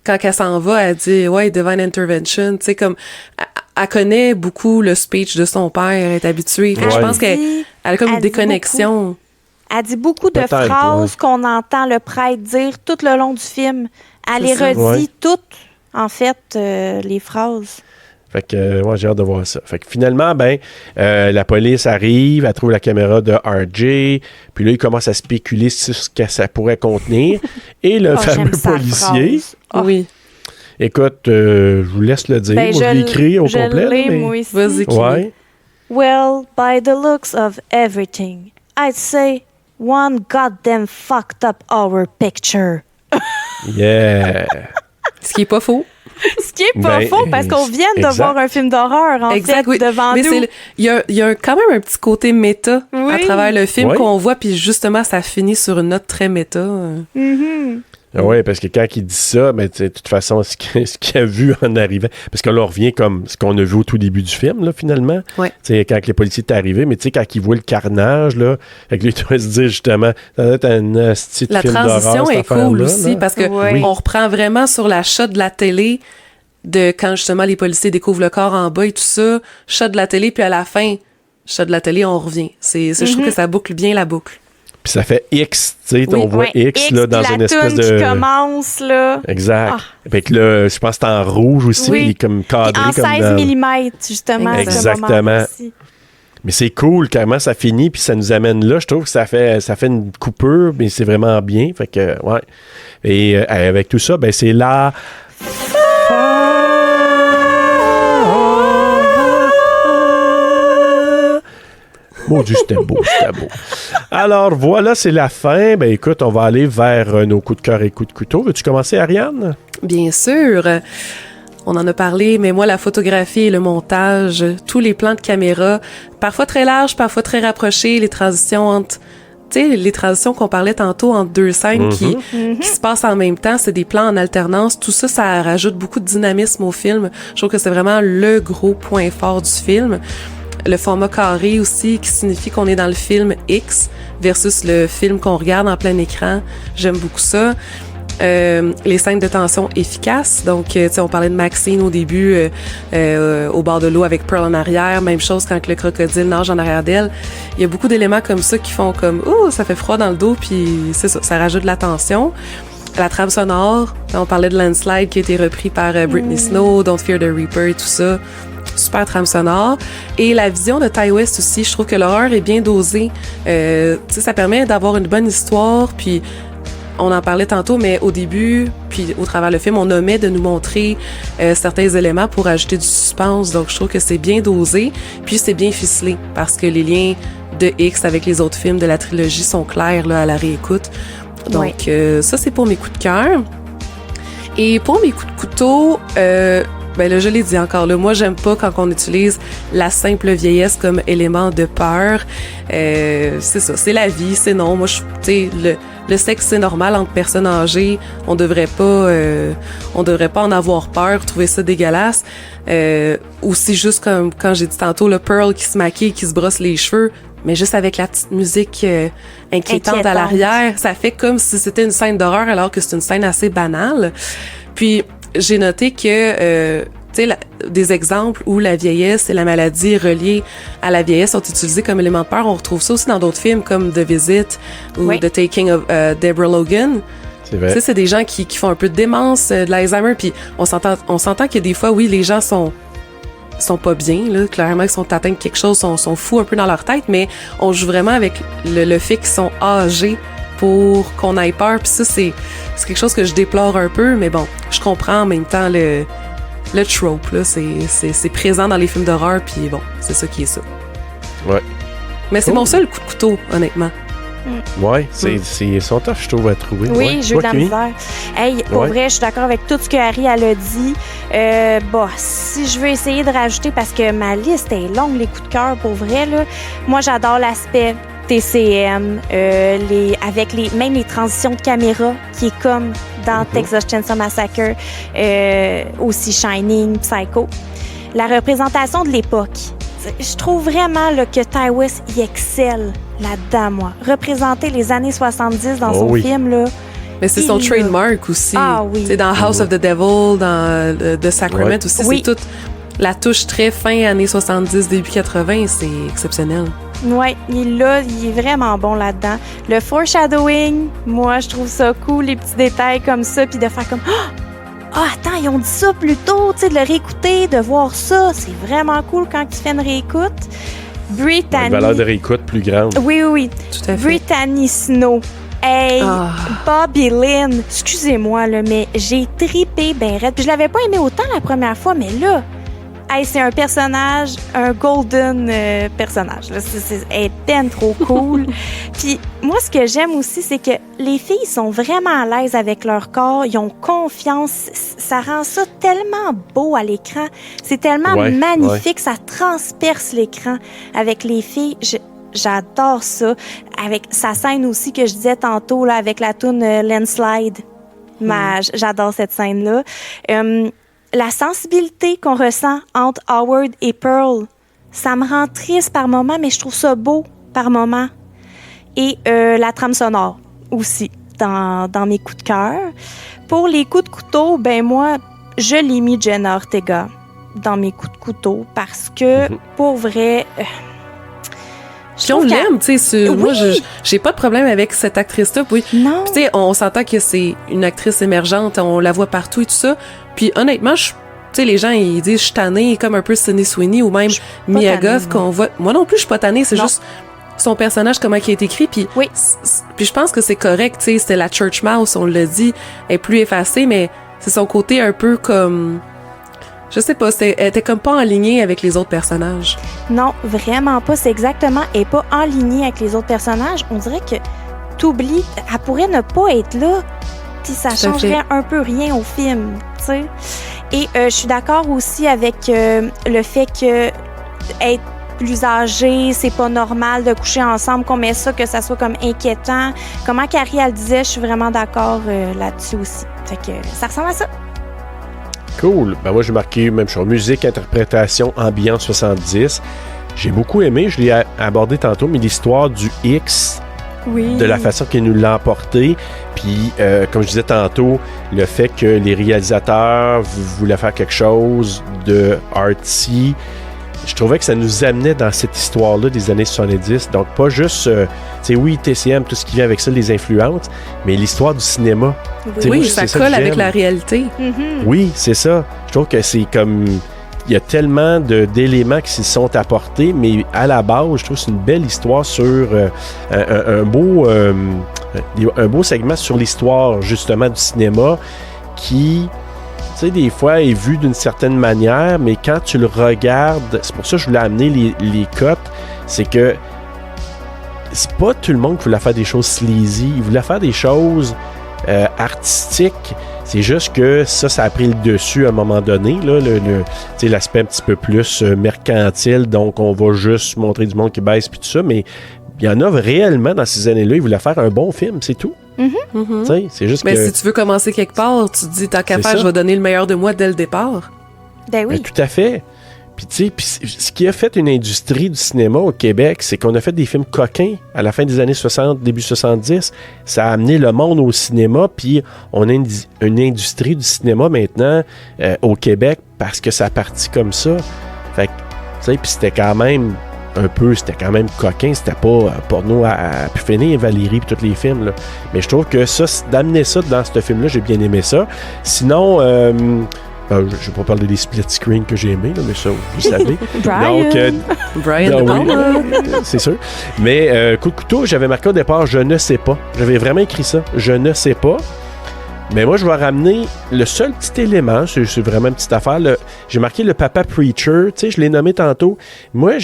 Quand elle s'en va, elle dit « Ouais, divine intervention », tu sais, comme... Elle connaît beaucoup le speech de son père, elle est habituée. Fait que je Ouais. pense qu'elle a comme Elle une dit déconnexion. Elle dit beaucoup de Peut-être, phrases ouais. qu'on entend le prêtre dire tout le long du film. Elle les C'est ça. redit Ouais. toutes, en fait, les phrases. Fait que, moi, j'ai hâte de voir ça. Fait que finalement, ben, la police arrive, elle trouve la caméra de RJ, puis là, il commence à spéculer sur ce que ça pourrait contenir. Et le Oh, fameux j'aime sa policier, phrase. Oh. Oui. Écoute, je vous laisse le dire. Ben, moi, je l'ai écrit au complet. Je l'ai, mais... moi aussi. Vas-y, Kimi. Ouais. Well, by the looks of everything, I'd say one goddamn fucked up our picture. Yeah. Ce qui est pas faux. Ce qui est pas Ben, faux, parce qu'on vient de exact. voir un film d'horreur, en fait, oui. devant Mais nous. il y a quand même un petit côté méta Oui. à travers le film Oui. qu'on voit, puis justement, ça finit sur une note très méta. Mhm. Oui, parce que quand il dit ça, ben, de toute façon, ce qu'il a vu en arrivant, parce que là, on revient comme ce qu'on a vu au tout début du film, là, finalement. Ouais. Quand les policiers sont arrivés, mais quand ils voient le carnage, là, avec lui, tu vas se dire justement, ça doit être un petit La film d'horreur, transition cette est cool affaire-là, aussi, là. parce que Oui. on reprend vraiment sur la shot de la télé de quand justement les policiers découvrent le corps en bas et tout ça, shot de la télé, puis à la fin, shot de la télé, on revient. Je trouve que ça boucle bien la boucle. Puis ça fait X, tu sais, Oui, on voit Ouais, X, là, dans puis une la espèce toune de... qui commence, là. Exact. Ah. Fait que là, je pense que c'est en rouge aussi, Oui. puis il est comme cadré Puis en comme 16 dans... mm, justement, à ce Exactement. moment-là aussi. Mais c'est cool comment ça finit, puis ça nous amène là. Je trouve que ça fait une coupure, mais c'est vraiment bien. Fait que, ouais. Et avec tout ça, ben c'est la... Mon Dieu, c'était beau, c'était beau. Alors, voilà, c'est la fin. Ben écoute, on va aller vers nos coups de cœur et coups de couteau. Veux-tu commencer, Ariane? Bien sûr. On en a parlé, mais moi, la photographie et le montage, tous les plans de caméra, parfois très larges, parfois très rapprochés, les transitions entre... Tu sais, les transitions qu'on parlait tantôt entre deux scènes qui se passent en même temps, c'est des plans en alternance. Tout ça, ça rajoute beaucoup de dynamisme au film. Je trouve que c'est vraiment le gros point fort du film. Le format carré aussi, qui signifie qu'on est dans le film X versus le film qu'on regarde en plein écran. J'aime beaucoup ça. Les scènes de tension efficaces. Donc, tu sais, on parlait de Maxine au début, au bord de l'eau avec Pearl en arrière. Même chose quand le crocodile nage en arrière d'elle. Il y a beaucoup d'éléments comme ça qui font comme « Oh, ça fait froid dans le dos », puis c'est ça, ça rajoute de la tension. La trame sonore, on parlait de Landslide qui a été repris par Britney Snow, Don't Fear the Reaper et tout ça. Super trame sonore. Et la vision de Ty West aussi, je trouve que l'horreur est bien dosée. Tu sais, ça permet d'avoir une bonne histoire, puis on en parlait tantôt, mais au début, puis au travers le film, on omet de nous montrer certains éléments pour ajouter du suspense. Donc, je trouve que c'est bien dosé, puis c'est bien ficelé, parce que les liens de X avec les autres films de la trilogie sont clairs là, à la réécoute. Donc, ça, c'est pour mes coups de cœur. Et pour mes coups de couteau... ben là, je l'ai dit encore, là, moi, j'aime pas quand on utilise la simple vieillesse comme élément de peur. C'est ça, c'est la vie, c'est non. Moi, tu sais, le sexe, c'est normal entre personnes âgées. On devrait pas en avoir peur, trouver ça dégueulasse. Aussi, juste comme quand j'ai dit tantôt, le Pearl qui se maquille, qui se brosse les cheveux, mais juste avec la petite musique inquiétante à l'arrière, ça fait comme si c'était une scène d'horreur alors que c'est une scène assez banale. Puis, j'ai noté que, tu sais, des exemples où la vieillesse et la maladie reliées à la vieillesse sont utilisés comme élément de peur. On retrouve ça aussi dans d'autres films comme The Visit ou The Taking of Deborah Logan. C'est vrai. Tu sais, c'est des gens qui font un peu de démence, de l'Alzheimer, puis on s'entend que des fois, oui, les gens sont pas bien, là, clairement, ils sont atteints de quelque chose, sont fous un peu dans leur tête, mais on joue vraiment avec le fait qu'ils sont âgés pour qu'on ait peur, puis ça, c'est quelque chose que je déplore un peu, mais bon, je comprends en même temps le trope, là, c'est présent dans les films d'horreur, puis bon, c'est ça qui est ça. Ouais. Mais c'est Cool. mon seul coup de couteau, honnêtement. Ouais, ils sont tough, je trouve, à trouver. Oui, Ouais. j'ai eu de la Kimi? misère. Hey, pour Ouais. vrai, je suis d'accord avec tout ce que Harry elle a dit. Bon, si je veux essayer de rajouter, parce que ma liste est longue, les coups de cœur, pour vrai, là. Moi, j'adore l'aspect TCM, même les transitions de caméra, qui est comme dans Texas Chainsaw Massacre, aussi Shining, Psycho. La représentation de l'époque. Je trouve vraiment là, que Ty West y excelle là-dedans, moi. Représenter les années 70 dans son film, là. Mais c'est son trademark aussi. Ah oui. C'est dans House of the Devil, dans The Sacrament aussi. Oui. C'est toute la touche très fin années 70, début 80. C'est exceptionnel. Oui, il est vraiment bon là-dedans. Le foreshadowing, moi, je trouve ça cool, les petits détails comme ça, puis de faire comme Ah, attends, ils ont dit ça plus tôt, tu sais, de le réécouter, de voir ça. C'est vraiment cool quand tu fais une réécoute. Brittany. Une valeur de réécoute plus grande. Oui. Tout à fait. Brittany Snow. Hey, Bobby Lynn, excusez-moi, là, mais j'ai tripé ben raide. Puis je l'avais pas aimé autant la première fois, mais là, hey, c'est un personnage, un golden personnage. Là. Elle est ben trop cool. Puis moi, ce que j'aime aussi, c'est que les filles sont vraiment à l'aise avec leur corps. Ils ont confiance. Ça rend ça tellement beau à l'écran. C'est tellement magnifique. Ça transperce l'écran avec les filles. J'adore ça. Avec sa scène aussi que je disais tantôt, là, avec la toune Landslide. J'adore cette scène-là. La sensibilité qu'on ressent entre Howard et Pearl, ça me rend triste par moments, mais je trouve ça beau par moments. Et la trame sonore aussi, dans mes coups de cœur. Pour les coups de couteau, ben moi, je l'ai mis Jenna Ortega dans mes coups de couteau parce que, pour vrai... Puis on l'aime, tu sais. Moi, j'ai pas de problème avec cette actrice-là. Oui. Non. Tu sais, on s'entend que c'est une actrice émergente, on la voit partout et tout ça. Puis honnêtement, tu sais, les gens, ils disent, je suis tannée, comme un peu Sydney Sweeney ou même Mia Goth qu'on voit. Moi non plus, je suis pas tannée, c'est juste son personnage, comment il est écrit. Puis je pense que c'est correct, tu sais. C'était la Church Mouse, on l'a dit, elle est plus effacée, mais c'est son côté un peu comme... Je sais pas, elle était comme pas en lignée avec les autres personnages. Non, vraiment pas. C'est exactement, elle est pas en lignée avec les autres personnages. On dirait que t'oublies, elle pourrait ne pas être là, puis ça changerait un peu rien au film, tu sais. Et je suis d'accord aussi avec le fait que être plus âgé, c'est pas normal de coucher ensemble, qu'on met ça, que ça soit comme inquiétant. Comment Carrie, elle disait, je suis vraiment d'accord là-dessus aussi. Fait que ça ressemble à ça. Cool. Ben moi, j'ai marqué même chose. Musique, interprétation, ambiance 70. J'ai beaucoup aimé, je l'ai abordé tantôt, mais l'histoire du X, de la façon qu'il nous l'a emporté. Puis, comme je disais tantôt, le fait que les réalisateurs voulaient faire quelque chose de artsy. Je trouvais que ça nous amenait dans cette histoire-là des années 70. Donc, pas juste, tu sais, oui, TCM, tout ce qui vient avec ça, les influences, mais l'histoire du cinéma. Oui, ça colle avec la réalité. Oui, c'est ça. Je trouve que c'est comme... Il y a tellement d'éléments qui s'y sont apportés, mais à la base, je trouve que c'est une belle histoire sur un beau segment sur l'histoire, justement, du cinéma qui... Tu sais, des fois, est vu d'une certaine manière, mais quand tu le regardes, c'est pour ça que je voulais amener les cotes, c'est que c'est pas tout le monde qui voulait faire des choses sleazy, il voulait faire des choses artistiques. C'est juste que ça a pris le dessus à un moment donné, là, l'aspect un petit peu plus mercantile, donc on va juste montrer du monde qui baisse puis tout ça, mais il y en a réellement dans ces années-là, ils voulaient faire un bon film, c'est tout. C'est juste mais que... si tu veux commencer quelque part, tu te dis, tant qu'à faire, je vais donner le meilleur de moi dès le départ. Ben oui. Ben, tout à fait. Puis tu sais, ce qui a fait une industrie du cinéma au Québec, c'est qu'on a fait des films coquins à la fin des années 60, début 70. Ça a amené le monde au cinéma, puis on a une industrie du cinéma maintenant au Québec parce que ça a parti comme ça. Fait que, tu sais, puis c'était quand même coquin, c'était pas porno à pu finir, Valérie puis tous les films, là. Mais je trouve que ça, d'amener ça dans ce film-là, j'ai bien aimé ça. Sinon, je vais pas parler des split screen que j'ai aimé, là, mais ça, vous savez. Brian, c'est sûr. Mais coup de couteau, j'avais marqué au départ, je ne sais pas. J'avais vraiment écrit ça, je ne sais pas. Mais moi, je vais ramener le seul petit élément, c'est vraiment une petite affaire. J'ai marqué le Papa Preacher, tu sais, je l'ai nommé tantôt. Moi,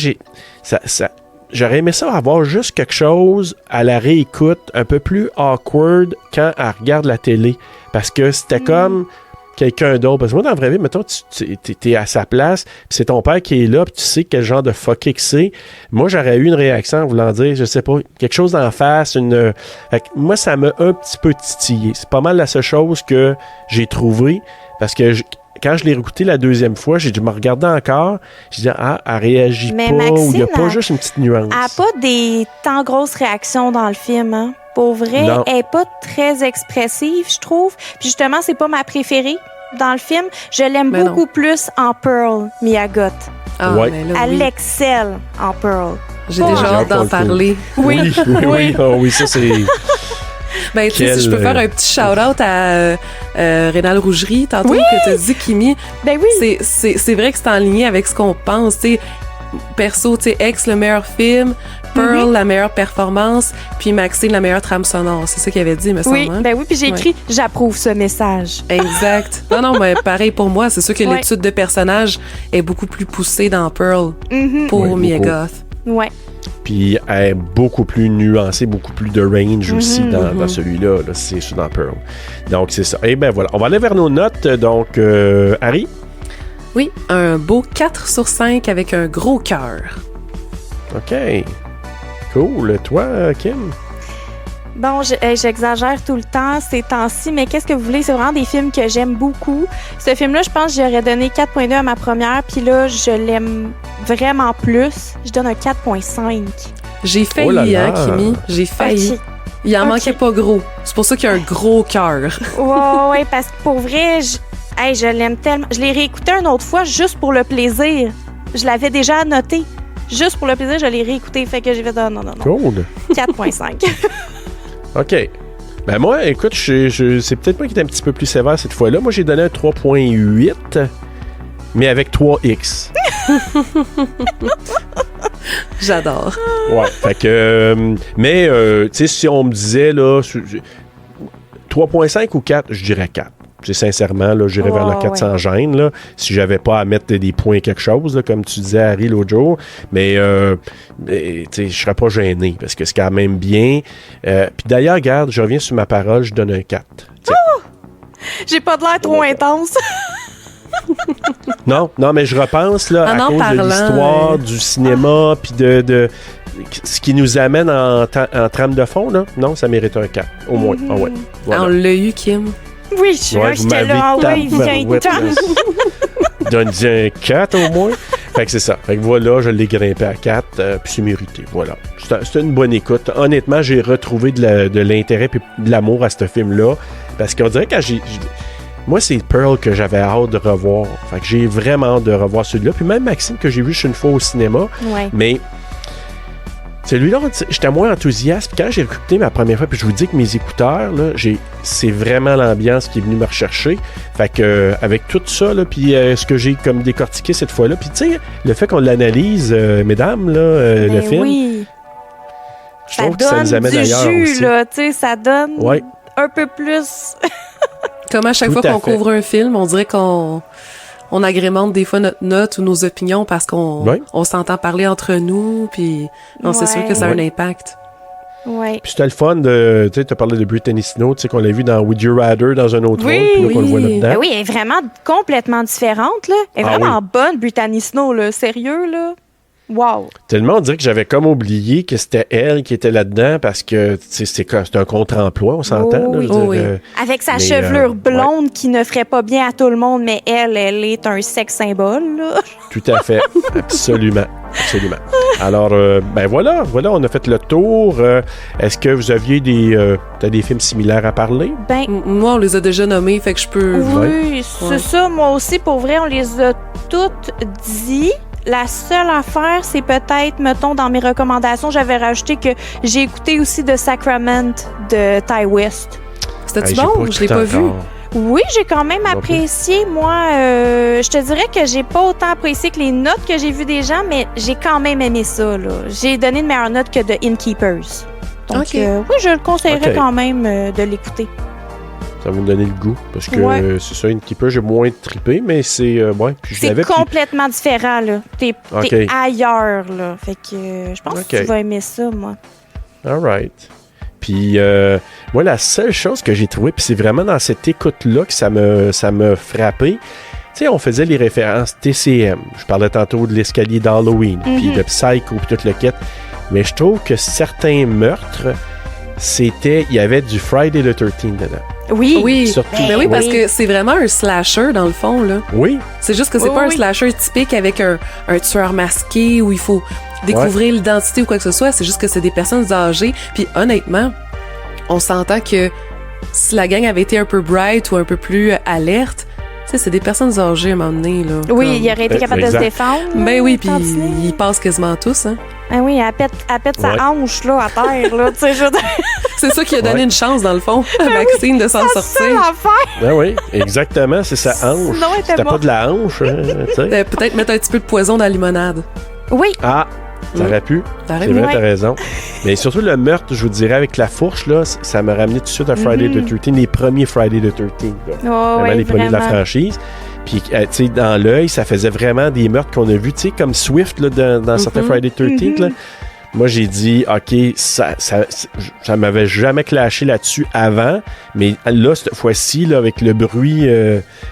j'aurais aimé ça avoir juste quelque chose à la réécoute un peu plus awkward quand elle regarde la télé. Parce que c'était comme quelqu'un d'autre. Parce que moi, dans la vraie vie, mettons, t'es à sa place, puis c'est ton père qui est là, puis tu sais quel genre de fucké que c'est. Moi, j'aurais eu une réaction en voulant dire, je sais pas, quelque chose d'en face, Fait que moi, ça m'a un petit peu titillé. C'est pas mal la seule chose que j'ai trouvée, parce que quand je l'ai réécouté la deuxième fois, j'ai dû me regarder encore. J'ai dit, elle réagit mais pas, Maxime, ou il n'y a pas juste une petite nuance. Elle n'a pas des tant grosses réactions dans le film, hein? Pour vrai, elle n'est pas très expressive, je trouve. Puis justement, c'est pas ma préférée dans le film. Je l'aime beaucoup plus en Pearl, Mia Goth. Ah, ouais. Elle excelle en Pearl. J'ai déjà hâte d'en parler. Oui, ça c'est... Ben, tu sais, si je peux faire un petit shout-out à Rénal Rougerie, tantôt que tu as dit, Kimi. Ben oui. C'est vrai que c'est en ligne avec ce qu'on pense, tu sais. Perso, tu sais, Ex, le meilleur film. Pearl, la meilleure performance, puis Maxine, la meilleure trame sonore. C'est ça qu'il avait dit, me semble. Oui, hein? ben oui, puis j'ai écrit « J'approuve ce message ». Exact. Non, mais pareil pour moi. C'est sûr que l'étude de personnage est beaucoup plus poussée dans Pearl pour Oui, Mia beaucoup. Goth. Ouais. Puis elle est beaucoup plus nuancée, beaucoup plus de range aussi dans celui-là. Là, c'est sûr, dans Pearl. Donc, c'est ça. Et ben voilà. On va aller vers nos notes. Donc, Harry? Oui, un beau 4 sur 5 avec un gros cœur. OK. Cool. Toi, Kim? Bon, j'exagère tout le temps ces temps-ci, mais qu'est-ce que vous voulez? C'est vraiment des films que j'aime beaucoup. Ce film-là, je pense que j'aurais donné 4.2 à ma première, puis là, je l'aime vraiment plus. Je donne un 4.5. J'ai failli, Oh là là. hein, Kimi? J'ai failli. Ok. Il en Ok. manquait pas gros. C'est pour ça qu'il y a un gros cœur. Ouais, parce que pour vrai, je l'aime tellement. Je l'ai réécouté une autre fois juste pour le plaisir. Je l'avais déjà annoté. Juste pour le plaisir, je l'ai réécouté. Fait que j'ai fait non. Cool. 4.5. OK. Ben moi, écoute, c'est peut-être moi qui étais un petit peu plus sévère cette fois-là. Moi, j'ai donné un 3.8, mais avec 3X. J'adore. Ouais. Fait que... mais, tu sais, si on me disait, là, 3.5 ou 4, je dirais 4. C'est sincèrement, là, j'irais vers le 4 sans gêne, là, si j'avais pas à mettre des points quelque chose, là, comme tu disais, Harry, l'autre jour. Mais tu sais, je serais pas gêné, parce que c'est quand même bien. Puis d'ailleurs, regarde, je reviens sur ma parole, je donne un 4. Tiens. J'ai pas de l'air trop intense. Non, mais je repense, là, à cause de l'histoire du cinéma, puis de ce qui nous amène en trame de fond, là. Non, ça mérite un 4, au moins. Ah ouais. Voilà. On l'a eu, Kim. Oui, Ouais, vous j'étais m'avez là. Oui, tabarouette, là. Donne-y un 4 au moins. Fait que c'est ça. Fait que voilà, je l'ai grimpé à 4, puis c'est mérité. Voilà. C'était une bonne écoute. Honnêtement, j'ai retrouvé de l'intérêt et de l'amour à ce film-là. Parce qu'on dirait que moi, c'est Pearl que j'avais hâte de revoir. Fait que j'ai vraiment hâte de revoir celui-là. Puis même Maxime, que j'ai vu une fois au cinéma. Ouais. Mais celui-là, j'étais moins enthousiaste. Puis quand j'ai écouté ma première fois, puis je vous dis que mes écouteurs, là, c'est vraiment l'ambiance qui est venue me rechercher. Fait que avec tout ça, là, puis ce que j'ai comme décortiqué cette fois-là, puis tu sais, le fait qu'on l'analyse, mesdames, là, le film, Oui. je Ça trouve que ça nous donne amène du ailleurs jus, aussi. là. Tu sais, ça donne Ouais. un peu plus. Comme à chaque Tout fois à qu'on fait. couvre un film, on dirait qu'on agrémente des fois notre note ou nos opinions parce qu'on Ouais. on s'entend parler entre nous, puis non, c'est Ouais. sûr que ça a un Ouais. impact. Ouais. Puis c'était le fun de, tu sais, t'as parlé de Brittany Snow, tu sais, qu'on l'a vu dans Would You Rather dans un autre Oui, rôle, puis là qu'on le voit oui. là-dedans. Ben oui, elle est vraiment complètement différente, là. Elle est Ah vraiment oui. bonne, Brittany Snow, là. Sérieux, là. Wow. Tellement on dirait que j'avais comme oublié que c'était elle qui était là-dedans parce que tu sais, c'est un contre-emploi, on s'entend. Oh là, oui. je veux dire, Oh oui. Avec sa Mais, chevelure blonde qui ne ferait pas bien à tout le monde, mais elle est un sexe symbole, là. Tout à fait, absolument. Alors, ben voilà, on a fait le tour. Est-ce que vous aviez t'as des films similaires à parler? Ben, Moi, on les a déjà nommés, fait que je peux... oui, c'est Ouais. ça. Moi aussi, pour vrai, on les a toutes dit. La seule affaire, c'est peut-être, mettons, dans mes recommandations, j'avais rajouté que j'ai écouté aussi The Sacrament de Ty West. C'était-tu Hey, j'ai bon? pas Je l'ai écouté pas vu. encore. Oui, j'ai quand même Non plus. apprécié. Moi, je te dirais que j'ai pas autant apprécié que les notes que j'ai vues des gens, mais j'ai quand même aimé ça, là. J'ai donné une meilleure note que The Innkeepers. Donc, Ok. oui, je le conseillerais Ok. quand même de l'écouter. Ça va me donner le goût. Parce que Ouais. c'est ça, une keeper, j'ai moins trippé, mais c'est. Ouais, puis je C'est l'avais. puis- complètement différent, là. T'es Ok. ailleurs, là. Fait que je pense Ok. que tu vas aimer ça, moi. All right. Puis, moi, la seule chose que j'ai trouvée, puis c'est vraiment dans cette écoute-là que ça m'a frappé. Tu sais, on faisait les références TCM. Je parlais tantôt de l'escalier d'Halloween, puis de Psycho, puis tout le kit. Mais je trouve que certains meurtres, il y avait du Friday the 13th dedans. Oui. Oui, Surtout. ben oui, parce Oui. que c'est vraiment un slasher dans le fond, là. Oui, C'est juste que c'est Oui, pas un oui. slasher typique avec un tueur masqué où il faut découvrir l'identité ou quoi que ce soit. C'est juste que c'est des personnes âgées. Puis honnêtement, on s'entend que si la gang avait été un peu bright ou un peu plus alerte, tu sais, c'est des personnes âgées à un moment donné, là. Oui, comme- il aurait été capable de se Exact. défendre. Ben oui, puis Tantinet. ils passent quasiment tous, hein. Ah oui, elle pète sa Ouais. hanche, là, à terre, là. Tu sais, je veux dire, C'est ça qui a donné Ouais. une chance, dans le fond, à Maxine de s'en c'est ça sortir. l'affaire. ben oui, exactement, c'est sa hanche. Sinon, elle était C'était pas morte. de la hanche, tu sais. Peut-être mettre un petit peu de poison dans la limonade. Oui, Ah, Ça aurait pu. Ça aurait C'est pu. vrai, Ouais. t'as raison. Mais surtout le meurtre, je vous dirais, avec la fourche, là, ça m'a ramené tout de suite à Friday the 13, les premiers Friday the 13. Là. Oh, Vraiment ouais, les premiers de la vraiment. franchise. Puis, tu sais, dans l'œil, ça faisait vraiment des meurtres qu'on a vus, tu sais, comme Swift, là, dans certains Friday the 13, là. Moi, j'ai dit, OK, ça m'avait jamais clashé là-dessus avant, mais là, cette fois-ci, là, avec le bruit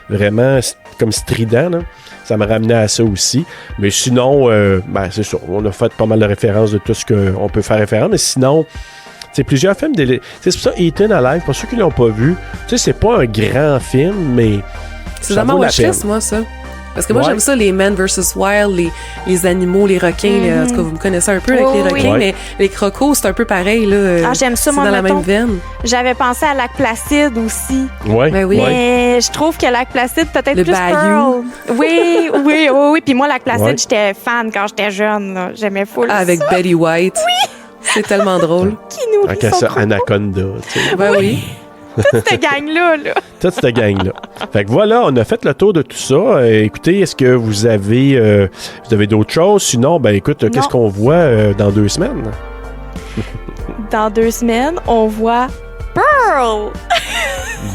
vraiment comme strident, là, ça m'a ramené à ça aussi. Mais sinon, c'est ça, on a fait pas mal de références de tout ce qu'on peut faire référence, mais sinon, c'est plusieurs films. C'est pour ça, Eaten Alive, pour ceux qui l'ont pas vu, tu sais, c'est pas un grand film, mais C'est ça dans ma vaut la watchlist, peine. moi, ça. Parce que moi, Ouais. j'aime ça, les Men vs. Wild, les animaux, les requins. En tout cas, vous me connaissez un peu avec Oh, les oui. requins, Ouais. mais les crocos, c'est un peu pareil. Là, Ah, j'aime ça, c'est moi, dans la mettons. même veine. J'avais pensé à Lac Placide aussi. Ouais, Ben oui. ouais. Mais je trouve que Lac Placide, peut-être Le plus bayou. Pearl. Oui. Puis moi, Lac Placide, Ouais. j'étais fan quand j'étais jeune. Là. J'aimais full Ah, avec ça. Betty White. Oui! C'est tellement drôle. Qui nourrit Tant qu'à son ça, croco. Anaconda, tu sais. Ben oui. Cette gang-là, là. Toute cette gang-là. Fait que voilà, on a fait le tour de tout ça. Écoutez, est-ce que vous avez d'autres choses? Sinon, ben écoute, qu'est-ce qu'on voit dans 2 semaines? Dans 2 semaines, on voit Pearl.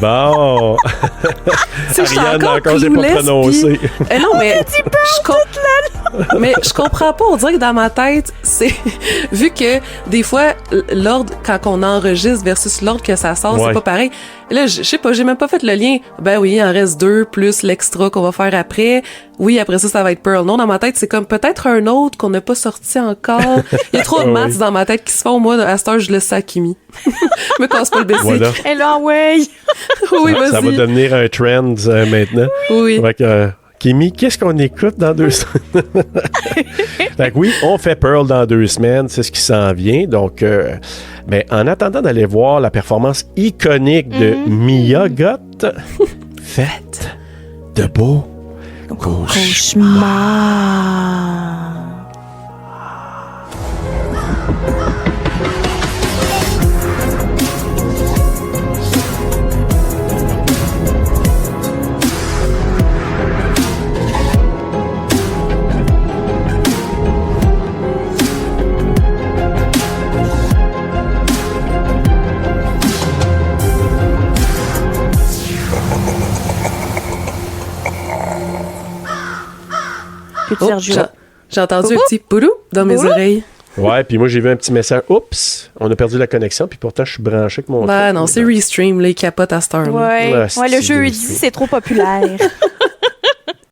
Bon! Tu sais, je suis Ariane, encore encore, j'ai pas clueless, prononcé. puis- non, mais mais je comprends pas. On dirait que dans ma tête, c'est vu que des fois l'ordre quand on enregistre versus l'ordre que ça sort, Ouais. c'est pas pareil. Là, je sais pas, j'ai même pas fait le lien. Ben oui, il en reste 2 plus l'extra qu'on va faire après. Oui, après ça va être Pearl. Non, dans ma tête, c'est comme peut-être un autre qu'on n'a pas sorti encore. Il y a trop de Oui. maths dans ma tête qui se font. Moi, à cette heure, je laisse ça à Kimi. Me casse pas le basic. Voilà. Et là, ouais. Oui, Ça va vas-y. devenir un trend maintenant. Oui. Fait que, Kimi, qu'est-ce qu'on écoute dans 2 semaines? Fait que oui, on fait Pearl dans 2 semaines, c'est ce qui s'en vient. Donc, mais en attendant d'aller voir la performance iconique de Mia Goth, faites de beaux cauchemars. Peux-tu Oh, dire Jules? j'ai entendu un Boubou? petit poulou dans mes Boulou? oreilles. Ouais, puis moi j'ai vu un petit message. Oups, on a perdu la connexion, puis pourtant je suis branché avec mon Ben truc. non, c'est Restream, là, il capote à cette heure-là. Ouais. Ah, Ouais, le c'est jeudi, délicieux. c'est trop populaire.